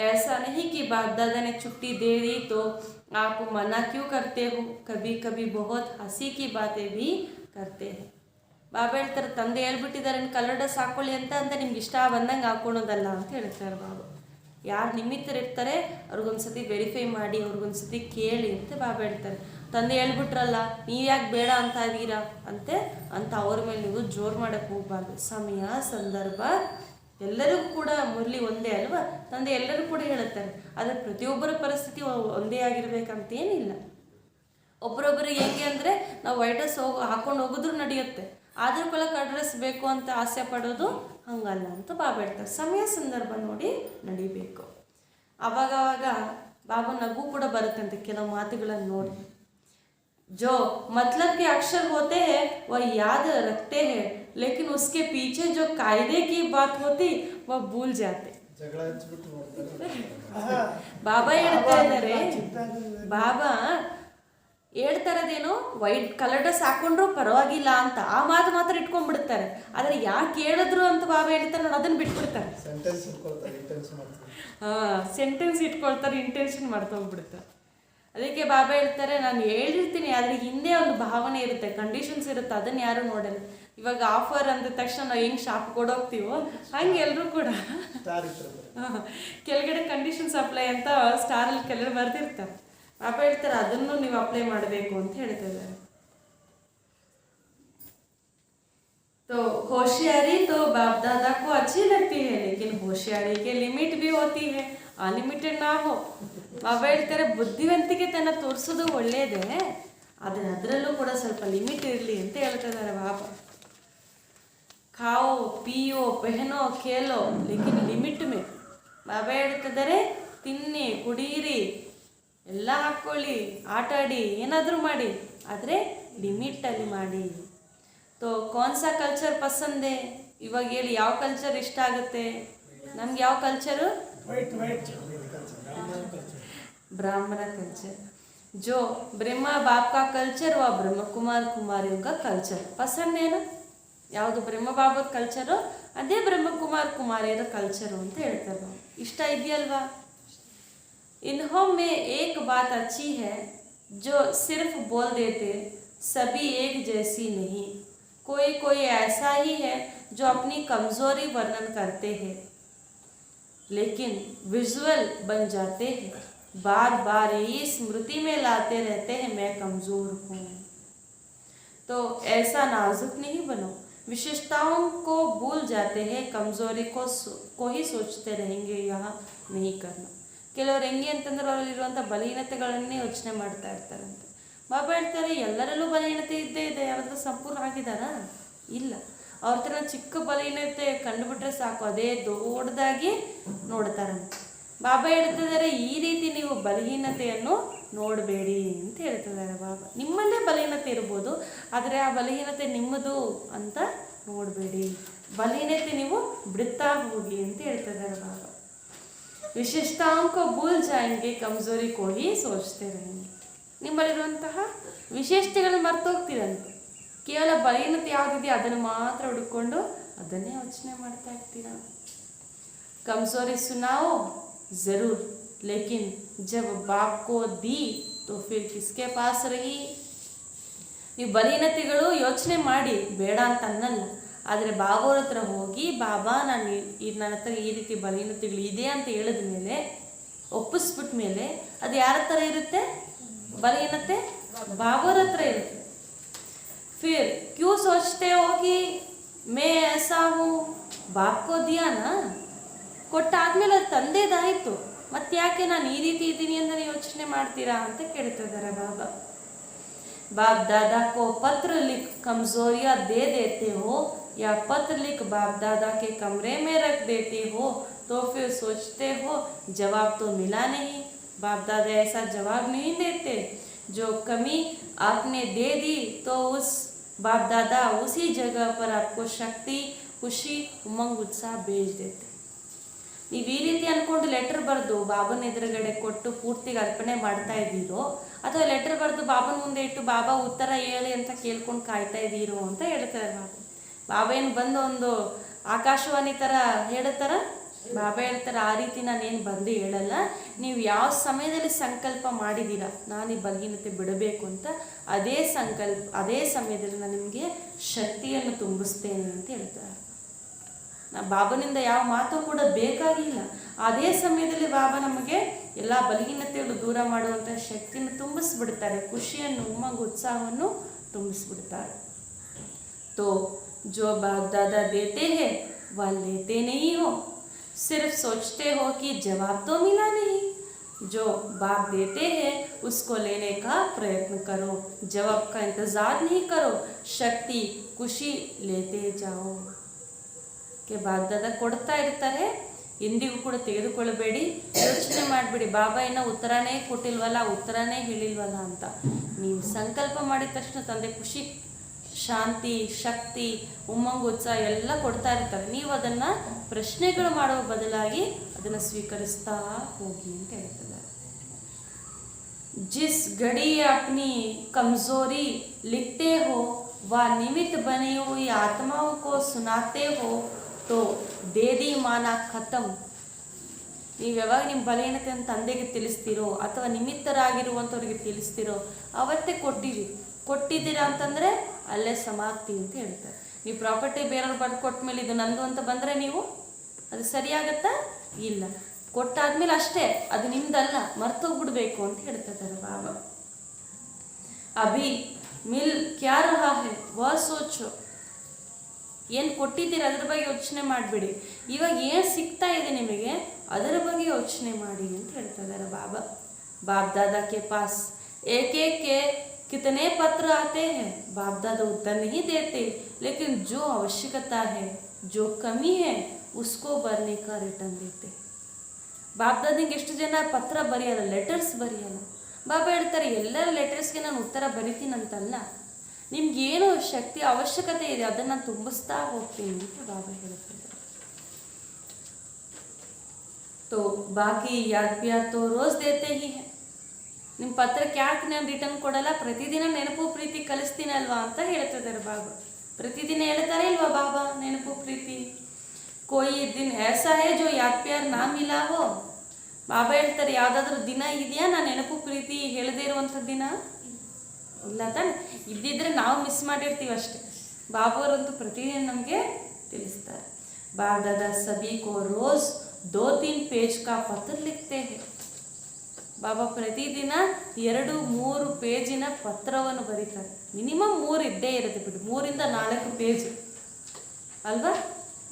ऐसा नहीं कि बाप दादा ने छुट्टी दे दी तो आप मना क्यों करते हो. कभी कभी बहुत हंसी की बातें भी करते हैं. ಬಾಬಾ ಹೇಳ್ತಾರೆ ತಂದೆ ಹೇಳ್ಬಿಟ್ಟಿದ್ದಾರೆ ಕಲರ್ ಡ್ರೆಸ್ ಹಾಕ್ಕೊಳ್ಳಿ ಅಂತ ನಿಮ್ಗೆ ಇಷ್ಟ ಬಂದಂಗೆ ಹಾಕ್ಕೊಳೋದಲ್ಲ ಅಂತ ಹೇಳ್ತಾರೆ ಬಾಬಾ. ಯಾರು ನಿಮಿತ್ತರಿರ್ತಾರೆ ಅವ್ರಿಗೊಂದ್ಸತಿ ವೆರಿಫೈ ಮಾಡಿ, ಅವ್ರಿಗೊಂದ್ಸತಿ ಕೇಳಿ ಅಂತ ಬಾಬಾ ಹೇಳ್ತಾರೆ. ತಂದೆ ಹೇಳ್ಬಿಟ್ರಲ್ಲ ನೀವು ಯಾಕೆ ಬೇಡ ಅಂತ ಇದ್ದೀರಾ ಅಂತ ಅವ್ರ ಮೇಲೆ ನೀವು ಜೋರು ಮಾಡೋಕ್ಕೆ ಹೋಗ್ಬಾರ್ದು. ಸಮಯ ಸಂದರ್ಭ ಎಲ್ಲರಿಗೂ ಕೂಡ ಮುರಳಿ ಒಂದೇ ಅಲ್ವಾ, ತಂದೆ ಎಲ್ಲರೂ ಕೂಡ ಹೇಳುತ್ತಾರೆ. ಆದರೆ ಪ್ರತಿಯೊಬ್ಬರ ಪರಿಸ್ಥಿತಿ ಒಂದೇ ಆಗಿರ್ಬೇಕಂತೇನಿಲ್ಲ. ಒಬ್ಬರೊಬ್ಬರಿಗೆ ಹೆಂಗೆ ಅಂದರೆ ನಾವು ವೈಟ್ ಡ್ರೆಸ್ ಹಾಕೊಂಡು ಹೋಗಿದ್ರು ನಡೆಯುತ್ತೆ, ಆದರೂ ಕೂಡ ಡ್ರೆಸ್ ಬೇಕು ಅಂತ ಆಸೆ ಪಡೋದು ಹಂಗಲ್ಲ ಅಂತ ಬಾಬಾ ಹೇಳ್ತಾರೆ. ಸಮಯ ಸಂದರ್ಭ ನೋಡಿ ನಡಿಬೇಕು. ಆವಾಗವಾಗ ಬಾಬಾ ನಗು ಕೂಡ ಬರುತ್ತಂತೆ ಕೆಲವು ಮಾತುಗಳನ್ನು ನೋಡಿ. जो मतलब के अक्षर होते हैं वह याद रखते हैं, लेकिन उसके पीछे जो कायदे की बात होती वह भूल जाते. ಬಾಬಾ ಹೇಳ್ತಾ ಇದ್ದಾರೆ, ಬಾಬಾ ಹೇಳ್ತಾ ಇರೋದೇನು ವೈಟ್ ಕಲರ್ ಡ್ರೆಸ್ ಹಾಕೊಂಡ್ರು ಪರವಾಗಿಲ್ಲ ಅಂತ ಆ ಮಾತು ಮಾತ್ರ ಇಟ್ಕೊಂಡ್ಬಿಡ್ತಾರೆ. ಆದರೆ ಯಾಕೆ ಹೇಳಿದ್ರು ಅಂತ ಬಾಬಾ ಹೇಳ್ತಾರೆ ನೋಡಿ, ಅದನ್ನು ಬಿಟ್ಬಿಡ್ತಾರೆ. ಸೆಂಟೆನ್ಸ್ ಇಟ್ಕೊಳ್ತಾರೆ, ಇಂಟೆನ್ಷನ್ ಮಾಡ್ತಾ ಹೋಗ್ಬಿಡ್ತಾರೆ. ಅದಕ್ಕೆ ಬಾಬಾ ಹೇಳ್ತಾರೆ, ನಾನು ಹೇಳಿರ್ತೀನಿ ಆದರೆ ಹಿಂದೆ ಒಂದು ಭಾವನೆ ಇರುತ್ತೆ, ಕಂಡೀಷನ್ಸ್ ಇರುತ್ತೆ, ಅದನ್ನು ಯಾರು ನೋಡಲ್ಲ. ಇವಾಗ ಆಫರ್ ಅಂದ ತಕ್ಷಣ ನಾವು ಹೆಂಗೆ ಶಾಪ್ ಕೊಡೋಗ್ತೀವೋ ಹಂಗೆ ಎಲ್ಲರೂ ಕೂಡ ಕೆಳಗಡೆ ಕಂಡೀಷನ್ಸ್ ಅಪ್ಲೈ ಅಂತ ಸ್ಟಾರಲ್ಲಿ ಕೆಳಗಡೆ ಬರೆದಿರ್ತಾರೆ. ಬಾಬಾ ಹೇಳ್ತಾರೆ ಅದನ್ನು ನೀವು ಅಪ್ಲೈ ಮಾಡಬೇಕು ಅಂತ ಹೇಳ್ತಾ ಇದ್ದಾರೆ. तो होशियारी तो बाप दादा को अच्छी लगती है, लेकिन होशियारी के लिमिट भी होती है, ಅನ್ಲಿಮಿಟೆಡ್ ನಾ ಹೋ. ಬಾಬಾ ಹೇಳ್ತಾರೆ ಬುದ್ಧಿವಂತಿಕೆತನ ತೋರಿಸೋದು ಒಳ್ಳೆಯದೇ, ಆದರೆ ಅದರಲ್ಲೂ ಕೂಡ ಸ್ವಲ್ಪ ಲಿಮಿಟ್ ಇರಲಿ ಅಂತ ಹೇಳ್ತಾ ಇದ್ದಾರೆ ಬಾಬಾ. ಖಾओ ಪಿಯೋ ಪೆಹನೋ ಖೇಲೋ ಲೇಕಿನ್ ಲಿಮಿಟ್ ಮೇ. ಬಾಬಾ ಹೇಳ್ತಿದ್ದಾರೆ ತಿನ್ನಿ ಕುಡೀರಿ ಎಲ್ಲ ಹಾಕ್ಕೊಳ್ಳಿ, ಆಟ ಆಡಿ, ಏನಾದರೂ ಮಾಡಿ, ಆದರೆ ಲಿಮಿಟಲ್ಲಿ ಮಾಡಿ. ತೋ ಕೌನ್ ಸಾ ಕಲ್ಚರ್ ಪಸಂದೆ, ಇವಾಗ ಹೇಳಿ ಯಾವ ಕಲ್ಚರ್ ಇಷ್ಟ ಆಗುತ್ತೆ ನಮ್ಗೆ? ಯಾವ ಕಲ್ಚರು? ब्राह्मण कल्चर. जो ब्रह्मा बाप का कल्चर व ब्रह्म कुमार कुमारियों का कल्चर पसंद है ना. ಯಾವುದು ಬ್ರಹ್ಮ ಬಾಬದ ಕಲ್ಚರು ಅದೇ ಬ್ರಹ್ಮ ಕುಮಾರ್ ಕುಮಾರಿಯರ ಕಲ್ಚರು ಅಂತ ಹೇಳ್ತಾರೆ. ಇಷ್ಟ ಇದೆಯಲ್ವಾ? इन्हों में एक बात अच्छी है जो सिर्फ बोल देते सभी एक जैसी नहीं, कोई कोई ऐसा ही है जो अपनी कमज़ोरी वर्णन करते हैं लेकिन विजुअल बन जाते हैं, बार बार यही स्मृति में लाते रहते हैं मैं कमज़ोर हूँ. तो ऐसा नाजुक नहीं बनो, विशेषताओं को भूल जाते हैं, कमज़ोरी को ही सोचते रहेंगे, यह नहीं करना. ಕೆಲವರು ಹೆಂಗೆ ಅಂತಂದ್ರೆ ಅವರಲ್ಲಿರುವಂಥ ಬಲಹೀನತೆಗಳನ್ನೇ ಯೋಚನೆ ಮಾಡ್ತಾ ಇರ್ತಾರಂತೆ. ಬಾಬಾ ಹೇಳ್ತಾರೆ ಎಲ್ಲರಲ್ಲೂ ಬಲಹೀನತೆ ಇದ್ದೇ ಇದೆ, ಯಾರಾದರೂ ಸಂಪೂರ್ಣ ಆಗಿದ್ದಾರಾ? ಇಲ್ಲ. ಅವ್ರ ಥರ ಚಿಕ್ಕ ಬಲಹೀನತೆ ಕಂಡುಬಿಟ್ರೆ ಸಾಕು, ಅದೇ ದೊಡ್ಡದಾಗಿ ನೋಡ್ತಾರಂತೆ. ಬಾಬಾ ಹೇಳ್ತಿದ್ದಾರೆ ಈ ರೀತಿ ನೀವು ಬಲಹೀನತೆಯನ್ನು ನೋಡಬೇಡಿ ಅಂತ ಹೇಳ್ತಿದ್ದಾರೆ ಬಾಬಾ. ನಿಮ್ಮಲ್ಲೇ ಬಲಹೀನತೆ ಇರ್ಬೋದು, ಆದರೆ ಆ ಬಲಹೀನತೆ ನಿಮ್ಮದು ಅಂತ ನೋಡಬೇಡಿ, ಬಲಹೀನತೆ ನೀವು ಬಿಡ್ತಾ ಹೋಗಿ ಅಂತ ಹೇಳ್ತಿದ್ದಾರೆ ಬಾಬಾ. ವಿಶೇಷತಾओं को भूल जाएंगे, कमजोरी को ही सोचते रहेंगे. ನಿಮ್ಮಲ್ಲಿರುವಂತಹ ವಿಶೇಷತೆಗಳನ್ನು ಮರ್ತೋಗ್ತೀರಂತೆ, ಕೇವಲ ಬಲಹೀನತೆ ಯಾವುದಿದೆಯೋ ಅದನ್ನು ಮಾತ್ರ ಹುಡುಕೊಂಡು ಅದನ್ನೇ ಯೋಚನೆ ಮಾಡ್ತಾ ಇರ್ತೀರ. कमजोरी सुनाओ ज़रूर, लेकिन जब बाप को दी तो फिर किसके पास रही. ನೀವು ಬಲಹೀನತೆಗಳು ಯೋಚನೆ ಮಾಡಿ ಬೇಡ ಅಂತ ಅನ್ನಲ್ಲ, ಆದರೆ ಬಾಬೋರ ಹತ್ರ ಹೋಗಿ ಬಾಬಾ ನನ್ನ ಹತ್ರ ಈ ರೀತಿ ಬಲಹೀನತೆಗಳು ಇದೆ ಅಂತ ಹೇಳಿದ ಮೇಲೆ, ಒಪ್ಪಿಸ್ಬಿಟ್ಟ ಮೇಲೆ ಅದು ಯಾರ ಹತ್ರ ಇರುತ್ತೆ ಬಲಹೀನತೆ? ಬಾಬೋರ ಹತ್ರ ಇರುತ್ತೆ. ಫಿರ್ ಕ್ಯೂ ಸೋಚ್ತೆ ಹೋಗಿ ಮೇ ಐಸಾ ಹೂ, ಬಾಪ್ ಕೋ ದಿಯಾನಾ, ಕೊಟ್ಟಾದ್ಮೇಲೆ ಅದು ತಂದೆದಾಯಿತು, ಮತ್ತೆ ಯಾಕೆ ನಾನು ಈ ರೀತಿ ಇದ್ದೀನಿ ಅಂತ ಯೋಚನೆ ಮಾಡ್ತೀರಾ ಅಂತ ಕೇಳ್ತಿದ್ದಾರೆ ಬಾಬಾ. बाप दादा को पत्र लिख कमजोरियां दे देते हो या पत्र लिख बाप दादा के कमरे में रख देते हो, तो फिर सोचते हो जवाब तो मिला नहीं. बाप दादा ऐसा जवाब नहीं देते, जो कमी आपने दे दी तो उस बाप दादा उसी जगह पर आपको शक्ति खुशी उमंग उत्साह भेज देते. ನೀವು ಈ ರೀತಿ ಅಂದ್ಕೊಂಡು ಲೆಟರ್ ಬರೆದು ಬಾಬನ ಎದುರುಗಡೆ ಕೊಟ್ಟು ಪೂರ್ತಿಗೆ ಅರ್ಪಣೆ ಮಾಡ್ತಾ ಇದ್ದೀರೋ, ಅಥವಾ ಲೆಟರ್ ಬರೆದು ಬಾಬನ ಮುಂದೆ ಇಟ್ಟು ಬಾಬಾ ಉತ್ತರ ಹೇಳಿ ಅಂತ ಕೇಳ್ಕೊಂಡು ಕಾಯ್ತಾ ಇದ್ದೀರೋ ಅಂತ ಹೇಳ್ತಾರೆ ಬಾಬಾ. ಬಾಬಾ ಏನು ಬಂದು ಒಂದು ಆಕಾಶವಾಣಿ ಥರ ಹೇಳ್ತಾರ? ಬಾಬಾ ಹೇಳ್ತಾರೆ ಆ ರೀತಿ ನಾನೇನು ಬಂದು ಹೇಳಲ್ಲ, ನೀವು ಯಾವ ಸಮಯದಲ್ಲಿ ಸಂಕಲ್ಪ ಮಾಡಿದ್ದೀರಾ ನಾನು ಈ ಬಲಹೀನತೆ ಬಿಡಬೇಕು ಅಂತ, ಅದೇ ಸಮಯದಲ್ಲಿ ನಾನು ನಿಮಗೆ ಶಕ್ತಿಯನ್ನು ತುಂಬಿಸ್ತೇನೆ ಅಂತ ಹೇಳ್ತಾರೆ. ಬಾಬನಿಂದ ಯಾವ ಮಾತು ಕೂಡ ಬೇಕಾಗಿಲ್ಲ. ಅದೇ ಸಮಯದಲ್ಲಿ ಬಾಬಾ ನಮಗೆ ಎಲ್ಲ ಬಲಹೀನತೆಗಳು ದೂರ ಮಾಡುವಂಥ ಶಕ್ತಿಯನ್ನು ತುಂಬಿಸ್ಬಿಡ್ತಾರೆ, ಖುಷಿಯನ್ನು, ಉಮ್ಮಂಗು, ಉತ್ಸಾಹವನ್ನು ತುಂಬಿಸ್ಬಿಡ್ತಾರೆ. तो जो बाप दादा देते हैं वह लेते नहीं हो, सिर्फ सोचते हो कि जवाब तो मिला नहीं. जो बाप देते हैं उसको लेने का प्रयत्न करो, जवाब का इंतज़ार नहीं करो, शक्ति ಖುಷಿ लेते जाओ. ಕೆ ಬಾಪ್ ದಾದಾ ಕೊಡ್ತಾ ಇರ್ತಾರೆ, ಎಂದಿಗೂ ಕೂಡ ತೆಗೆದುಕೊಳ್ಳಬೇಡಿ, ಯೋಚನೆ ಮಾಡಿಬಿಡಿ ಬಾಬಾ ಇನ್ನೂ ಉತ್ತರನೇ ಕೊಟ್ಟಿಲ್ವಲ್ಲ, ಉತ್ತರನೇ ಹೇಳಿಲ್ವಲ್ಲ ಅಂತ. ನೀವು ಸಂಕಲ್ಪ ಮಾಡಿದ ತಕ್ಷಣ ತಂದೆ ಖುಷಿ, ಶಾಂತಿ, ಶಕ್ತಿ, ಉಮ್ಮಂಗು, ಉತ್ಸಾಹ ಎಲ್ಲ ಕೊಡ್ತಾ ಇರ್ತಾರೆ. ನೀವು ಅದನ್ನು ಪ್ರಶ್ನೆಗಳು ಮಾಡುವ ಬದಲಾಗಿ ಅದನ್ನು ಸ್ವೀಕರಿಸ್ತಾ ಹೋಗಿ ಅಂತ ಹೇಳ್ತಿದ್ದಾರೆ. जिस घड़ी अपनी कमज़ोरी लिखते हो व निमित्त बनी हुई आत्माओं को सुनाते हो तो ದೇದಿ ಮಾನ ಖತಮ್. ನೀವು ಯಾವಾಗ ನಿಮ್ಮ ಬಲಹೀನತೆಯನ್ನು ತಂದೆಗೆ ತಿಳಿಸ್ತೀರೋ ಅಥವಾ ನಿಮಿತ್ತರಾಗಿರುವಂಥವ್ರಿಗೆ ತಿಳಿಸ್ತೀರೋ ಅವತ್ತೇ ಕೊಟ್ಟಿದ್ದೀರಾ ಅಂತಂದರೆ ಅಲ್ಲೇ ಸಮಾಪ್ತಿ ಅಂತ ಹೇಳ್ತಾರೆ. ನೀವು ಪ್ರಾಪರ್ಟಿ ಬೇರೆಯವ್ರು ಬರೆದು ಕೊಟ್ಟ ಮೇಲೆ ಇದು ನಂದು ಅಂತ ಬಂದರೆ ನೀವು ಅದು ಸರಿಯಾಗತ್ತಾ? ಇಲ್ಲ. ಕೊಟ್ಟಾದ್ಮೇಲೆ ಅಷ್ಟೇ, ಅದು ನಿಮ್ದಲ್ಲ, ಮರ್ತೋಗ್ಬಿಡ್ಬೇಕು ಅಂತ ಹೇಳ್ತಿದ್ದಾರೆ ಬಾಬಾ. ಅಭಿ ಮಿಲ್ ಕ್ಯಾ ರಹಾ ಹೈ ವ ಸೋಚೋ. ಏನು ಕೊಟ್ಟಿದ್ದೀರ ಅದ್ರ ಬಗ್ಗೆ ಯೋಚನೆ ಮಾಡಿಬಿಡಿ, ಇವಾಗ ಏನು ಸಿಗ್ತಾ ಇದೆ ನಿಮಗೆ ಅದರ ಬಗ್ಗೆ ಯೋಚನೆ ಮಾಡಿ ಅಂತ ಹೇಳ್ತಾ ಇದ್ದಾರೆ ಬಾಬಾ. ಬಾಪ್ ದಾದಾ ಕೆ ಪಾಸ್ ಏಕ್ ಏಕ್ ಕೆ कितने पत्र आते हैं, बाप दादा उत्तर नहीं देते, लेकिन जो आवश्यकता है, जो कमी है, उसको भरने का रिटर्न देते. ಬಾಪ್ ದಾದಂಗೆ ಎಷ್ಟು ಜನ ಪತ್ರ ಬರೆಯಲ್ಲ, ಲೆಟರ್ಸ್ ಬರೆಯಲ್ಲ. ಬಾಬಾ ಹೇಳ್ತಾರೆ ಎಲ್ಲರ ಲೆಟರ್ಸ್ಗೆ ನಾನು ಉತ್ತರ ಬರಿತೀನಂತಲ್ಲ, ನಿಮ್ಗೇನು ಶಕ್ತಿ ಅವಶ್ಯಕತೆ ಇದೆ ಅದನ್ನು ನಾನು ತುಂಬಿಸ್ತಾ ಹೋಗ್ತೀನಿ ಅಂತ ಬಾಬಾ ಹೇಳ್ತಿದ್ದಾರೆ. तो बाकी याद प्यार तो रोज़ देते ही है. ನಿಮ್ಮ ಪತ್ರಕ್ಕೆ ಯಾಕೆ ನಾನು ರಿಟರ್ನ್ ಕೊಡಲ್ಲ, ಪ್ರತಿದಿನ ನೆನಪು ಪ್ರೀತಿ ಕಲಿಸ್ತೀನಲ್ವಾ ಅಂತ ಹೇಳ್ತಿದ್ದಾರೆ ಬಾಬಾ. ಪ್ರತಿದಿನ ಹೇಳ್ತಾರೆ ಇಲ್ವಾ ಬಾಬಾ ನೆನಪು ಪ್ರೀತಿ? कोई दिन ऐसा है जो याद प्यार ना मिला हो. ಬಾಬಾ ಹೇಳ್ತಾರೆ ಯಾವುದಾದ್ರೂ ದಿನ ಇದೆಯಾ ನಾನು ನೆನಪು ಪ್ರೀತಿ ಹೇಳದೇ ಇರುವಂಥ ದಿನ? ಇಲ್ಲ ತಾನೆ. ಇದ್ದಿದ್ರೆ ನಾವು ಮಿಸ್ ಮಾಡಿರ್ತೀವಿ ಅಷ್ಟೆ. ಬಾಬಾವರಂತೂ ಪ್ರತಿದಿನ ನಮಗೆ ತಿಳಿಸ್ತಾರೆ. ಬಾಪ್ ದಾದಾ ಸಭಿ ಕೋ ರೋज़ 2-3 पेज का पत्र लिखते हैं. ಬಾಬಾ ಪ್ರತಿದಿನ 2-3 ಪೇಜಿನ ಪತ್ರವನ್ನು ಬರೀತಾರೆ. ಮಿನಿಮಮ್ 3 ಇದ್ದೇ ಇರುತ್ತೆ ಬಿಡಿ, 3-4 ಪೇಜ್ ಅಲ್ವಾ?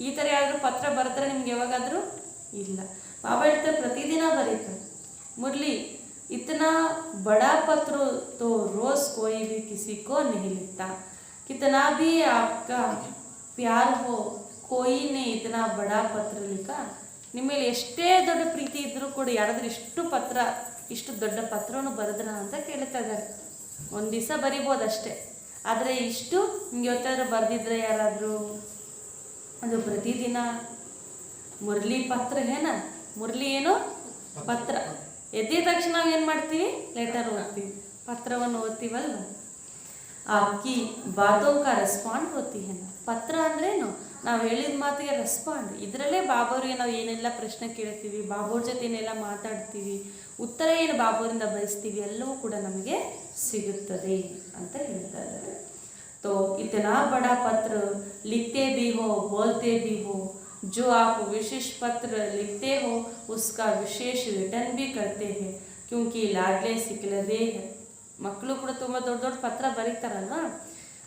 ಈ ಥರ ಯಾರಾದರೂ ಪತ್ರ ಬರ್ತಾರೆ ನಿಮ್ಗೆ ಯಾವಾಗಾದರೂ? ಇಲ್ಲ. ಬಾಬಾ ಹೇಳ್ತಾರೆ ಪ್ರತಿದಿನ ಬರೀತಾರೆ. ಮುರಳಿ इतना बड़ा पत्र तो रोज़ कोई भी किसी को नहीं लिखता, कितना भी आपका प्यार हो कोई ने इतना बड़ा पत्र लिखा. ನಿಮ್ಮಲ್ಲಿ ಎಷ್ಟೇ ದೊಡ್ಡ ಪ್ರೀತಿ ಇದ್ದರೂ ಕೂಡ ಯಾರಾದರೂ ಇಷ್ಟು ದೊಡ್ಡ ಪತ್ರವನ್ನು ಬರೆದ್ರ ಅಂತ ಕೇಳ್ತಾ ಇದ್ದಾರೆ. ಒಂದು ದಿವಸ ಬರಿಬೋದಷ್ಟೇ, ಆದರೆ ಇಷ್ಟು ನಿಮ್ಗೆ ಇವತ್ತಾದ್ರೂ ಬರೆದಿದ್ರೆ ಯಾರಾದರೂ? ಅದು ಪ್ರತಿದಿನ ಮುರಳಿ ಪತ್ರ ಏನ, ಮುರಳಿ ಏನು ಪತ್ರ. ಎದ್ದಿದ ತಕ್ಷಣ ನಾವು ಏನು ಮಾಡ್ತೀವಿ? ಲೆಟರ್ ಓದ್ತೀವಿ, ಪತ್ರವನ್ನು ಓದ್ತೀವಲ್ವ. ಆಕಿ ಬಾತೋ ಕಾ ರೆಸ್ಪಾಂಡ್ ಹೋತಿ ಏನ. ಪತ್ರ ಅಂದ್ರೇನು? ನಾವು ಹೇಳಿದ ಮಾತಿಗೆ ರೆಸ್ಪಾಂಡ್. ಇದರಲ್ಲೇ ಬಾಬಾವ್ರಿಗೆ ನಾವು ಏನೆಲ್ಲ ಪ್ರಶ್ನೆ ಕೇಳ್ತೀವಿ, ಬಾಬೋರ ಜೊತೆ ಏನೆಲ್ಲ ಮಾತಾಡ್ತೀವಿ, ಉತ್ತರ ಏನು ಬಾಬೋರಿಂದ ಬಯಸ್ತೀವಿ, ಎಲ್ಲವೂ ಕೂಡ ನಮಗೆ ಸಿಗುತ್ತದೆ ಅಂತ ಹೇಳ್ತಾ ಇದ್ದಾರೆ. तो इतना बड़ा पत्र लिखते भी हो बोलते भी हो, जो आप विशेष पत्र लिखते हो उसका विशेष रिटर्न भी करते हैं, क्योंकि लाडले सिकलदे है. ಮಕ್ಕಳು ಕೂಡ ತುಂಬ ದೊಡ್ಡ ದೊಡ್ಡ ಪತ್ರ ಬರೀತಾರಲ್ವ,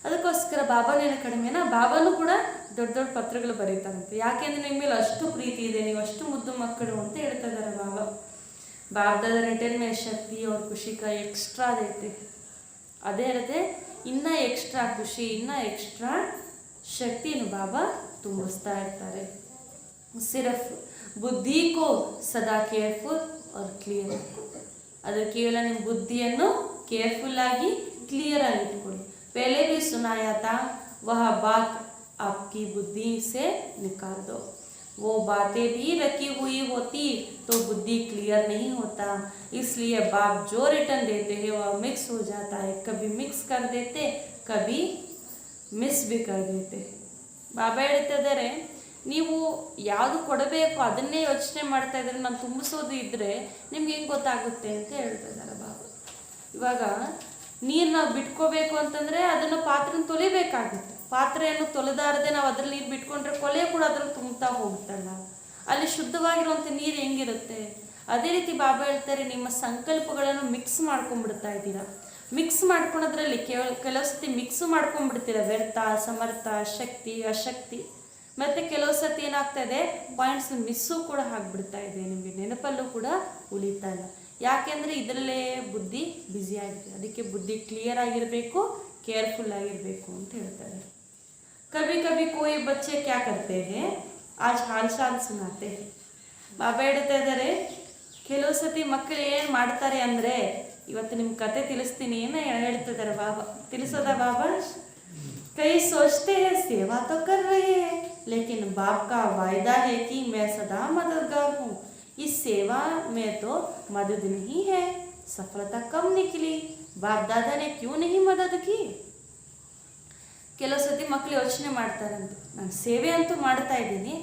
ಅದಕ್ಕೋಸ್ಕರ ಬಾಬಾನೇನು ಕಡಿಮೆನಾ? ಬಾಬಾನು ಕೂಡ ದೊಡ್ಡ ದೊಡ್ಡ ಪತ್ರಗಳು ಬರೀತಾರಂತೆ. ಯಾಕೆಂದರೆ ನಿಮ್ಮ ಮೇಲೆ ಅಷ್ಟು ಪ್ರೀತಿ ಇದೆ, ನೀವು ಅಷ್ಟು ಮುದ್ದು ಮಕ್ಕಳು ಅಂತ ಹೇಳ್ತಾ ಇದ್ದಾರೆ ಬಾಬಾ. ಬಾಪ್ ದಾದಾ ರಿಟರ್ನ್ में शक्ति और खुशी का एक्स्ट्रा देते. ಅದೇ ಇರುತ್ತೆ ಇನ್ನೂ ಎಕ್ಸ್ಟ್ರಾ ಖುಷಿ, ಇನ್ನೂ ಎಕ್ಸ್ಟ್ರಾ ಶಕ್ತಿಯನ್ನು ಬಾಬಾ ತುಂಬಿಸ್ತಾ ಇರ್ತಾರೆ. ಸಿರ್ಫ್ ಬುದ್ಧಿ ಕೋ ಸದಾ ಕೇರ್ಫುಲ್ और ಕ್ಲಿಯರ್. ಅದು ಕೇವಲ ನಿಮ್ಮ ಬುದ್ಧಿಯನ್ನು ಕೇರ್ಫುಲ್ ಆಗಿ ಕ್ಲಿಯರ್ ಆಗಿ ಇಟ್ಕೊಳ್ಳಿ. पहले भी सुनाया था वह बात आपकी बुद्धि से निकाल दो. वो बातें भी रखी हुई होती तो बुद्धि क्लियर नहीं होता. इसलिए बाप जो रिटर्न देते हैं वह मिक्स हो जाता है. कभी मिक्स कर देते, कभी ಮಿಸ್ भी कर देते. ಬಾಬಾ ಹೇಳ್ತಿದ್ದಾರೆ ನೀವು ಯಾವುದು ಕೊಡಬೇಕು ಅದನ್ನೇ ಯೋಚನೆ ಮಾಡ್ತಾ ಇದ್ರೆ, ನಾನು ತುಂಬಿಸೋದು ಇದ್ದರೆ ನಿಮ್ಗೆ ಹೆಂಗೆ ಗೊತ್ತಾಗುತ್ತೆ ಅಂತ ಹೇಳ್ತಾ ಇದ್ದಾರೆ ಬಾಬಾ. ಇವಾಗ ನೀರು ನಾವು ಬಿಟ್ಕೋಬೇಕು ಅಂತಂದರೆ ಅದನ್ನು ಪಾತ್ರನ ತೊಳಿಬೇಕಾಗುತ್ತೆ. ಪಾತ್ರೆಯನ್ನು ತೊಳೆದಾರದೆ ನಾವು ಅದ್ರಲ್ಲಿ ನೀರು ಬಿಟ್ಕೊಂಡ್ರೆ ಕೊಲೆ ಕೂಡ ಅದ್ರಲ್ಲಿ ತುಂಬ್ತಾ ಹೋಗ್ತಲ್ಲ, ಅಲ್ಲಿ ಶುದ್ಧವಾಗಿರುವಂಥ ನೀರು ಹೆಂಗಿರುತ್ತೆ? ಅದೇ ರೀತಿ ಬಾಬಾ ಹೇಳ್ತಾರೆ, ನಿಮ್ಮ ಸಂಕಲ್ಪಗಳನ್ನು ಮಿಕ್ಸ್ ಮಾಡ್ಕೊಂಡ್ಬಿಡ್ತಾ ಇದ್ದೀರಾ. ಮಿಕ್ಸ್ ಮಾಡ್ಕೊಳೋದ್ರಲ್ಲಿ ಕೆಲವು ಸತಿ ಮಿಕ್ಸ್ ಮಾಡ್ಕೊಂಡ್ಬಿಡ್ತೀರ, ವ್ಯರ್ಥ, ಸಮರ್ಥ, ಶಕ್ತಿ, ಅಶಕ್ತಿ. ಮತ್ತು ಕೆಲವು ಸತಿ ಏನಾಗ್ತಾ ಇದೆ, ಪಾಯಿಂಟ್ಸ್ ಮಿಸ್ಸು ಕೂಡ ಆಗಿಬಿಡ್ತಾ ಇದೆ, ನಿಮಗೆ ನೆನಪಲ್ಲೂ ಕೂಡ ಉಳಿತಾ ಇಲ್ಲ. ಯಾಕೆಂದರೆ ಇದರಲ್ಲೇ ಬುದ್ಧಿ ಬ್ಯುಸಿಯಾಗಿದೆ. ಅದಕ್ಕೆ ಬುದ್ಧಿ ಕ್ಲಿಯರ್ ಆಗಿರಬೇಕು, ಕೇರ್ಫುಲ್ ಆಗಿರಬೇಕು ಅಂತ ಹೇಳ್ತಾರೆ. ಕಭಿ ಕಭಿ ಕೋಯಿ ಬಚ್ಚೆ ಕ್ಯಾ ಕರ್ತೆ ಹೇ, ಆಜ್ ಹಾಲ್ ಶಾಲ್ ಸುನಾತೆ ಹೇ. ಬಾಬಾ ಹೇಳ್ತಾ ಇದ್ದಾರೆ, ಕೆಲವು ಸತಿ ಮಕ್ಕಳು ಏನು ಮಾಡ್ತಾರೆ ಅಂದರೆ, ಇವತ್ತು ನಿಮ್ಮ ಕತೆ ತಿಳಿಸ್ತೀನಿ, ಏನು ಹೇಳ್ತಿದ್ದಾರೆ ಬಾಬಾ, ತಿಳಿಸೋದ ಬಾಬಾ? ಕೈ ಸೋಚ್ತೆ ಹೇ ಸೇವಾ ತೋ ಕರ್ ರಹೆ ಹೈ, लेकिन बाप का वायदा है कि मैं सदा मददगार हूँ. इस सेवा में तो मदद नहीं है, सफलता कम निकली. बाप दादा ने क्यों नहीं मदद की? ಕೆಲವು ಸತಿ ಮಕ್ಕಳು ಯೋಚನೆ ಮಾಡ್ತಾರಂತೆ, ನಾನು ಸೇವೆ ಅಂತೂ ಮಾಡ್ತಾ ಇದ್ದೀನಿ,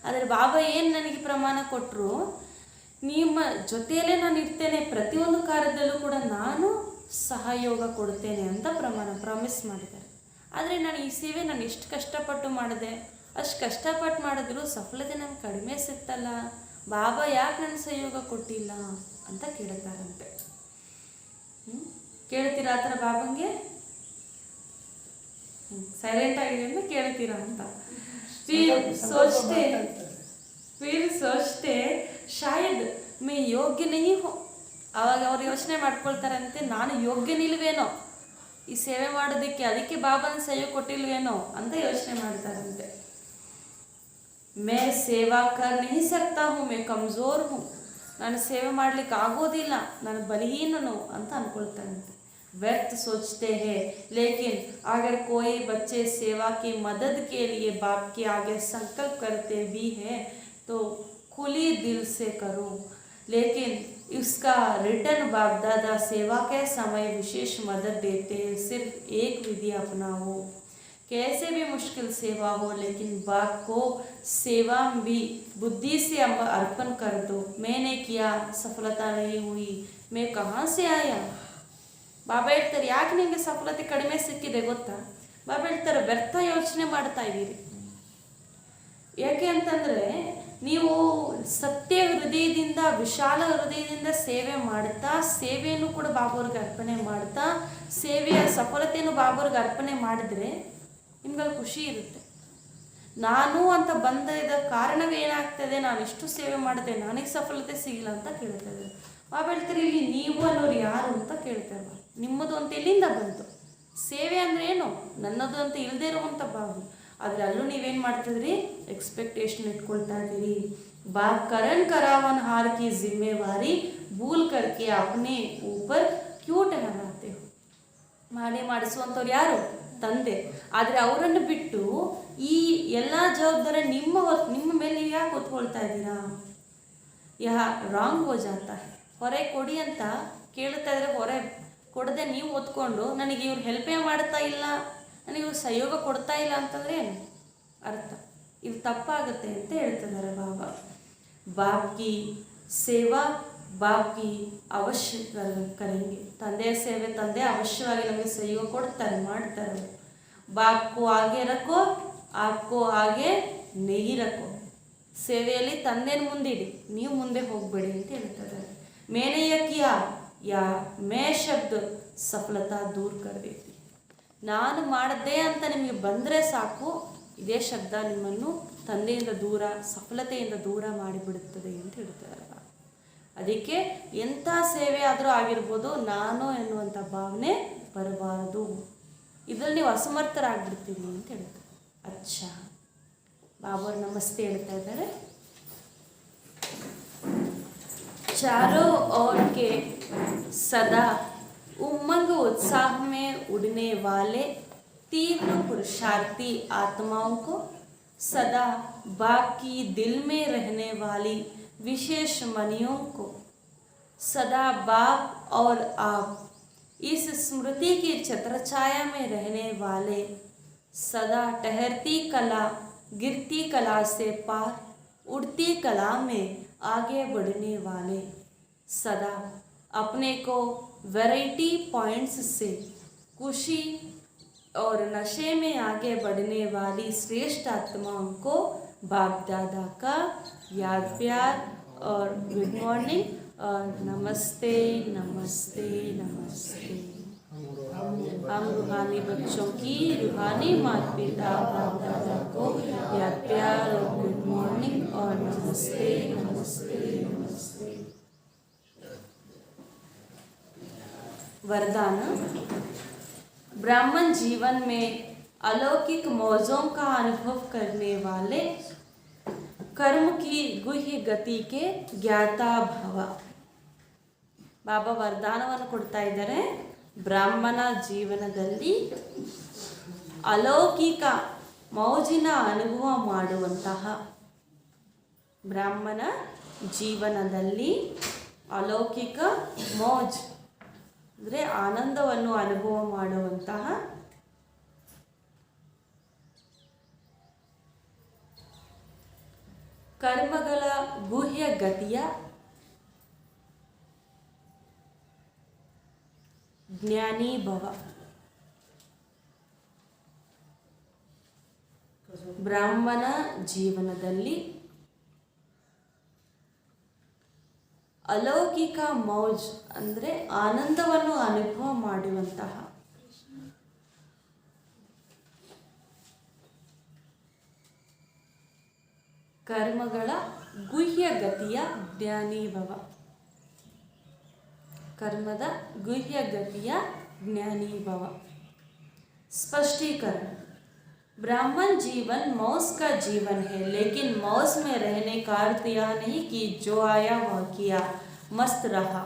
ಆದರೆ ಬಾಬಾ ಏನು ನನಗೆ ಪ್ರಮಾಣ ಕೊಟ್ಟರು, ನಿಮ್ಮ ಜೊತೆಯಲ್ಲೇ ನಾನು ಇರ್ತೇನೆ, ಪ್ರತಿಯೊಂದು ಕಾರ್ಯದಲ್ಲೂ ಕೂಡ ನಾನು ಸಹಯೋಗ ಕೊಡ್ತೇನೆ ಅಂತ ಪ್ರಾಮಿಸ್ ಮಾಡಿದ್ದಾರೆ. ಆದರೆ ನಾನು ಈ ಸೇವೆ ನಾನು ಎಷ್ಟು ಕಷ್ಟಪಟ್ಟು ಮಾಡಿದೆ, ಅಷ್ಟು ಕಷ್ಟಪಟ್ಟು ಮಾಡಿದ್ರು ಸಫಲತೆ ನಮ್ಗೆ ಕಡಿಮೆ ಸಿಗ್ತಲ್ಲ, ಬಾಬಾ ಯಾಕೆ ನನ್ನ ಸಹಯೋಗ ಕೊಟ್ಟಿಲ್ಲ ಅಂತ ಕೇಳ್ತಾರಂತೆ. ಕೇಳ್ತೀರಾ ಆ ಥರ ಬಾಬಂಗೆ? ಸೈಲೆಂಟ್ ಆಗಿದೆ ಅಂದ್ರೆ ಕೇಳ್ತೀರಾ ಅಂತ. फिर सोचते शायद मैं योग्य नहीं हूँ. ಅವಾಗ ಅವ್ರು ಯೋಚನೆ ಮಾಡ್ಕೊಳ್ತಾರಂತೆ, ನಾನು ಯೋಗ್ಯನಿಲ್ವೇನೋ ಈ ಸೇವೆ ಮಾಡೋದಕ್ಕೆ, ಅದಕ್ಕೆ ಬಾಬಾನ ಸಹಯೋಗ ಕೊಟ್ಟಿಲ್ವೇನೋ ಅಂತ ಯೋಚನೆ ಮಾಡ್ತಾರಂತೆ. ಮೇ ಸೇವಾ ಕರ್ नहीं सकता हूँ, मैं कमज़ोर हूँ. ನಾನು ಸೇವೆ ಮಾಡ್ಲಿಕ್ಕೆ ಆಗೋದಿಲ್ಲ, ನಾನು ಬಲಹೀನನು ಅಂತ ಅನ್ಕೊಳ್ತಾರಂತೆ. व्यर्थ सोचते हैं, लेकिन अगर कोई बच्चे सेवा की मदद के लिए बाप के आगे संकल्प करते भी हैं तो खुली दिल से करो, लेकिन इसका रिटर्न बाप दादा सेवा के समय विशेष मदद देते हैं. सिर्फ एक विधि अपनाओ, कैसे भी मुश्किल सेवा हो, लेकिन बाप को सेवा भी बुद्धि से अर्पण कर दो. मैंने किया, सफलता नहीं हुई, मैं कहाँ से आया? ಬಾಬಾ ಹೇಳ್ತಾರೆ, ಯಾಕೆ ನಿಮಗೆ ಸಫಲತೆ ಕಡಿಮೆ ಸಿಕ್ಕಿದೆ ಗೊತ್ತಾ? ಬಾಬಾ ಹೇಳ್ತಾರೆ, ವ್ಯರ್ಥ ಯೋಚನೆ ಮಾಡ್ತಾ ಇದ್ದೀರಿ. ಯಾಕೆ ಅಂತಂದರೆ, ನೀವು ಸತ್ಯ ಹೃದಯದಿಂದ, ವಿಶಾಲ ಹೃದಯದಿಂದ ಸೇವೆ ಮಾಡ್ತಾ, ಸೇವೆಯನ್ನು ಕೂಡ ಬಾಬಾವ್ರಿಗೆ ಅರ್ಪಣೆ ಮಾಡ್ತಾ, ಸೇವೆಯ ಸಫಲತೆಯನ್ನು ಬಾಬಾವ್ರಿಗೆ ಅರ್ಪಣೆ ಮಾಡಿದರೆ ನಿಮ್ಗಲ್ಲಿ ಖುಷಿ ಇರುತ್ತೆ. ನಾನು ಅಂತ ಬಂದ ಕಾರಣವೇನಾಗ್ತದೆ, ನಾನು ಇಷ್ಟು ಸೇವೆ ಮಾಡಿದೆ, ನನಗೆ ಸಫಲತೆ ಸಿಗಿಲ್ಲ ಅಂತ ಕೇಳ್ತಾರೆ. ಬಾಬಾ ಹೇಳ್ತಾರೆ, ಇಲ್ಲಿ ನೀವು ಅನ್ನೋರು ಯಾರು ಅಂತ ಕೇಳ್ತಾರೆ. ನಿಮ್ಮದು ಅಂತ ಎಲ್ಲಿಂದ ಬಂತು? ಸೇವೆ ಅಂದರೆ ಏನು? ನನ್ನದು ಅಂತ ಇಲ್ಲದೆ ಇರುವಂಥ ಭಾವ. ಆದರೆ ಅಲ್ಲೂ ನೀವೇನು ಮಾಡ್ತಿದ್ರಿ? ಎಕ್ಸ್ಪೆಕ್ಟೇಷನ್ ಇಟ್ಕೊಳ್ತಾ ಇದ್ದೀರಿ. ಬಾಪ್ ಕರಣ್ ಕರಾವನ್ ಹಾರ್ ಕಿ ಜಿಮ್ಮೆವಾರಿ ಭೂಲ್ ಕರ್ಕೆ ಅಪ್ನೆ ಊಪರ್ ಕ್ಯೂ ಟಹರಾತೆ ಹೋ. ಮಾಡಿಸುವಂಥವ್ರು ಯಾರು? ತಂದೆ. ಆದರೆ ಅವರನ್ನು ಬಿಟ್ಟು ಈ ಎಲ್ಲ ಜವಾಬ್ದಾರಿ ನಿಮ್ಮ ಮೇಲೆ ನೀವು ಯಾಕೆ ಹೊತ್ಕೊಳ್ತಾ ಇದ್ದೀರಾ? ಯಾ ರಾಂಗ್ ಹೋ ಜಾತಾ ಹೈ. ಹೊರೆ ಕೊಡಿ ಅಂತ ಕೇಳ್ತಾ ಇದ್ರೆ ಹೊರೆ ಕೊಡದೆ ನೀವು ಹೊತ್ಕೊಂಡು, ನನಗೆ ಇವ್ರು ಹೆಲ್ಪೇ ಮಾಡ್ತಾ ಇಲ್ಲ, ನನಗೆ ಇವ್ರು ಸಹಯೋಗ ಕೊಡ್ತಾ ಇಲ್ಲ ಅಂತಂದರೆ ಏನು ಅರ್ಥ? ಇದು ತಪ್ಪಾಗುತ್ತೆ ಅಂತ ಹೇಳ್ತಿದ್ದಾರೆ ಬಾಬಾ. ಬಾಪ್ ಕಿ ಸೇವಾ ಬಾಪ್ ಕಿ ಅವಶ್ಯ ಕರೆಂಗೆ. ತಂದೆಯ ಸೇವೆ ತಂದೆ ಅವಶ್ಯವಾಗಿ ನಮಗೆ ಸಹಯೋಗ ಕೊಡ್ತಾರೆ, ಮಾಡ್ತಾರೆ. ಬಾಪ್ ಕೋ ಆಗೆ ರಕ್ಕೋ, ಆಪ್ಕೋ ಆಗೆ ನೆಹಿ ರಕ್ಕೋ. ಸೇವೆಯಲ್ಲಿ ತಂದೆನ ಮುಂದಿಡಿ, ನೀವು ಮುಂದೆ ಹೋಗಬೇಡಿ ಅಂತ ಹೇಳ್ತಾರೆ. ಮೇನೆ ಯಕಿಯಾ ಯಾ ಮೇ ಶಬ್ದ ಸಫಲತಾ ದೂರ ಕರ್ ದೇತಿ. ನಾನು ಮಾಡಿದೆ ಅಂತ ನಿಮಗೆ ಬಂದರೆ ಸಾಕು, ಇದೇ ಶಬ್ದ ನಿಮ್ಮನ್ನು ತಂದೆಯಿಂದ ದೂರ, ಸಫಲತೆಯಿಂದ ದೂರ ಮಾಡಿಬಿಡುತ್ತದೆ ಅಂತ ಹೇಳ್ತಾರೆ. ಅದಕ್ಕೆ ಎಂಥ ಸೇವೆ ಆದರೂ ಆಗಿರ್ಬೋದು, ನಾನು ಎನ್ನುವಂಥ ಭಾವನೆ ಬರಬಾರದು. ಇದರಲ್ಲಿ ನೀವು ಅಸಮರ್ಥರಾಗ್ಬಿಡ್ತೀರಿ ಅಂತ ಹೇಳ್ತಾರೆ. ಅಚ್ಚಾ, ಬಾಬಾ ನಮಸ್ತೆ ಹೇಳ್ತಾ ಇದ್ದಾರೆ. चारों ओर के सदा उमंग उत्साह में उड़ने वाले तीव्र पुरुषार्थी आत्माओं को, सदा बाप की दिल में रहने वाली विशेष मनियों को, सदा बाप और आप इस स्मृति की छत्रछाया में रहने वाले, सदा ठहरती कला गिरती कला से पार उड़ती कला में आगे बढ़ने वाले, सदा अपने को वैरायटी पॉइंट्स से खुशी और नशे में आगे बढ़ने वाली श्रेष्ठ आत्माओं को बाप दादा का याद प्यार और गुड मॉर्निंग और नमस्ते नमस्ते नमस्ते। हम रूहानी बच्चों की रूहानी माता पिता बाप दादा को याद प्यार और गुड मॉर्निंग और नमस्ते नमस्ते नमस्ते। वरदान। ब्राह्मण जीवन में अलौकिक मौजों का अनुभव करने वाले, कर्म की गुह्य गति के ज्ञाता भव। ಬಾಬಾ ವರದಾನವನ್ನು ಕೊಡ್ತಾ ಇದ್ದಾರೆ. ಬ್ರಾಹ್ಮಣ ಜೀವನದಲ್ಲಿ ಅಲೌಕಿಕ ಮೌಜಿನ ಅನುಭವ ಮಾಡುವಂತಹ, ಬ್ರಾಹ್ಮಣ ಜೀವನದಲ್ಲಿ ಅಲೌಕಿಕ ಮೌಜ್ ಅಂದರೆ ಆನಂದವನ್ನು ಅನುಭವ ಮಾಡುವಂತಹ ಕರ್ಮಗಳ ಗುಹ್ಯ ಗತಿಯ ಜ್ಞಾನಿ ಭವ. ಬ್ರಾಹ್ಮಣ ಜೀವನದಲ್ಲಿ ಅಲೌಕಿಕ ಮೌಜ್ ಅಂದರೆ ಆನಂದವನ್ನು ಅನುಭವ ಮಾಡುವಂತಹ ಕರ್ಮಗಳ ಗುಹ್ಯ ಗತಿಯ ಜ್ಞಾನಿ ಭವ. कर्मद गुह्य गतिया ज्ञानी भव. स्पष्टीकरण। ब्राह्मण जीवन मौज का जीवन है, लेकिन मौज में रहने का अर्थ यह नहीं कि जो आया वह किया, मस्त रहा.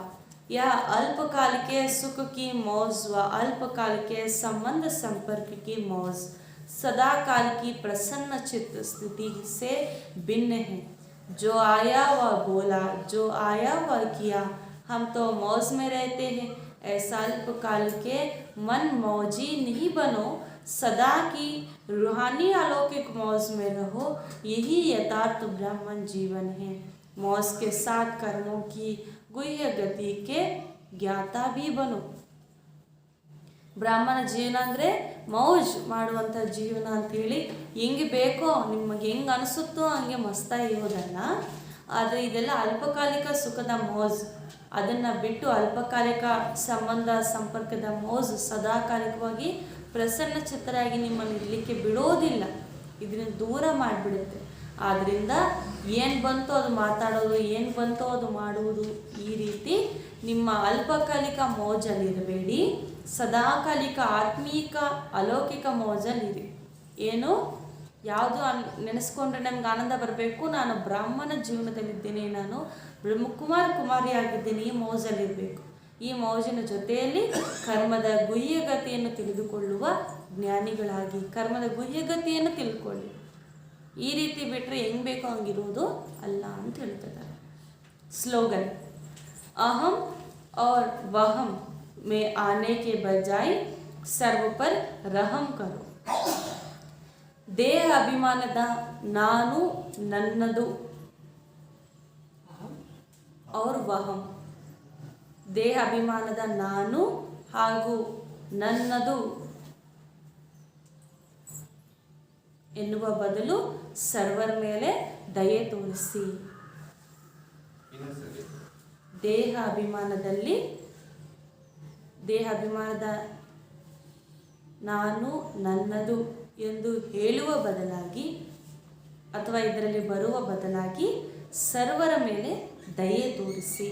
यह अल्पकाल के सुख की मौज व अल्पकाल के संबंध संपर्क की मौज सदा काल की प्रसन्न चित्त स्थिति से भिन्न है. जो आया वह बोला, जो आया वह किया. हम तो मौज में रहते हैं. ऐसा अल्पकाल के मन मौजी नहीं बनो, सदा की रूहानी अलौकिक मौज में रहो. यही यथार्थ ब्राह्मण जीवन है. मौज के साथ कर्मों की गुह्य गति के ज्ञाता भी बनो. ಬ್ರಾಹ್ಮಣ ಜೀವನ ಅಂದರೆ ಮೌಜ್ ಮಾಡುವಂಥ ಜೀವನ ಅಂಥೇಳಿ ಹೆಂಗೆ ಬೇಕೋ ನಿಮಗೆ ಹೆಂಗೆ ಅನಿಸುತ್ತೋ ಹಂಗೆ ಮಸ್ತಾಗಿ ಇರೋದಲ್ಲ. ಆದರೆ ಇದೆಲ್ಲ ಅಲ್ಪಕಾಲಿಕ ಸುಖದ ಮೌಜ್. ಅದನ್ನು ಬಿಟ್ಟು ಅಲ್ಪಕಾಲಿಕ ಸಂಬಂಧ ಸಂಪರ್ಕದ ಮೌಜ್ ಸದಾಕಾಲಿಕವಾಗಿ ಪ್ರಸನ್ನ ಚಿತ್ತರಾಗಿ ನಿಮ್ಮನ್ನು ಇರಲಿಕ್ಕೆ ಬಿಡೋದಿಲ್ಲ. ಇದನ್ನು ದೂರ ಮಾಡಿಬಿಡುತ್ತೆ. ಆದ್ದರಿಂದ ಏನು ಬಂತೋ ಅದು ಮಾತಾಡೋದು, ಏನು ಬಂತೋ ಅದು ಮಾಡುವುದು, ಈ ರೀತಿ ನಿಮ್ಮ ಅಲ್ಪಕಾಲಿಕ ಮೌಜಲ್ಲಿರಬೇಡಿ. ಸದಾಕಾಲಿಕ ಆತ್ಮೀಕ ಅಲೌಕಿಕ ಮೌಜಲ್ಲಿರಿ. ಏನು ಯಾವುದು ನೆನೆಸ್ಕೊಂಡ್ರೆ ನಮ್ಗೆ ಆನಂದ ಬರಬೇಕು. ನಾನು ಬ್ರಾಹ್ಮಣ ಜೀವನದಲ್ಲಿದ್ದೇನೆ, ನಾನು ಕುಮಾರಿಯಾಗಿದ್ದೇನೆ, ಈ ಮೌಜಲ್ಲಿರಬೇಕು. ಈ ಮೌಜಿನ ಜೊತೆಯಲ್ಲಿ ಕರ್ಮದ ಗುಹ್ಯಗತಿಯನ್ನು ತಿಳಿದುಕೊಳ್ಳುವ ಜ್ಞಾನಿಗಳಾಗಿ ಕರ್ಮದ ಗುಹ್ಯಗತಿಯನ್ನು ತಿಳ್ಕೊಳ್ಳಿ. ಈ ರೀತಿ ಬಿಟ್ಟರೆ ಹೆಂಗೆ ಬೇಕೋ ಹಂಗಿರುವುದು ಅಲ್ಲ ಅಂತ ಹೇಳ್ತಿದ್ದಾರೆ. ಸ್ಲೋಗನ್. ಅಹಂ और वहम में आने के बजाय सर्व पर रहम करो. ದೇಹ ಅಭಿಮಾನದ ನಾನು ನನ್ನದು और वहम, ದೇಹ ಅಭಿಮಾನದ ನಾನು ಹಾಗೂ ನನ್ನದು ಎನ್ನುವ ಬದಲು ಸರ್ವರ ಮೇಲೆ ದಯೆ ತೋರಿಸಿ. ದೇಹ ಅಭಿಮಾನದಲ್ಲಿ ದೇಹ ಅಭಿಮಾನದ ನಾನು ನನ್ನದು ಎಂದು ಹೇಳುವ ಬದಲಾಗಿ ಅಥವಾ ಇದರಲ್ಲಿ ಬರುವ ಬದಲಾಗಿ ಸರ್ವರ ಮೇಲೆ ದಯೆ ತೋರಿಸಿ.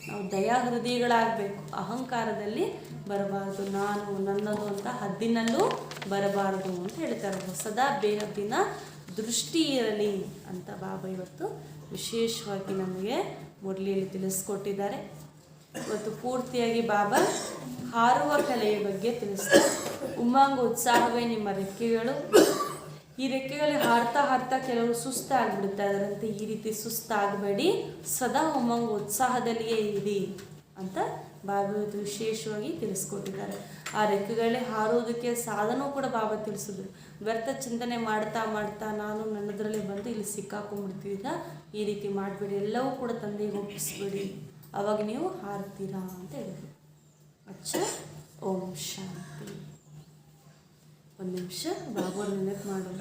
ನಾವು ದಯಾ ಹೃದಯಗಳಾಗಬೇಕು. ಅಹಂಕಾರದಲ್ಲಿ ಬರಬಾರದು. ನಾನು ನನ್ನದು ಅಂತ ಹದ್ದಿನಲ್ಲೂ ಬರಬಾರದು ಅಂತ ಹೇಳ್ತಾರೆ. ಸದಾ ಬೇಹದ್ದಿನ ದೃಷ್ಟಿ ಇರಲಿ ಅಂತ ಬಾಬಾ ಇವತ್ತು ವಿಶೇಷವಾಗಿ ನಮಗೆ ಮುರಳಿಯಲ್ಲಿ ತಿಳಿಸ್ಕೊಟ್ಟಿದ್ದಾರೆ. ಇವತ್ತು ಪೂರ್ತಿಯಾಗಿ ಬಾಬಾ ಹಾರುವ ಕಲೆಯ ಬಗ್ಗೆ ತಿಳಿಸ್ತಾರೆ. ಉಮ್ಮಂಗ ಉತ್ಸಾಹವೇ ನಿಮ್ಮ ರೆಕ್ಕೆಗಳು. ಈ ರೆಕ್ಕೆಗಳಲ್ಲಿ ಹಾರ್ತಾ ಹಾರ್ತಾ ಕೆಲವರು ಸುಸ್ತಾಗ್ಬಿಡ್ತಾ ಇದ್ದಾರಂತೆ. ಈ ರೀತಿ ಸುಸ್ತಾಗಬೇಡಿ, ಸದಾ ಉಮ್ಮಂಗ ಉತ್ಸಾಹದಲ್ಲಿಯೇ ಇರಿ ಅಂತ ಬಾಬಾ ಇವತ್ತು ವಿಶೇಷವಾಗಿ ತಿಳಿಸ್ಕೊಟ್ಟಿದ್ದಾರೆ. ಆ ರೆಕ್ಕೆಗಳೇ ಹಾರೋದಕ್ಕೆ ಸಾಧನವೂ ಕೂಡ ಬಾಬಾ ತಿಳಿಸಿದ್ರು. ವ್ಯರ್ಥ ಚಿಂತನೆ ಮಾಡ್ತಾ ಮಾಡ್ತಾ ನಾನು ನನ್ನದರಲ್ಲೇ ಬಂದು ಇಲ್ಲಿ ಸಿಕ್ಕಾಕೊಂಡ್ಬಿಡ್ತೀರ. ಈ ರೀತಿ ಮಾಡಬೇಡಿ, ಎಲ್ಲವೂ ಕೂಡ ತಂದೆಗೆ ಒಪ್ಪಿಸ್ಬೇಡಿ, ಅವಾಗ ನೀವು ಹಾರ್ತೀರಾ ಅಂತ ಹೇಳಿದ್ರು. ಅಚ್ಚ. ಓಂ ಶಾಂತಿ. ನಿಮಿಷ ಬಾಬು ನೆನಪು ಮಾಡೋಣ.